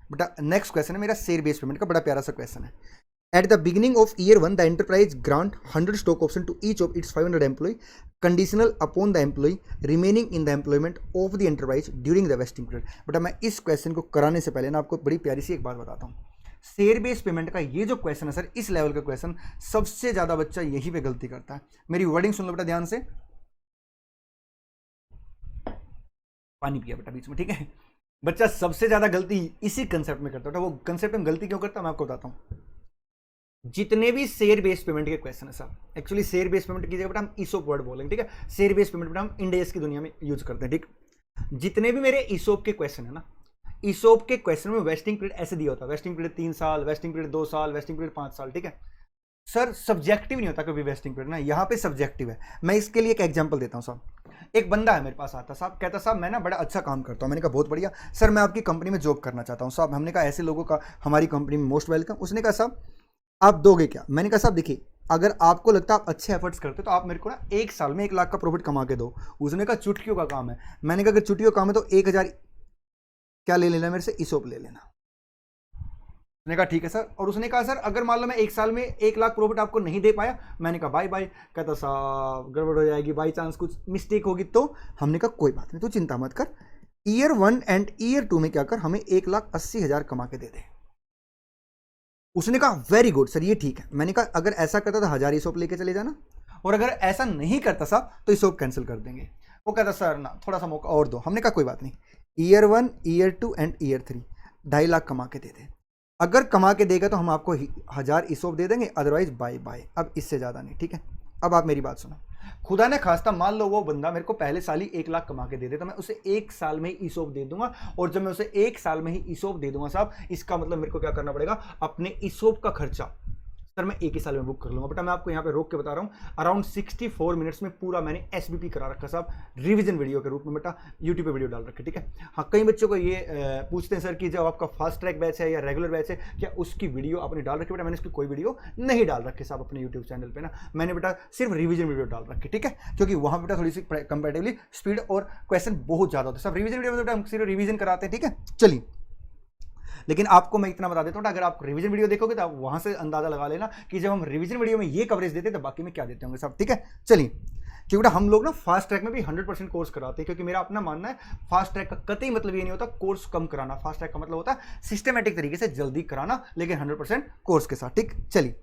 बेटा, नेक्स्ट क्वेश्चन है मेरा शेयर बेस्ड पेमेंट का, बड़ा प्यारा सा क्वेश्चन है। At the beginning of year 1, the enterprise grant 100 stock option to each of its 500 employee, conditional upon the employee remaining in the employment of the enterprise during the vesting period। बेटा मैं इस question को कराने से पहले ना आपको बड़ी प्यारी सी एक बात बताता हूँ। शेयर बेस्ड पेमेंट का ये जो क्वेश्चन है सर, इस लेवल का क्वेश्चन सबसे ज्यादा बच्चा यही पे गलती करता है। मेरी वर्डिंग सुन लो बेटा ध्यान से, पानी पिया बेटा बीच में, ठीक है। बच्चा सबसे ज्यादा गलती इसी कंसेप्ट में करता है। वो कंसेप्ट में गलती क्यों करता है मैं आपको बताता हूँ। जितने भी शेयर बेस्ड पेमेंट के क्वेश्चन है साहब, एक्चुअली शेयर बेस्ड पेमेंट की जगह बेटा हम ईसोप वर्ड बोलेंगे, ठीक है। शेयर बेस्ड पेमेंट बेटा हम इंडेस की दुनिया में यूज करते हैं, ठीक। जितने भी मेरे ईसोप के क्वेश्चन है ना, ईसोप के क्वेश्चन में वेस्टिंग पीरियड ऐसे दिया होता है, वेस्टिंग पीरियड 3 साल, वेस्टिंग पीरियड 2 साल, वेस्टिंग पीरियड 5 साल, ठीक है सर। सब्जेक्टिव नहीं होता कभी वेस्टिंग पीरियड ना, यहाँ पे सब्जेक्टिव है। मैं इसके लिए एक एग्जांपल देता हूँ साहब। एक बंदा है मेरे पास आता साहब, कहता साहब मैं ना बड़ा अच्छा काम करता हूँ। मैंने कहा बहुत बढ़िया सर, मैं आपकी कंपनी में जॉब करना चाहता हूँ साहब। हमने कहा ऐसे लोगों का हमारी कंपनी में मोस्ट वेलकम। उसने कहा साहब आप दोगे क्या? मैंने कहा साहब देखिए, अगर आपको लगता है आप अच्छे एफर्ट्स करते तो आप मेरे को ना 1 साल में 1 लाख का प्रॉफिट कमा के दो। उसने कहा चुटकियों का काम है। मैंने कहा अगर चुटकियों का काम है तो 1000 क्या ले लेना मेरे से, ईसोप ले लेना। मैंने कहा ठीक है सर। और उसने कहा सर अगर मान लो मैं 1 साल में 1 लाख प्रॉफिट आपको नहीं दे पाया, मैंने कहा बाय बाय। कहता साहब गड़बड़ हो जाएगी, बाई चांस कुछ मिस्टेक होगी तो। हमने कहा कोई बात नहीं, तू चिंता मत कर, ईयर 1 एंड ईयर 2 में क्या कर, हमें 1,80,000 कमा के दे दे। उसने कहा वेरी गुड सर, ये ठीक है। मैंने कहा अगर ऐसा करता तो 1000 ईसोप लेके चले जाना, और अगर ऐसा नहीं करता साहब तो ईसोप कैंसिल कर देंगे। वो कहता सर ना थोड़ा सा मौका और दो। हमने कहा कोई बात नहीं, year 1 year 2 and year 3 2.5 lakh कमा के दे दे। अगर कमा के देगा तो हम आपको 1000 ईसोप दे देंगे, अदरवाइज बाय बाय, अब इससे ज़्यादा नहीं, ठीक है। अब आप मेरी बात सुनो, खुदा ने खास्ता मान लो वो बंदा मेरे को पहले साल ही 1 लाख कमा के दे दे, तो मैं उसे 1 साल में ही ईसोप दे दूंगा। और जब मैं उसे 1 साल में ही ईसोप दे दूंगा साहब, इसका मतलब मेरे को क्या करना पड़ेगा, अपने ईसोप का खर्चा सर मैं 1 ही साल में बुक कर लूंगा। बेटा मैं आपको यहाँ पे रोक के बता रहा हूँ, अराउंड 64 मिनट्स में पूरा मैंने एसबीपी करा रखा साहब, रिवीजन वीडियो के रूप में बेटा यूट्यूब पे वीडियो डाल रखे, ठीक है। हाँ, कई बच्चों को ये पूछते हैं सर कि जब आपका फास्ट ट्रैक बैच है या रेगुलर बैच है, क्या उसकी वीडियो आपने डाल रखी? बेटा मैंने उसकी कोई वीडियो नहीं डाल रखी साहब अपने यूट्यूब चैनल पर ना, मैंने बेटा सिर्फ रिवीजन वीडियो डाल रखी, ठीक है, क्योंकि वहाँ बेटा थोड़ी सी कंपेरेटिवली स्पीड और क्वेश्चन बहुत ज़्यादा होते हैं सब रिवीजन वीडियो में, हम सिर्फ रिवीजन कराते हैं, ठीक है। चलिए, लेकिन आपको मैं इतना बता देता हूँ, अगर आप रिवीजन वीडियो देखोगे तो आप वहां से अंदाजा लगा लेना कि जब हम रिवीजन वीडियो में ये कवरेज देते तो बाकी में क्या देते होंगे सब, ठीक है। चलिए, क्योंकि बेटा हम लोग ना फास्ट ट्रैक में भी 100% कोर्स कराते हैं, क्योंकि मेरा अपना मानना है फास्ट ट्रैक का कतई मतलब ये नहीं होता कोर्स कम कराना, फास्ट ट्रैक का मतलब होता है सिस्टमेटिक तरीके से जल्दी कराना, लेकिन 100% कोर्स के साथ, ठीक। चलिए,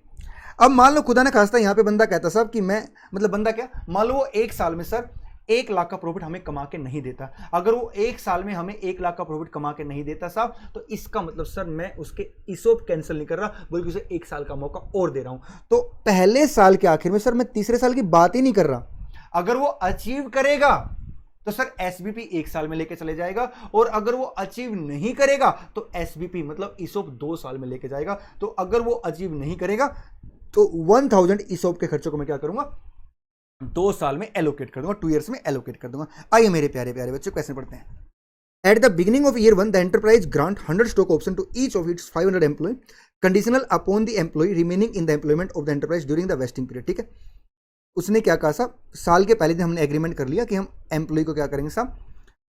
अब मान लो खुदा ने खास्ता यहाँ पे बंदा कहता साहब कि मैं, मतलब बंदा क्या, मान लो वो 1 साल में सर 1 लाख का प्रॉफिट हमें कमा के नहीं देता। अगर वो 1 साल में हमें 1 लाख का प्रॉफिट कमा के नहीं देता साहब, तो इसका मतलब सर मैं उसके ईसोप कैंसिल नहीं कर रहा, बल्कि उसे 1 साल का मौका और दे रहा हूं। तो पहले साल के आखिर में सर मैं तीसरे साल की बात ही नहीं कर रहा, अगर वो अचीव करेगा तो सर एसबीपी 1 साल में लेके चले जाएगा, और अगर वो अचीव नहीं करेगा तो एसबीपी मतलब ईसोप 2 साल में लेके जाएगा। तो अगर वो अचीव नहीं करेगा तो 1000 ईसोप के खर्चों को मैं क्या करूंगा, 2 साल में एलोकेट कर दूंगा, 2 ईयर्स में एलोकेट कर दूंगा। आइए मेरे प्यारे प्यारे बच्चों, क्वेश्चन पढ़ते हैं। At the beginning of year 1, the enterprise grant 100 stock option to each of its 500 employee, conditional upon the employee remaining in the employment of the enterprise during the vesting period, ठीक है। उसने क्या कहा साहब, साल के पहले दिन हमने एग्रीमेंट कर लिया कि हम एम्प्लॉय को क्या करेंगे साहब,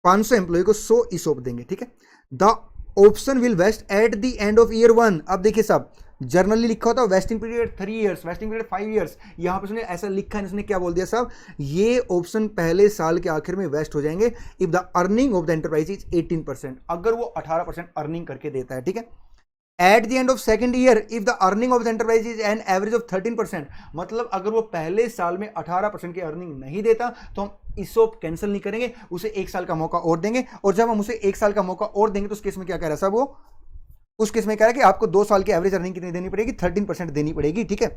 500 एम्प्लॉय को 100 ईसोप देंगे, ठीक है। The option will vest at the end of year 1। अब देखिए साहब, जर्नली लिखा होता है vesting period 3 years, vesting period 5 years, यहाँ पे उसने ऐसा लिखा है, इसने क्या बोल दिया साहब, ये ऑप्शन पहले साल के आखिर में वेस्ट हो जाएंगे if the earning of the enterprise is 18%, अगर वो 18% अर्निंग करके देता है, ठीक है। Eight the end of second year if the earning of the enterprise is an average of 13%, मतलब अगर वो पहले साल में 18% की अर्निंग नहीं देता तो हम ईसोप कैंसिल नहीं करेंगे, उसे 1 साल का मौका और देंगे। और जब हम उसे 1 साल का मौका और देंगे तो उस केस में क्या कह रहा है साहब, वो उस केस में कह रहा है कि आपको 2 साल की एवरेज अर्निंग कितनी देनी पड़ेगी, 13% देनी पड़ेगी, ठीक है।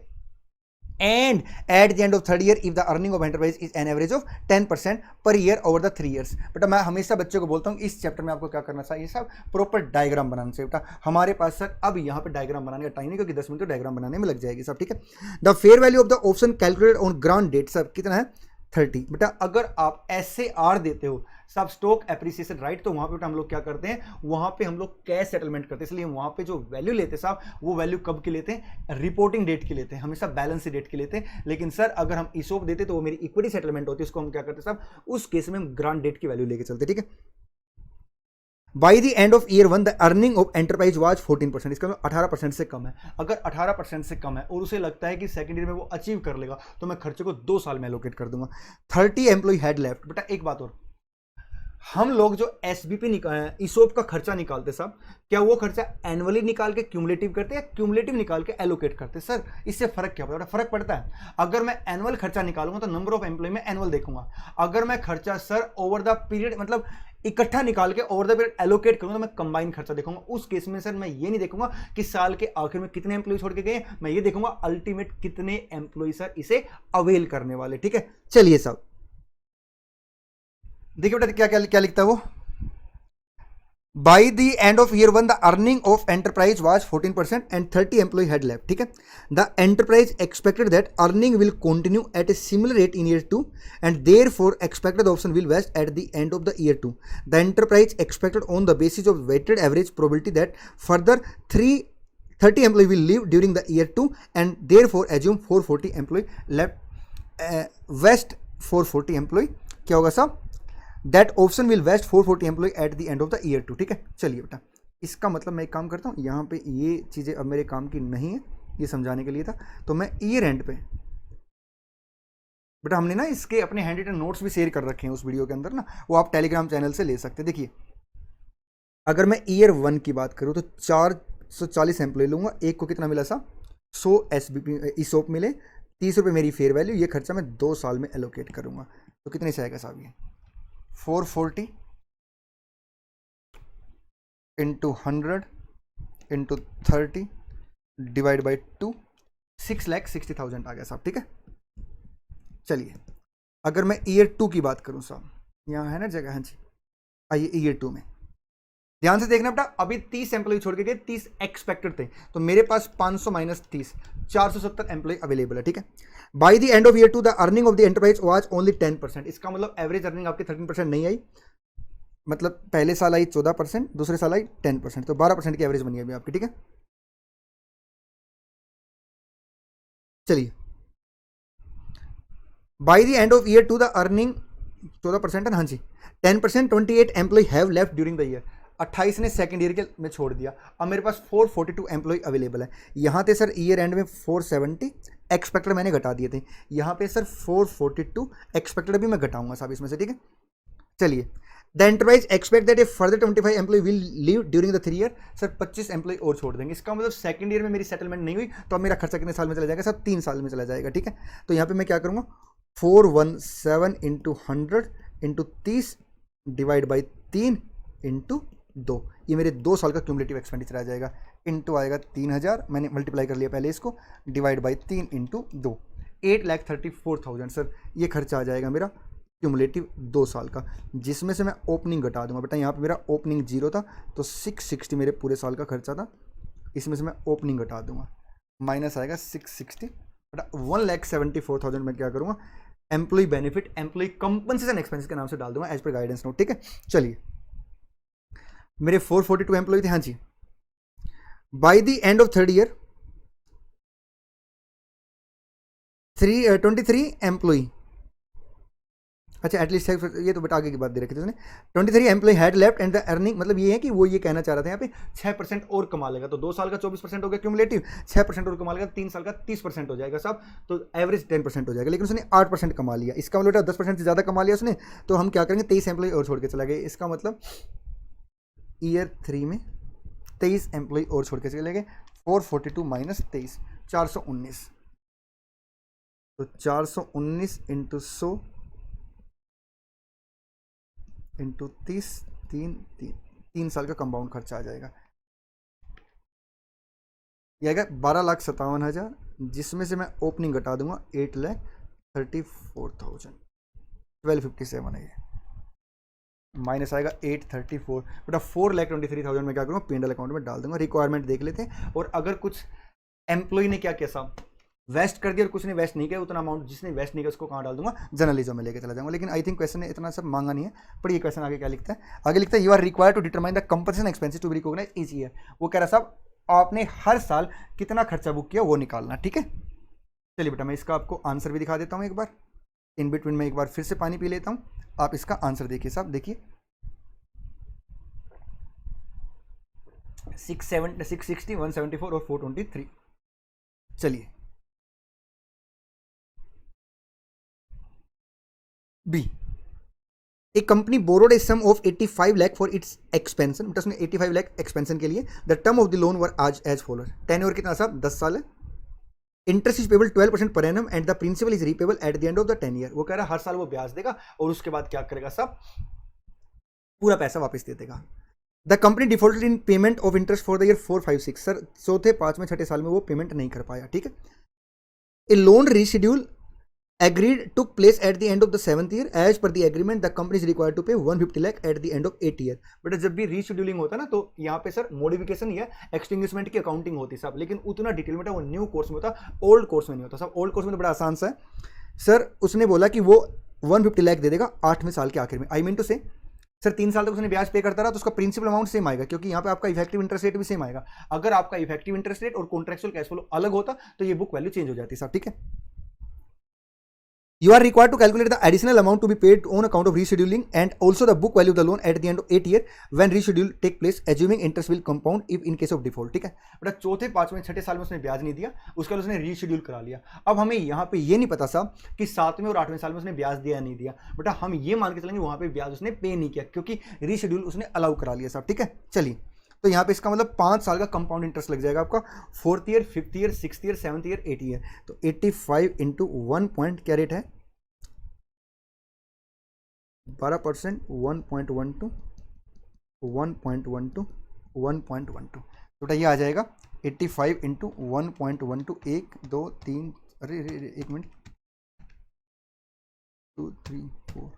And eight the end of third year if the earning of enterprise is an average of 10% per year over the 3 years. बेटा मैं हमेशा बच्चों को बोलता हूँ इस चैप्टर में आपको क्या करना चाहिए साहब, प्रॉपर डायग्राम बनाना चाहिए। बेटा हमारे पास सर अब यहाँ पे डायग्राम बनाने का टाइम नहीं, क्योंकि 10 मिनट तो डायग्राम बनाने में लग जाएगी सब, ठीक है। The fair value of the option calculated on grant date sir कितना है, 30। बेटा अगर आप SAR देते हो सब स्टॉक एप्रिसिएशन राइट, तो वहां पे हम लोग क्या करते हैं, वहां पे हम लोग कैश सेटलमेंट करते हैं, इसलिए वहां पे जो वैल्यू लेते हैं साहब, वो वैल्यू कब की लेते हैं, रिपोर्टिंग डेट की लेते हैं, हमेशा बैलेंस डेट की लेते हैं। लेकिन सर अगर हम ईसोप देते तो वो मेरी इक्विटी सेटलमेंट होती है, उसको हम क्या करते हैं साहब, उस केस में हम ग्रांट डेट की वैल्यू लेके चलते, ठीक है। By the end of year 1 the earning of enterprise was 14%, इसका मतलब 18% से कम है। अगर 18% से कम है और उसे लगता है कि सेकंड ईयर में वो अचीव कर लेगा, तो मैं खर्चे को 2 साल में एलोकेट कर दूंगा। 30 एम्प्लॉय हैड लेफ्ट। बेटा एक बात और, हम लोग जो एसबीपी ईसोप का खर्चा निकालते साहब, क्या वो खर्चा एनुअली निकाल के क्यूमुलेटिव करते हैं, क्यूमुलेटिव निकाल के एलोकेट करते? सर इससे फर्क क्या पड़ता है? फर्क पड़ता है। अगर मैं एनुअल खर्चा निकालूंगा तो नंबर ऑफ एम्प्लॉय में एनुअल देखूंगा। अगर मैं खर्चा सर ओवर द पीरियड मतलब इकट्ठा निकाल के ओवर द पीरियड एलोकेट करूंगा, तो मैं कंबाइन खर्चा देखूंगा। उस केस में सर मैं ये नहीं देखूंगा कि साल के आखिर में कितने एम्प्लॉय छोड़ के गए, मैं ये देखूंगा अल्टीमेट कितने एम्प्लॉय सर इसे अवेल करने वाले, ठीक है। चलिए साहब देखिए बेटा क्या क्या क्या लिखता है वो, By the end of year 1, the earning of enterprise was 14% and 30 employee had left. ठीक है, the enterprise expected that earning will continue at a similar rate in year 2 and therefore expected the option will vest at the end of the year 2. The enterprise expected on the basis of weighted average probability that further 30 employee will leave during the year 2 and therefore assume 440 employee left, vest 440 employee क्या होगा साहब, that option will vest 440 employ at the end of the year 2। ठीक है, चलिए बेटा इसका मतलब मैं एक काम करता हूँ, यहाँ पे ये चीज़ें अब मेरे काम की नहीं है, ये समझाने के लिए था, तो मैं ईयर एंड पे बेटा हमने ना इसके अपने हैंड रिटन नोट्स भी शेयर कर रखे हैं उस वीडियो के अंदर ना, वो आप टेलीग्राम चैनल से ले सकते हैं। देखिए अगर मैं ईयर 1 की बात करूँ तो 440 एम्प्लॉय लूँगा, एक को कितना मिला सा 100 SBP ईसोप मिले, 30 रुपये मेरी फेयर वैल्यू, ये खर्चा मैं 2 साल में एलोकेट करूँगा, तो कितने से आएगा साहब, ये 440 इंटू 100 इंटू 30 डिवाइड बाई 2, 6,60,000 आ गया साहब, ठीक है। चलिए अगर मैं ईयर 2 की बात करूं साहब, यहाँ है ना जगह, हाँ जी, आइए ईयर 2 में ध्यान से देखना बेटा, अभी 30 एम्प्लॉय छोड़ के गए, 30 एक्सपेक्टेड थे, तो मेरे पास 500 माइनस 30, 470 एम्प्लॉय अवेलेबल है, ठीक है। Bye the end of year 2 the earning of the enterprise was only 10%, इसका मतलब एवरेज अर्निंग आपकी 13% नहीं आई, मतलब पहले साल आई 14%, दूसरे साल आई 10%, तो 12% की एवरेज बनी है अभी आपकी, ठीक है। चलिए by the end of year 2 the earning 14% है, हाँ जी, 10%, 28 employ have left during the year, 28 ने सेकंड ईयर के में छोड़ दिया। अब मेरे पास 442 एम्प्लॉय अवेलेबल है। यहाँ थे सर ईयर एंड में 470 एक्सपेक्टेड मैंने घटा दिए थे, यहाँ पे सर 442 एक्सपेक्टेड भी मैं घटाऊंगा साहब इसमें से, ठीक है। चलिए the enterprise expect that a further 25 employ will leave during the 3 year, sir 25 employ और छोड़ देंगे, इसका मतलब सेकंड ईयर में मेरी सेटलमेंट नहीं हुई तो अब मेरा खर्चा कितने साल में चला जाएगा, सब 3 साल में चला जाएगा, ठीक है। तो यहाँ पे मैं क्या करूँगा, 417 into 100 into 30 divide by 3 into 2, ये मेरे 2 साल का क्यूमुलेटिव एक्सपेंडिचर आ जाएगा, इंटू आएगा 3000, मैंने मल्टीप्लाई कर लिया पहले इसको, डिवाइड बाई 3 इंटू 2, 8,34,000 सर ये खर्चा आ जाएगा मेरा क्यूमुलेटिव 2 साल का, जिसमें से मैं ओपनिंग घटा दूंगा बेटा, यहाँ पे मेरा ओपनिंग 0 था तो 660 मेरे पूरे साल का खर्चा था, इसमें से मैं ओपनिंग घटा दूंगा, माइनस आएगा 660 बेटा, 1,74,000 मैं क्या करूँगा, employ benefit employ compensation expenses के नाम से डाल दूंगा एज पर गाइडेंस नोट, ठीक है। चलिए मेरे 442 एम्प्लॉय थे, हाँ जी, by the end of third year 23 employee, अच्छा एटलीस्ट ये तो बेटा आगे की बात दे रखी थी उसने, 23 employ had left and the earning, मतलब ये है कि वो ये कहना चाह रहा था यहाँ पे 6% और कमा लेगा, तो 2 साल का 24% हो गया क्यूमुलेटिव, 6% और कमा लेगा 3 साल का 30% हो जाएगा साहब, तो एवरेज 10% हो जाएगा, लेकिन उसने 8% कमा लिया, इसका मतलब 10% से ज़्यादा कमा लिया उसने, तो हम क्या करेंगे 23 एम्प्लॉय और छोड़ के चला गए, इसका मतलब ईयर 3 में 23 एम्प्लॉय और छोड़ के चले गए, 442 माइनस 23, 419, तो 419 इंटू 100 इंटू 30, 3 साल का कंपाउंड खर्चा आ जाएगा, यह आएगा 12,57,000, जिसमें से मैं ओपनिंग घटा दूंगा 8,34,000, 1257 है ये, माइनस आएगा 834 बेटा, 4,23,000 में क्या करूँगा पेंडल अकाउंट में डाल दूंगा, रिक्वायरमेंट देख लेते हैं, और अगर कुछ एम्प्लॉय ने क्या किया साहब वेस्ट कर दिया और कुछ ने वेस्ट नहीं किया, उतना अमाउंट जिसने वेस्ट नहीं किया उसको कहाँ डाल दूंगा, जर्नलिज्म में लेके चला जाऊंगा, लेकिन आई थिंक क्वेश्चन ने इतना सब मांगा नहीं है, पर ये क्वेश्चन आगे क्या लिखता है, आगे लिखता है you are required to determine the compensation expenses to be recognise each year, वो कह रहा साहब आपने हर साल कितना खर्चा बुक किया वो निकालना, ठीक है। चलिए बेटा मैं इसका आपको आंसर भी दिखा देता हूँ एक बार, इन बिटवीन में एक बार फिर से पानी पी लेता हूँ, आप इसका आंसर देखिए साहब, देखिए 660, 174 और 423। चलिए B, a company borrowed a sum of 85 lakh for its expansion, बेटा उसने 85 लाख एक्सपेंशन के लिए, the term of the loan were आज एज फॉलोअर, टेन्योर कितना साहब 10 साल है, interest is payable 12% per annum and the principal is repayable at the end of the 10 year, वो कह रहा है हर साल वो ब्याज देगा और उसके बाद क्या करेगा साहब पूरा पैसा वापस दे देगा। The company defaulted in payment of interest for the year 4, 5, 6, sir चौथे 5वें 6ठे साल में वो पेमेंट नहीं कर पाया, ठीक है। A loan reschedule agreed took place at the end of the 7th year, as per the agreement the company is required to pay 150 lakh at the end of 8th year, बेटा जब भी rescheduling होता है ना तो यहाँ पे sir modification या एक्सटिंग्विशमेंट की अकाउंटिंग होती है साहब, लेकिन उतना डिटेल में वो न्यू कोर्स में होता, ओल्ड कोर्स में नहीं होता साहब, ओल्ड कोर्स में तो बड़ा आसान सा है सर, उसने बोला कि वो 150 लाख दे देगा 8वें साल के आखिर में, आई मीन टू से सर 3 साल तक उसने ब्याज पे करता रहा तो उसका प्रिंसिपल अमाउंट सेम आएगा, क्योंकि यहाँ पे आपका इफेक्टिव इंटरेस्ट रेट भी सेम आएगा, अगर आपका इफेक्टिव इंटरेस्ट रेट और कॉन्ट्रेक्चुअल कैश फ्लो अलग होता तो ये बुक वैल्यू चेंज हो जाती है साहब, ठीक है। You are required to calculate the additional amount to be paid on account of rescheduling and also the book value of the loan at the end of 8th year when reschedule take place, assuming interest will compound if in case of default, ठीक है बेटा। चौथे 5वें 6ठे साल में उसने ब्याज नहीं दिया, उसके बाद उसने रीशेड्यूल करा लिया, अब हमें यहाँ पे ये नहीं पता साहब कि 7वें और 8वें साल में उसने ब्याज दिया नहीं दिया, बेटा हम ये मान के चलेंगे वहाँ पे ब्याज उसने पे नहीं किया क्योंकि रीशेड्यूल उसने अलाउ करा लिया साहब, ठीक है। चलिए तो यहाँ पे इसका मतलब 5 साल का कंपाउंड इंटरेस्ट लग जाएगा आपका, 4th year 5th year 6th year 7th year 8th year, तो 85 इंटू 1 पॉइंट क्या रेट है 12%, 1.12, 1.12, 1.12, तो बेटा ये आ जाएगा 85 इंटू 1.12 1 2 3 अरे एक मिनट 2 3 4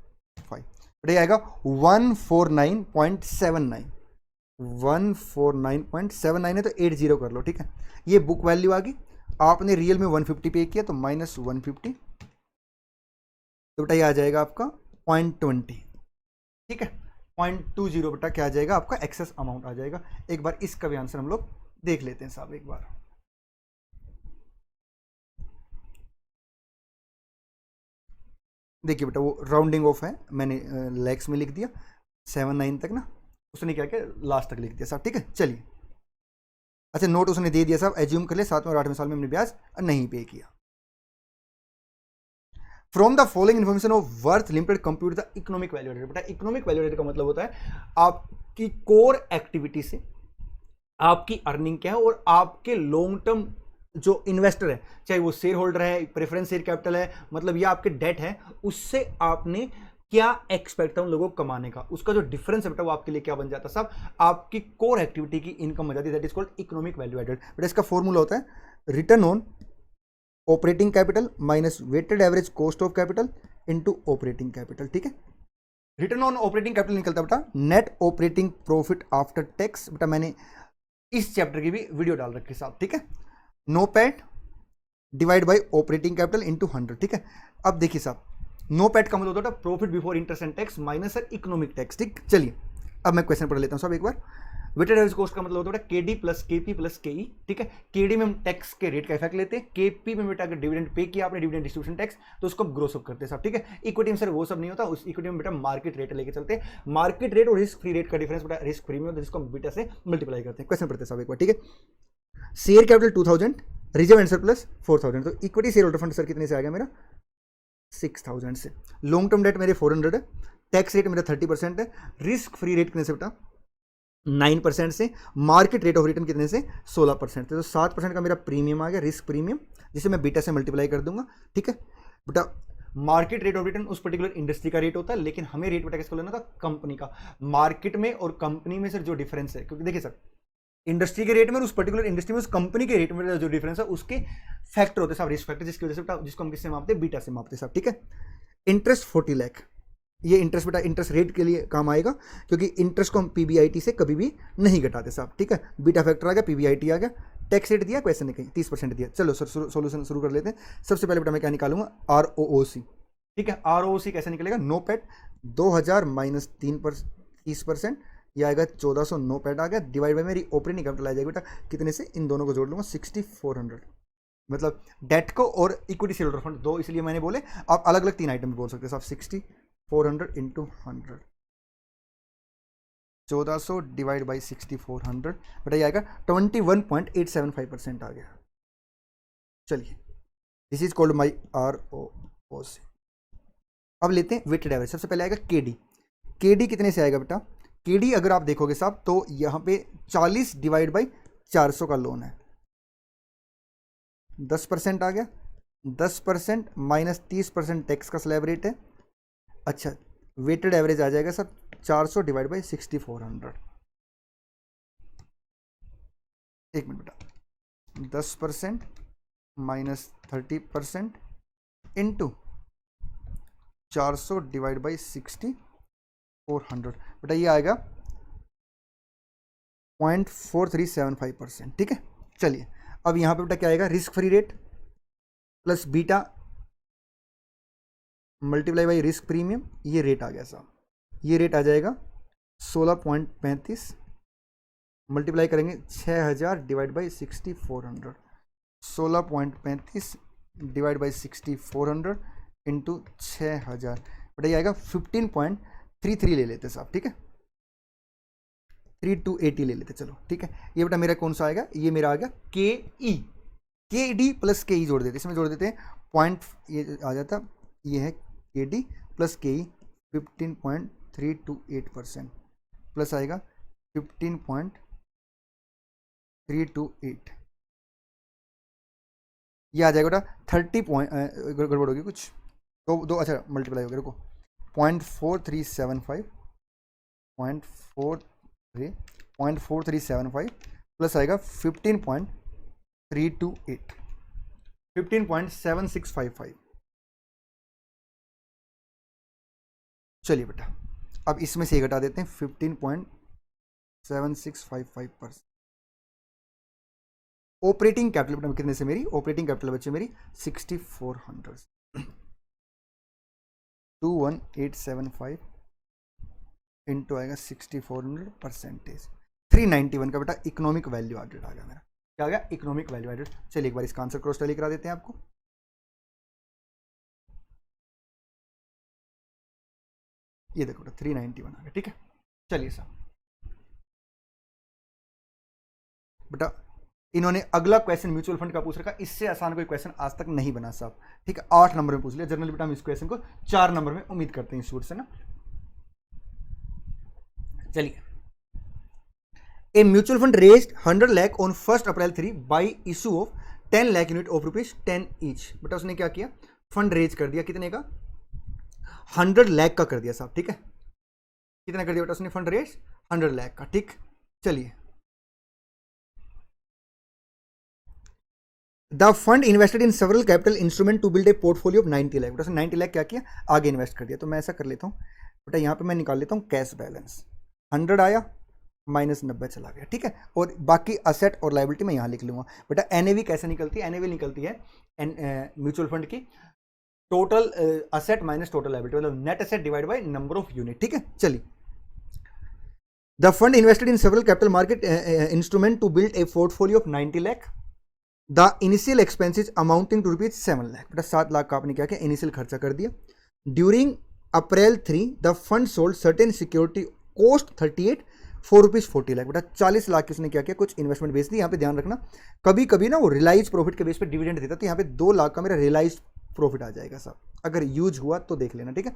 5 बेटा ये आएगा 149.79 149.79 है तो 80 कर लो, ठीक है। ये बुक वैल्यू आ गई, आपने रियल में 150 पे किया तो -150, तो बेटा ये आ जाएगा आपका 0.20, ठीक है। 0.20 बेटा क्या आ जाएगा आपका एक्सेस अमाउंट आ जाएगा। एक बार इसका भी आंसर हम लोग देख लेते हैं साहब एक बार। देखिए बेटा वो राउंडिंग ऑफ है, मैंने लैक्स में लिख दिया 79 तक ना, उसने क्या किया लास्ट तक लिख दिया साहब, ठीक है। चलिए अच्छा नोट उसने दे दिया साहब, एज्यूम कर ले 7वें और 8वें साल में हमने ब्याज नहीं पे किया। From the following information of worth limited compute the economic value added. बेटा इकोनॉमिक वैल्यू एडेड का मतलब होता है आपकी कोर एक्टिविटी से आपकी अर्निंग क्या है और आपके लॉन्ग टर्म जो इन्वेस्टर है, चाहे वो शेयर होल्डर है, प्रेफरेंस शेयर कैपिटल है, मतलब या आपके डेट है, उससे आपने क्या एक्सपेक्ट है उन लोगों को कमाने का, उसका जो डिफरेंस है बेटा वो आपके लिए क्या बन जाता है साहब, आपकी कोर एक्टिविटी की इनकम बन जाती है, that is called economic value added. बेटा इसका फॉर्मूला होता है return on operating capital minus weighted average cost of capital into operating capital, ठीक है। रिटर्न ऑन ऑपरेटिंग कैपिटल निकलता बेटा net operating profit after tax. बेटा मैंने इस चैप्टर की भी वीडियो डाल रखी साहब, ठीक है। NOPAT divide by operating capital into 100, ठीक है। अब देखिए साहब नो पैट का मतलब होता है profit before interest and tax minus sir economic tax, ठीक। चलिए अब मैं क्वेश्चन पढ़ लेता हूं साहब एक बार। वेटेड एवरेज कॉस्ट का मतलब होता है केडी प्लस केपी प्लस केई, ठीक है। केडी में हम टैक्स के रेट का इफेक्ट लेते हैं, केपी में बेटा अगर डिविडेंड पे किया आपने डिविडेंड डिस्ट्रीब्यूशन टैक्स तो उसको ग्रोस अप करते हैं साहब, ठीक है। इक्विटी में सर वो सब नहीं होता, उस इक्विटी में बेटा मार्केट रेट लेके चलते हैं, मार्केट रेट और रिस्क फ्री रेट का डिफरेंस बेटा रिस्क फ्री में होता है जिसको हम बीटा से मल्टीप्लाई करते हैं। क्वेश्चन पढ़ते हैं साहब एक बार, ठीक है। Share capital 2000, reserve and surplus 4000, तो equity share holder fund sir कितने से आ गया मेरा 6000 से। लॉन्ग टर्म डेट मेरे 400 है, टैक्स रेट मेरा 30% है, रिस्क फ्री रेट कितने से बेटा 9% से, मार्केट रेट ऑफ रिटर्न कितने से 16% से, तो 7% का मेरा प्रीमियम आ गया रिस्क प्रीमियम, जिसे मैं बीटा से मल्टीप्लाई कर दूंगा, ठीक है बेटा। मार्केट रेट ऑफ रिटर्न उस पर्टिकुलर इंडस्ट्री का रेट होता है, लेकिन हमें रेट बेटा किसको लेना था कंपनी का। मार्केट में और कंपनी में सर जो डिफरेंस है, क्योंकि देखिए सर इंडस्ट्री के रेट में और उस पर्टिकुलर इंडस्ट्री में उस कंपनी के रेट में जो डिफरेंस है उसके फैक्टर होते हैं साहब, रिस्क फैक्टर, जिसकी वजह से जिसको हम किससे मापते हैं बीटा से मापते हैं साहब, ठीक है। इंटरेस्ट 40 लाख, ये इंटरेस्ट बेटा इंटरेस्ट रेट के लिए काम आएगा, क्योंकि इंटरेस्ट को हम पीबीआईटी से कभी भी नहीं घटाते साहब, ठीक है। बीटा फैक्टर आ गया, पीबीआईटी आ गया, टैक्स रेट दिया क्वेश्चन ने कहीं 30% दिया। चलो सर सोल्यूशन शुरू कर लेते हैं। सबसे पहले बेटा मैं क्या निकालूंगा आरओओसी, ठीक है। आरओओसी कैसे निकलेगा, नो पैट 2000 माइनस 30%, यह आएगा 1400, नो पैट आ गया, डिवाइड बाई मेरी ऑपरेटिंग कैपिटल आ जाएगी बेटा कितने से, इन दोनों को जोड़ लूंगा 6400, मतलब डेट को और इक्विटी शेयर होल्डर फंड दो, इसलिए मैंने बोले आप अलग अलग 3 आइटम भी बोल सकते हैं साहब। 6400 इंटू 100, 1400 डिवाइड बाई 6400 बेटा ये आएगा 21.875% आ गया। चलिए दिस इज कॉल्ड माई आरओओसी। अब लेते हैं वेटेड एवरेज। सबसे पहले आएगा केडी, केडी कितने से आएगा बेटा, केडी अगर आप देखोगे साहब तो यहाँ पे 40 डिवाइड बाई 400 का लोन है, 10% आ गया, 10% माइनस 30% टैक्स का स्लैब रेट है। अच्छा वेटेड एवरेज आ जाएगा सर 400 डिवाइड बाई 6400, एक मिनट बेटा, 10% माइनस 30% इंटू 400 डिवाइड बाई 6400 बेटा ये आएगा 0.4375%, ठीक है। चलिए अब यहाँ पे बेटा क्या आएगा, risk free rate plus beta multiply by risk premium, ये रेट आ गया साहब, ये रेट आ जाएगा 16.35, मल्टीप्लाई करेंगे 6000 divide by 6400, 16.35 divide by 6400 into 6000 बेटा ये आएगा 15.33 ले लेते साहब, ठीक है, 3280 ले लेते, चलो ठीक है। ये बेटा मेरा कौन सा आएगा, ये मेरा आ गया के ई, के डी प्लस के ई जोड़ देते, इसमें जोड़ देते हैं पॉइंट, ये आ जाता, ये है के डी प्लस के ई 15.328% प्लस आएगा 15.328, ये आ जाएगा बेटा 30 पॉइंट, गड़बड़ होगी कुछ, दो अच्छा मल्टीप्लाई हो गया, रुको 0.4375 प्लस आएगा 15.328, 15.7655। चलिए बेटा अब इसमें से घटा देते हैं 15.7655%। ऑपरेटिंग कैपिटल बेटा कितने से, मेरी ऑपरेटिंग कैपिटल बच्चे मेरी 6400, 21875 इंटू आएगा 6400 परसेंटेज, 391 का बेटा इकोनॉमिक वैल्यू एडेड आ गया मेरा। क्या आ गया? Economic value added. चलिए एक बार इसका आंसर क्रॉस टैली करा देते हैं आपको। ये देखो बेटा 391 आ गया, ठीक है। चलिए साहब बेटा इन्होंने अगला क्वेश्चन म्यूचुअल फंड का पूछ रखा, इससे आसान कोई क्वेश्चन आज तक नहीं बना साहब, ठीक है। 8 नंबर में पूछ लिया जनरल बेटा, हम इस क्वेश्चन को 4 नंबर में उम्मीद करते हैं इंस्टीट्यूट से ना। चलिए, a mutual fund raised 100 lakh on 1 April 3 by issue of 10 lakh unit of ₹10 each. बेटा उसने क्या किया? फंड रेज कर दिया, कितने का? 100 लाख का कर दिया साहब, ठीक है। कितना कर दिया बेटा उसने फंड रेज? 100 लाख का, ठीक। चलिए, the fund invested in several capital instrument to build a portfolio of 90 lakh. बेटा उसने 90 लाख क्या किया? आगे इन्वेस्ट कर दिया। तो मैं ऐसा कर लेता हूँ बेटा, यहाँ पे मैं निकाल लेता हूँ कैश बैलेंस, 100 आया माइनस 90 चला गया, ठीक है। और बाकी असेट और लाइबिलिटी मैं यहाँ लिख लूंगा। बेटा एनएवी कैसे निकलती है? एनएवी निकलती है म्यूचुअल फंड की total asset minus total liability, मतलब net asset divide by number of unit, ठीक है। चलिए, the fund invested in several capital market instrument to build a portfolio of 90 lakh, the initial expenses amounting to ₹7 lakh. बेटा 7 लाख का आपने क्या किया? इनिशियल खर्चा कर दिया। During April 3 the fund sold certain security cost 38 4 ₹40 lakh. बेटा 40 लाख की उसने क्या किया? कुछ इन्वेस्टमेंट बेच दी। यहाँ पे ध्यान रखना, कभी कभी ना वो रियलाइज प्रॉफिट के बेस पे डिविडेंड देता, तो यहाँ पे 2 लाख का मेरा रियलाइज प्रॉफिट आ जाएगा साहब, अगर यूज हुआ तो देख लेना, ठीक है।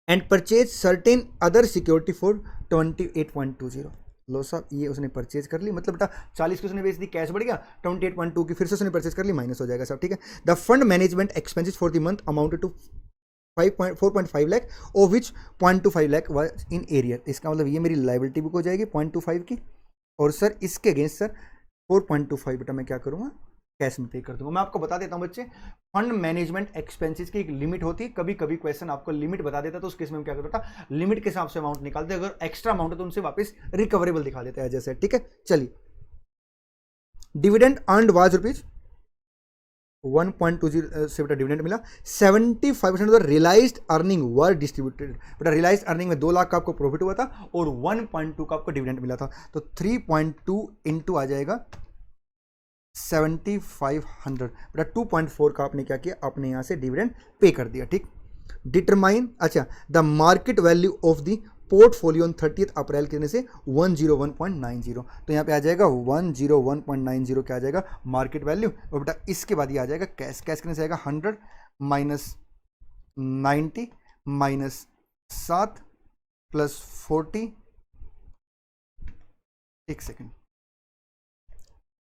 And purchase certain other security for 28.20। लो साहब ये उसने परचेज कर ली, मतलब बेटा 40 की उसने बेच दी, कैश बढ़ गया, 28.2 की फिर से उसने परचेज कर ली, माइनस हो जाएगा साहब, ठीक है। The fund management expenses for the month amounted to 4.5 lakh, of which 0.25 lakh was in arrear. इसका मतलब ये मेरी लाइबिलिटी बुक हो जाएगी 0.25 की, और सर इसके अगेंस्ट सर 4.25 बेटा मैं क्या करूँगा? कैश में पे कर दूंगा। मैं आपको बता देता हूं बच्चे, फंड मैनेजमेंट एक्सपेंसेस की एक लिमिट होती है, कभी कभी क्वेश्चन आपको लिमिट बता देता है, तो उस केस में क्या करता था? लिमिट के हिसाब से अमाउंट निकालते, अगर एक्स्ट्रा अमाउंट है तो उनसे वापस रिकवरेबल दिखा देता है जैसे, ठीक है। चलिए, डिविडेंड अर्नड वाज ₹1.20 से बेटा डिविडेंड मिला। 75% of the realised earning were distributed. बेटा रियलाइज्ड अर्निंग में 2 लाख का आपको प्रॉफिट हुआ था और 1.2 का आपको डिविडेंड मिला था, तो 3.2 इंटू आ जाएगा 7500। बेटा 2.4 का आपने क्या किया? आपने यहां से डिविडेंड पे कर दिया, ठीक। डिटरमाइन, अच्छा, the market value of the portfolio on 30 अप्रैल कितने से? 101.90। तो यहाँ पे आ जाएगा 101.90 क्या आ जाएगा? Market value. और बेटा इसके बाद ये आ जाएगा कैश। कैश कितने से आएगा? 100 माइनस 90 माइनस 7 प्लस 40, एक सेकेंड,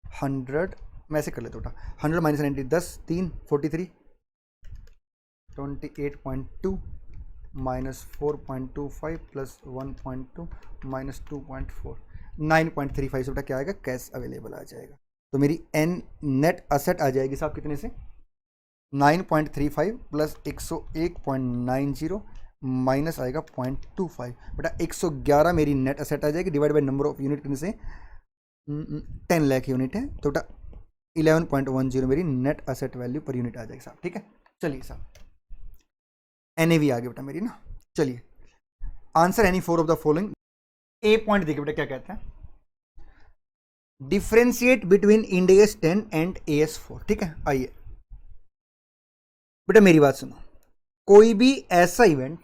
100 मैं ऐसे कर लेता हूँ, 100 माइनस 90 10 3 43, 28.2 माइनस 4.25 प्लस 1.2 माइनस 2.4, 9.35 से बेटा क्या आएगा? कैश अवेलेबल आ जाएगा। तो मेरी एन नेट असेट आ जाएगी साहब कितने से? 9.35 प्लस 101.90 माइनस आएगा 0.25, बेटा 111 मेरी नेट असेट आ जाएगी, divide by number of unit कितने से? 10 लाख यूनिट है, तो बेटा 11.10 मेरी net asset value per unit आ जाएगी साहब, ठीक है। चलिए साहब एनएवी आ गई बेटा मेरी ना। चलिए answer any 4 of the following. A point देखिए बेटा क्या कहता है? Differentiate between Ind AS 10 and AS 4, ठीक है। आइए बेटा मेरी बात सुनो, कोई भी ऐसा इवेंट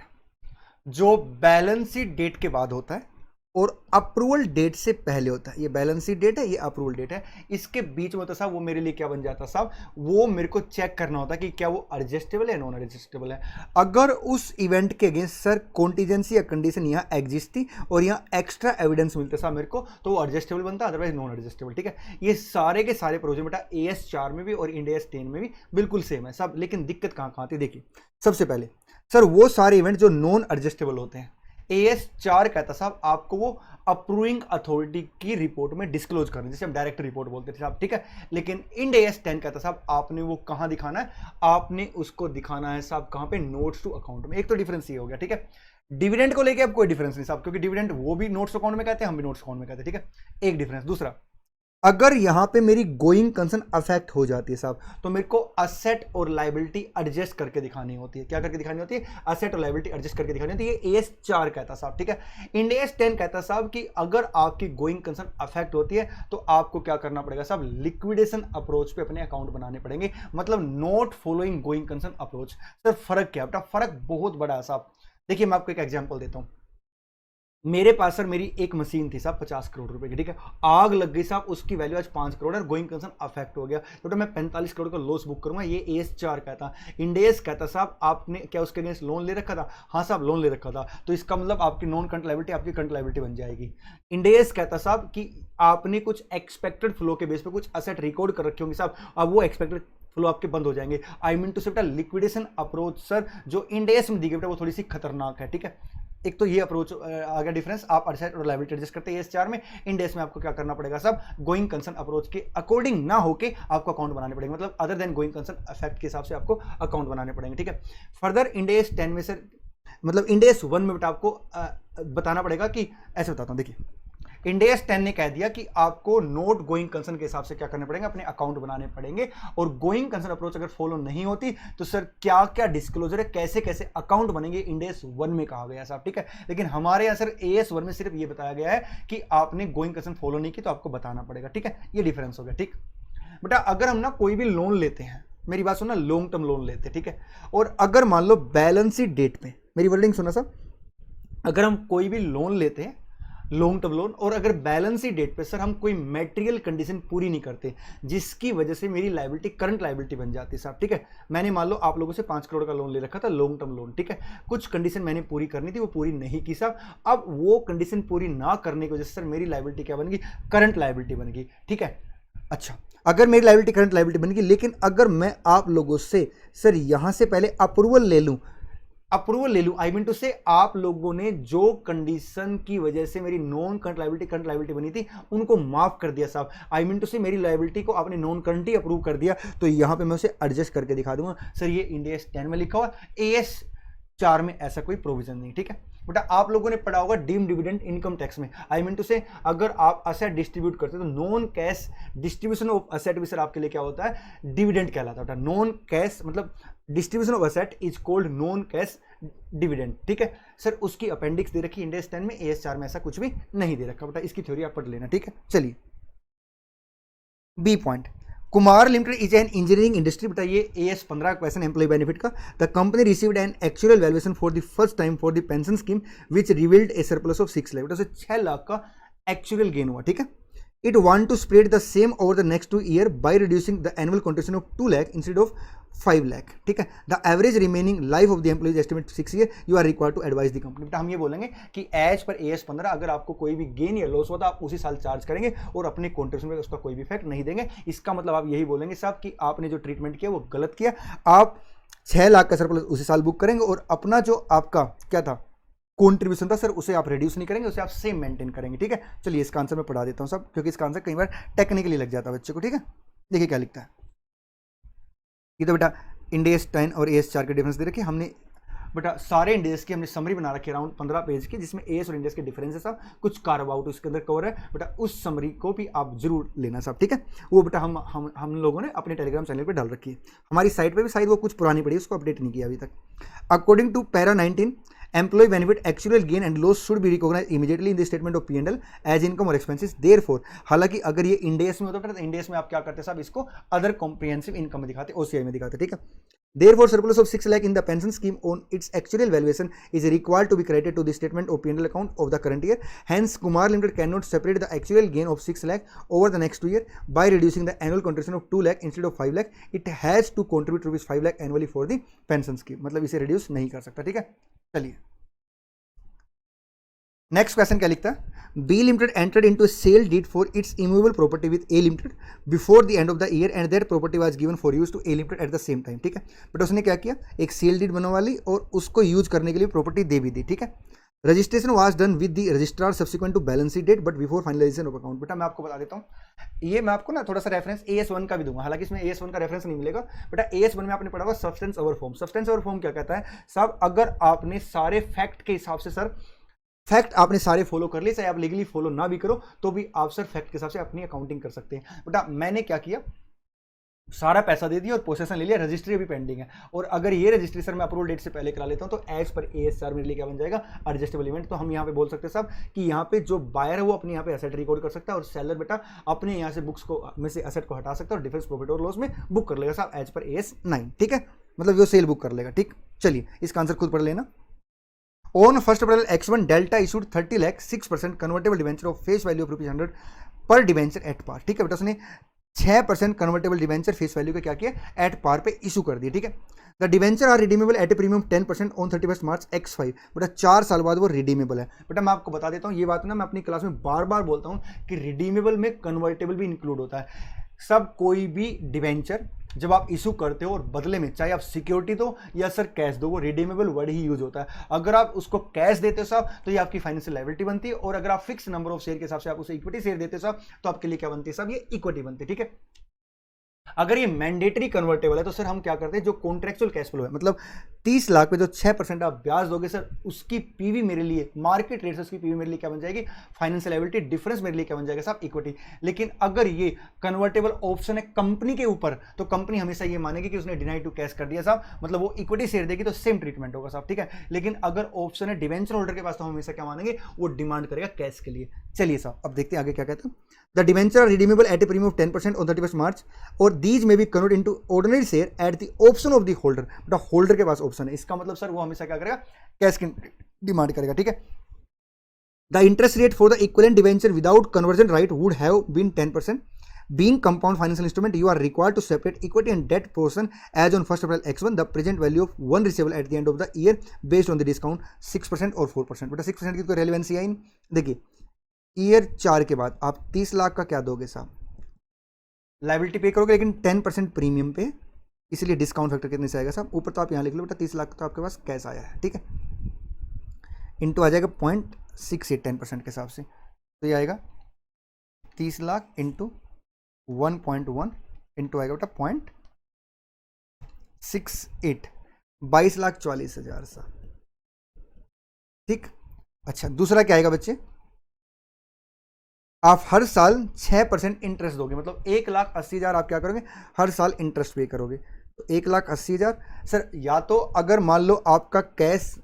जो बैलेंस शीट डेट के बाद होता है और अप्रूवल डेट से पहले होता है, ये बैलेंस शीट डेट है, ये अप्रूवल डेट है, इसके बीच में होता साहब, वो मेरे लिए क्या बन जाता साहब? वो मेरे को चेक करना होता कि क्या वो एडजस्टेबल है, नॉन एडजस्टेबल है। अगर उस इवेंट के अगेंस्ट सर कॉन्टीजेंसी या कंडीशन यहाँ एग्जिस्ट थी और यहाँ एक्स्ट्रा एविडेंस मिलते साहब मेरे को, तो वो एडजस्टेबल बनता, अदरवाइज नॉन एडजस्टेबल, ठीक है। ये सारे के सारे प्रोविजन बेटा AS 4 में भी और इंड AS 10 में भी बिल्कुल सेम है साहब, लेकिन दिक्कत कहाँ आती है? देखिए सबसे पहले सर वो सारे इवेंट जो नॉन एडजस्टेबल होते हैं, AS4 कहता साहब आपको वो अप्रूविंग अथॉरिटी की रिपोर्ट में डिस्क्लोज करना, जैसे हम डायरेक्ट रिपोर्ट बोलते थे साहब, ठीक है। लेकिन इंड AS10 कहता साहब आपने वो कहां दिखाना है, आपने उसको दिखाना है साहब कहां पे, नोट्स टू अकाउंट में। एक तो डिफरेंस ये हो गया, ठीक है। डिविडेंड को लेके अब कोई डिफरेंस नहीं साहब, क्योंकि डिविडेंड वो भी नोट्स अकाउंट में कहते हैं, हम भी नोट्स अकाउंट में कहते हैं, ठीक है, एक डिफरेंस। दूसरा, अगर यहां पे मेरी गोइंग कंसर्न अफेक्ट हो जाती है साहब, तो मेरे को असेट और लायबिलिटी एडजस्ट करके दिखानी होती है। क्या करके दिखानी होती है, असेट और लायबिलिटी एडजस्ट करके दिखानी होती है। ये AS4 कहता साहब, ठीक है। इंड AS10 कहता साहब कि अगर आपकी गोइंग कंसर्न अफेक्ट होती है तो आपको क्या करना पड़ेगा साहब, लिक्विडेशन अप्रोच पे अपने अकाउंट बनाने पड़ेंगे, मतलब not following going concern approach. Sir फर्क क्या बेटा, फर्क बहुत बड़ा है साहब। देखिए मैं आपको एक एग्जांपल देता हूं। मेरे पास सर मेरी एक मशीन थी साहब 50 करोड़ रुपए की, ठीक है। आग लग गई साहब, उसकी वैल्यू आज 5 करोड़ है, गोइंग कंसर्न अफेक्ट हो गया, तो मैं 45 करोड़ का लॉस बुक करूंगा। ये AS4 कहता। इंड AS कहता साहब आपने क्या उसके अगेंस्ट लोन ले रखा था, हाँ साहब लोन ले रखा था, तो इसका मतलब आपकी नॉन करंट लायबिलिटी आपकी करंट लायबिलिटी बन जाएगी। इंड AS कहता साहब कि आपने कुछ एक्सपेक्टेड फ्लो के बेस पे कुछ असेट रिकॉर्ड कर रखे होंगे साहब, अब वो एक्सपेक्टेड फ्लो आपके बंद हो जाएंगे। आई मीन टू से बेटा लिक्विडेशन अप्रोच सर जो इंड AS में दी गई बेटा वो थोड़ी सी खतरनाक है, ठीक है। एक तो ये अप्रोच आ गया डिफरेंस, आप असेट और लायबिलिटी एडजस्ट करते हैं AS4 में। इंड AS में आपको क्या करना पड़ेगा सब, गोइंग कंसर्न अप्रोच के अकॉर्डिंग ना होके आपको अकाउंट बनाने पड़ेंगे, मतलब other than going concern affect के हिसाब से आपको अकाउंट बनाने पड़ेंगे, ठीक है। फर्दर इंड AS10 में सर, मतलब इंड AS1 में बेटा आपको बताना पड़ेगा कि, ऐसे बताता हूं देखिए, इंड AS10 ने कह दिया कि आपको नोट गोइंग कंसर्न के हिसाब से क्या करने पड़ेंगे, अपने अकाउंट बनाने पड़ेंगे, और गोइंग कंसर्न अप्रोच अगर फॉलो नहीं होती तो सर क्या क्या डिस्क्लोजर है, कैसे कैसे अकाउंट बनेंगे, इंड AS1 में कहा गया साहब, ठीक है। लेकिन हमारे यहां सर AS1 में सिर्फ ये बताया गया है कि आपने गोइंग कंसर्न फॉलो नहीं की तो आपको बताना पड़ेगा, ठीक है। ये डिफरेंस हो गया, ठीक। बेटा अगर हम ना कोई भी लोन लेते हैं, मेरी बात सुनना, लॉन्ग टर्म लोन लेते हैं, ठीक है, और अगर मान लो बैलेंस शीट डेट पे, मेरी वर्डिंग सुना सर, अगर हम कोई भी लोन लेते हैं लॉन्ग टर्म लोन, और अगर बैलेंस शीट डेट पे सर हम कोई मेटेरियल कंडीशन पूरी नहीं करते, जिसकी वजह से मेरी लायबिलिटी करंट लायबिलिटी बन जाती है साहब, ठीक है। मैंने मान लो आप लोगों से 5 करोड़ का लोन ले रखा था, लॉन्ग टर्म लोन, ठीक है। कुछ कंडीशन मैंने पूरी करनी थी, वो पूरी नहीं की साहब। अब वो कंडीशन पूरी ना करने की वजह से सर मेरी लायबिलिटी क्या बन गई, करंट लायबिलिटी बन गई, ठीक है। अच्छा, अगर मेरी लायबिलिटी करंट लायबिलिटी बन गई, लेकिन अगर मैं आप लोगों से सर यहां से पहले अप्रूवल ले लूं, आई मीन टू से आप लोगों ने जो कंडीशन की वजह से मेरी नॉन करंट लायबिलिटी बनी थी उनको माफ कर दिया साहब, आई मीन टू से मेरी लायबिलिटी को आपने नॉन करंट ही अप्रूव कर दिया, तो यहां पे मैं उसे एडजस्ट करके दिखा दूंगा सर ये इंड AS10 में लिखा हुआ, AS4 में ऐसा कोई प्रोविजन नहीं, ठीक है। बेटा आप लोगों ने पढ़ा होगा डीम डिविडेंड इनकम टैक्स में, आई मीन टू से अगर आप असेट डिस्ट्रीब्यूट करते हैं तो non cash distribution of asset भी सर आपके लिए क्या होता है, डिविडेंड कहलाता है। नॉन कैश मतलब distribution of asset is called non cash dividend, ठीक है सर। उसकी अपेंडिक्स दे रखी इंड AS10 में, AS4 में ऐसा कुछ भी नहीं दे रखा बेटा, इसकी थ्योरी आप पढ़ लेना, ठीक है। चलिए B point, Kumar limited is an engineering industry, बेटा ये AS15 क्वेश्चन एम्प्लॉय बेनिफिट का। The company received an actual valuation for the first time for the pension scheme which revealed a surplus of 6 lakh, बेटा उसे 6 लाख का एक्चुअल गेन हुआ, ठीक है। It want to spread the same over the next 2 years by reducing the annual contribution of 2 lakh instead of 5 lakh, ठीक है। The average remaining life of the employee is estimated 6 years. You are required to advise the company. बेटा हम ये बोलेंगे कि as per AS15 अगर आपको कोई भी गेन या लॉस होता आप उसी साल चार्ज करेंगे और अपने कॉन्ट्रिब्यूशन में उसका कोई भी इफेक्ट नहीं देंगे। इसका मतलब आप यही बोलेंगे साहब कि आपने जो ट्रीटमेंट किया वो गलत किया, आप 6 लाख का सरप्लस उसी साल बुक करेंगे और अपना जो आपका क्या था कॉन्ट्रीब्यूशन था सर उसे आप रिड्यूस नहीं करेंगे, उसे आप सेम मेंटेन करेंगे, ठीक है। चलिए इसका आंसर मैं पढ़ा देता हूं सब, क्योंकि इसका आंसर कई बार टेक्निकली लग जाता है बच्चे को, ठीक है। देखिए क्या लिखता है, ये तो बेटा इंड AS10 और AS4 के डिफरेंस दे रखे हमने, बेटा सारे इंड AS की हमने समरी बना रखी है अराउंड 15 पेज की, जिसमें AS और इंड AS के डिफरेंसेस साहब कुछ कार्व आउट उसके अंदर कवर है, बेटा उस समरी को भी आप जरूर लेना साहब, ठीक है। वो बेटा हम लोगों ने अपने टेलीग्राम चैनल पे डाल रखी है, हमारी साइट पे भी शायद वो कुछ पुरानी पड़ी है, उसको अपडेट नहीं किया अभी तक। According to para 19 employee benefit actual gain and loss should be recognized immediately in the statement of P&L as income or expenses. Therefore, हालांकि अगर ये इंड AS में होता है तो इंड AS में आप क्या करते हैं साहब, इसको अदर कॉम्प्रिहेंसिव इनकम में दिखाते, OCI में दिखाते, ठीक है। Therefore, surplus of 6 lakh in the pension scheme on its actual valuation is required to be credited to the statement of P&L account of the current year. Hence, Kumar Limited cannot separate the actual gain of 6 lakh over the next 2 years by reducing the annual contribution of 2 lakh instead of 5 lakh. It has to contribute rupees 5 lakh annually for the pension scheme. मतलब इसे reduce नहीं कर सकता, ठीक है। चलिए next question क्या लिखता है, B limited entered into sale deed for its immovable property with A limited before the end of the year and that property was given for use to A limited at the same time, ठीक है। But उसने क्या किया, एक sale deed बनवा ली और उसको use करने के लिए प्रॉपर्टी दे भी दी, ठीक है। Registration was done with the registrar subsequent to balance sheet date but before finalisation of account. बेटा मैं आपको बता देता हूँ, ये मैं आपको ना थोड़ा सा रेफरेंस AS1 का भी दूंगा, हालांकि इसमें AS1 का रेफरेंस नहीं मिलेगा। बेटा AS1 में आपने पढ़ा हुआ substance over form. Substance over form क्या कहता है साहब, अगर आपने सारे फैक्ट के हिसाब से सर, फैक्ट आपने सारे फॉलो कर लिए, चाहे आप लीगली फॉलो ना भी करो तो भी आप सर फैक्ट के हिसाब से अपनी अकाउंटिंग कर सकते हैं। बेटा मैंने क्या किया, सारा पैसा दे दिया और पोसेशन ले लिया, रजिस्ट्री अभी पेंडिंग है, और अगर ये रजिस्ट्री सर मैं अप्रूवल डेट से पहले करा लेता हूं तो एज पर AS मेरे लिए क्या बन जाएगा, एडजस्टेबल इवेंट। तो हम यहाँ पे बोल सकते हैं साहब कि यहाँ पे जो बायर है वो अपने यहाँ पे एसेट रिकॉर्ड कर सकता है, और सेलर बेटा अपने यहाँ से बुक्स को में से एसेट को हटा सकता है और डिफरेंस प्रॉफिट और लॉस में बुक कर लेगा साहब एज पर AS 9। ठीक है, मतलब वो सेल बुक कर लेगा। ठीक, चलिए इसका आंसर खुद पढ़ लेना। On 1st April X1 Delta issued 30 lakh 6% convertible debenture of face value of ₹100 पर डिवेंचर एट पार। ठीक है बेटा, उसने 6% कन्वर्टेबल डिवेंचर फेस वैल्यू का क्या किया, एट पार पे इशू कर दिया। ठीक है, the debenture are redeemable at a premium 10% on 31 March X5। बेटा 4 साल बाद वो रिडीमेबल है। बेटा मैं आपको बता देता हूँ, ये बात ना मैं अपनी क्लास में बार बार बोलता हूँ कि रिडीमेबल में कन्वर्टेबल भी इंक्लूड होता है। सब कोई भी डिवेंचर जब आप इशू करते हो और बदले में चाहे आप सिक्योरिटी दो या सर कैश दो, वो रिडीमेबल वर्ड ही यूज होता है। अगर आप उसको कैश देते हो साहब तो ये आपकी फाइनेंशियल लायबिलिटी बनती है, और अगर आप फिक्स नंबर ऑफ शेयर के हिसाब से आप उसे इक्विटी शेयर देते हो साहब तो आपके लिए क्या बनती है साहब, ये इक्विटी बनती है। ठीक है, अगर ये मैंडेटरी कन्वर्टेबल है तो सर हम क्या करते हैं, जो कॉन्ट्रेक्चुअल कैश फ्लो है, मतलब 30 लाख पे जो 6% आप ब्याज दोगे सर, उसकी पीवी मेरे लिए मार्केट रेट से उसकी पीवी मेरे लिए क्या बन जाएगी, फाइनेंशियल लायबिलिटी, डिफरेंस मेरे लिए क्या बन जाएगा साहब, इक्विटी। लेकिन अगर ये कन्वर्टेबल ऑप्शन है कंपनी के ऊपर तो कंपनी हमेशा ये मानेगी कि उसने डिनाई टू कैश कर दिया साहब, मतलब वो इक्विटी शेयर देगी तो सेम ट्रीटमेंट होगा साहब। ठीक है, लेकिन अगर ऑप्शन है डिवेंचर होल्डर के पास तो हम हमेशा क्या मानेंगे, वो डिमांड करेगा कैश के लिए। चलिए साहब अब देखते हैं आगे क्या कहते हैं। The debenture are redeemable at a premium of 10% on 31st March, or these may be converted into ordinary share at the option of the holder। बेटा होल्डर के पास ऑप्शन है, इसका मतलब सर वो हमेशा क्या करेगा, कैश की डिमांड करेगा। ठीक है, the interest rate for the equivalent debenture without conversion right would have been 10%। Being compound financial instrument, you are required to separate equity and debt portion as on 1st April X1 the present value of one receivable at the end of the year based on the discount 6% और 4%। बेटा 6% की तो relevancy आई। देखिए year 4 के बाद आप 30 लाख का क्या दोगे साहब, लाइबिलिटी पे करोगे, लेकिन 10% प्रीमियम पे, इसलिए डिस्काउंट फैक्टर कितने से आएगा साहब, ऊपर तो आप यहाँ लिख लो बेटा 30 लाख तो आपके पास कैश आया है। ठीक है, इंटू आ जाएगा 0.68 10% के हिसाब से, तो ये आएगा 30 लाख इंटू 1.1 इंटू आएगा बेटा 0.68, 22,40,000 साहब। ठीक, अच्छा दूसरा क्या आएगा बच्चे, आप हर साल 6% इंटरेस्ट दोगे, मतलब 1,80,000 आप क्या करोगे, हर साल इंटरेस्ट पे करोगे। तो 1,80,000 सर, या तो अगर मान लो आपका कैश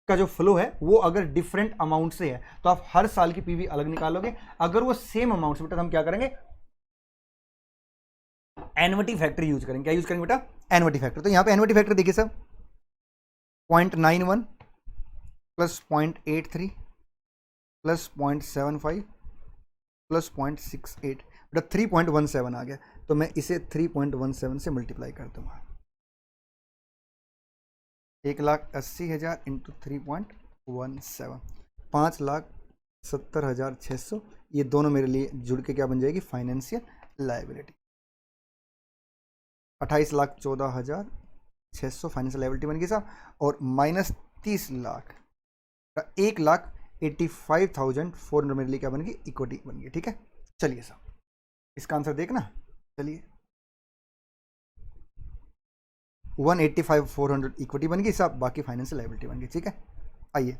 का जो फ्लो है वो अगर डिफरेंट अमाउंट से है तो आप हर साल की पीवी अलग निकालोगे, अगर वो सेम अमाउंट से बेटा हम क्या करेंगे, एन्युटी फैक्टर यूज करेंगे। क्या यूज करेंगे बेटा, एन्युटी फैक्टर। तो यहां पे एन्युटी फैक्टर देखिए सर 0.91 प्लस 0.83 प्लस 0.75 प्लस 0.68, बेटा 3.17 आ गया, तो मैं इसे 3.17 से मल्टीप्लाई कर दूंगा। 1,80,000 इंटू 3.17, 5,70,600, ये दोनों मेरे लिए जुड़ के क्या बन जाएगी, फाइनेंशियल लायबिलिटी। 28,14,600 फाइनेंशियल लायबिलिटी बन गई साहब, और माइनस 30 लाख, 1,85,400 मेरे लिए क्या बन गई, इक्विटी बन गई। ठीक है, चलिए साहब इसका आंसर देखना। चलिए 1,85,400 इक्विटी बन गई साहब, बाकी फाइनेंशियल लायबिलिटी बन गई। ठीक है, आइए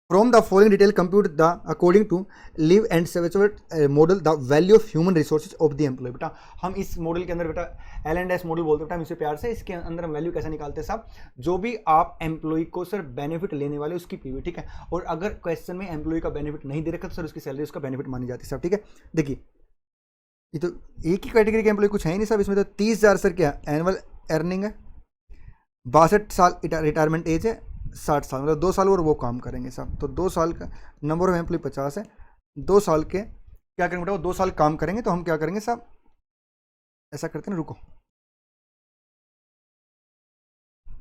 From the following detail, compute the according to live and Savage model the value of human resources of the employee। बेटा हम इस मॉडल के अंदर बेटा L&S मॉडल बोलते हैं बेटा हम इसे प्यार से, इसके अंदर हम वैल्यू कैसे निकालते हैं साहब, जो भी आप एम्प्लॉय को सर बेनिफिट लेने वाले उसकी पीवी। ठीक है, और अगर क्वेश्चन में एम्प्लॉय का बेनिफिट नहीं दे रखा तो सर उसकी सैलरी उसका बेनिफिट मानी जाती है साहब। ठीक है, देखिए ये तो एक ही कैटेगरी के एम्प्लॉय कुछ है ही नहीं साहब, इसमें तो 30,000 सर क्या एनुअल अर्निंग है, 62 साल रिटायरमेंट एज है, 60 साल, मतलब 2 साल और वो काम करेंगे साहब। तो 2 साल का नंबर ऑफ एम्प्लॉय 50 है, 2 साल के क्या करेंगे बेटा, वो 2 साल काम करेंगे, तो हम क्या करेंगे साहब, ऐसा करते हैं, रुको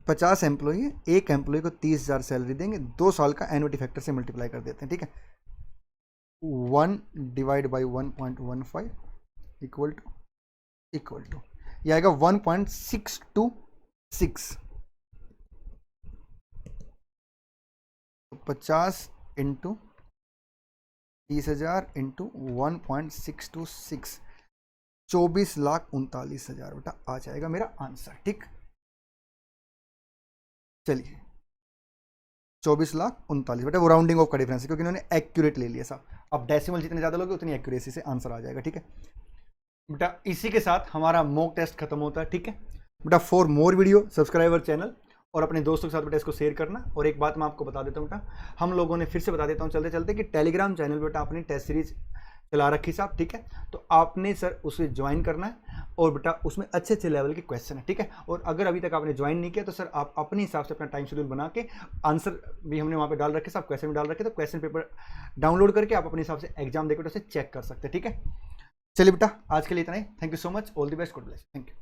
50 एम्प्लॉय है, एक एम्प्लॉय को 30,000 सैलरी देंगे, 2 साल का एन्युटी फैक्टर से मल्टीप्लाई कर देते हैं। ठीक है, 1 डिवाइड बाई 1.15 इक्वल टू ये आएगा 1.626, तो 50 इंटू 30,000 इंटू 1.626, 24,39,000 बेटा आ जाएगा मेरा आंसर। ठीक, चलिए 24,39,000 बेटा, वो राउंडिंग ऑफ का डिफरेंस है क्योंकि इन्होंने एक्यूरेट ले लिया साहब। अब डेसिमल जितने ज़्यादा लोगे उतनी एक्यूरेसी से आंसर आ जाएगा। ठीक है बेटा, इसी के साथ हमारा मॉक टेस्ट खत्म होता है। ठीक है बेटा, for more video subscribe our channel और अपने दोस्तों के साथ बेटा इसको शेयर करना। और एक बात मैं आपको बता देता हूँ बेटा, हम लोगों ने फिर से बता देता हूँ चलते चलते कि टेलीग्राम चैनल बेटा अपनी टेस्ट सीरीज चला रखी साहब। ठीक है, तो आपने सर उसे ज्वाइन करना है और बेटा उसमें अच्छे अच्छे लेवल के क्वेश्चन है। ठीक है, और अगर अभी तक आपने ज्वाइन नहीं किया तो सर आप अपने हिसाब से अपना टाइम शेड्यूल बना के, आंसर भी हमने वहाँ पे डाल रखे साहब, क्वेश्चन भी डाल रखे, तो क्वेश्चन पेपर डाउनलोड करके आप अपने हिसाब से एग्जाम देकर उसे चेक कर सकते हैं। ठीक है, चलिए बेटा आज के लिए इतना ही। Thank you so much, all the best, god bless, thank you.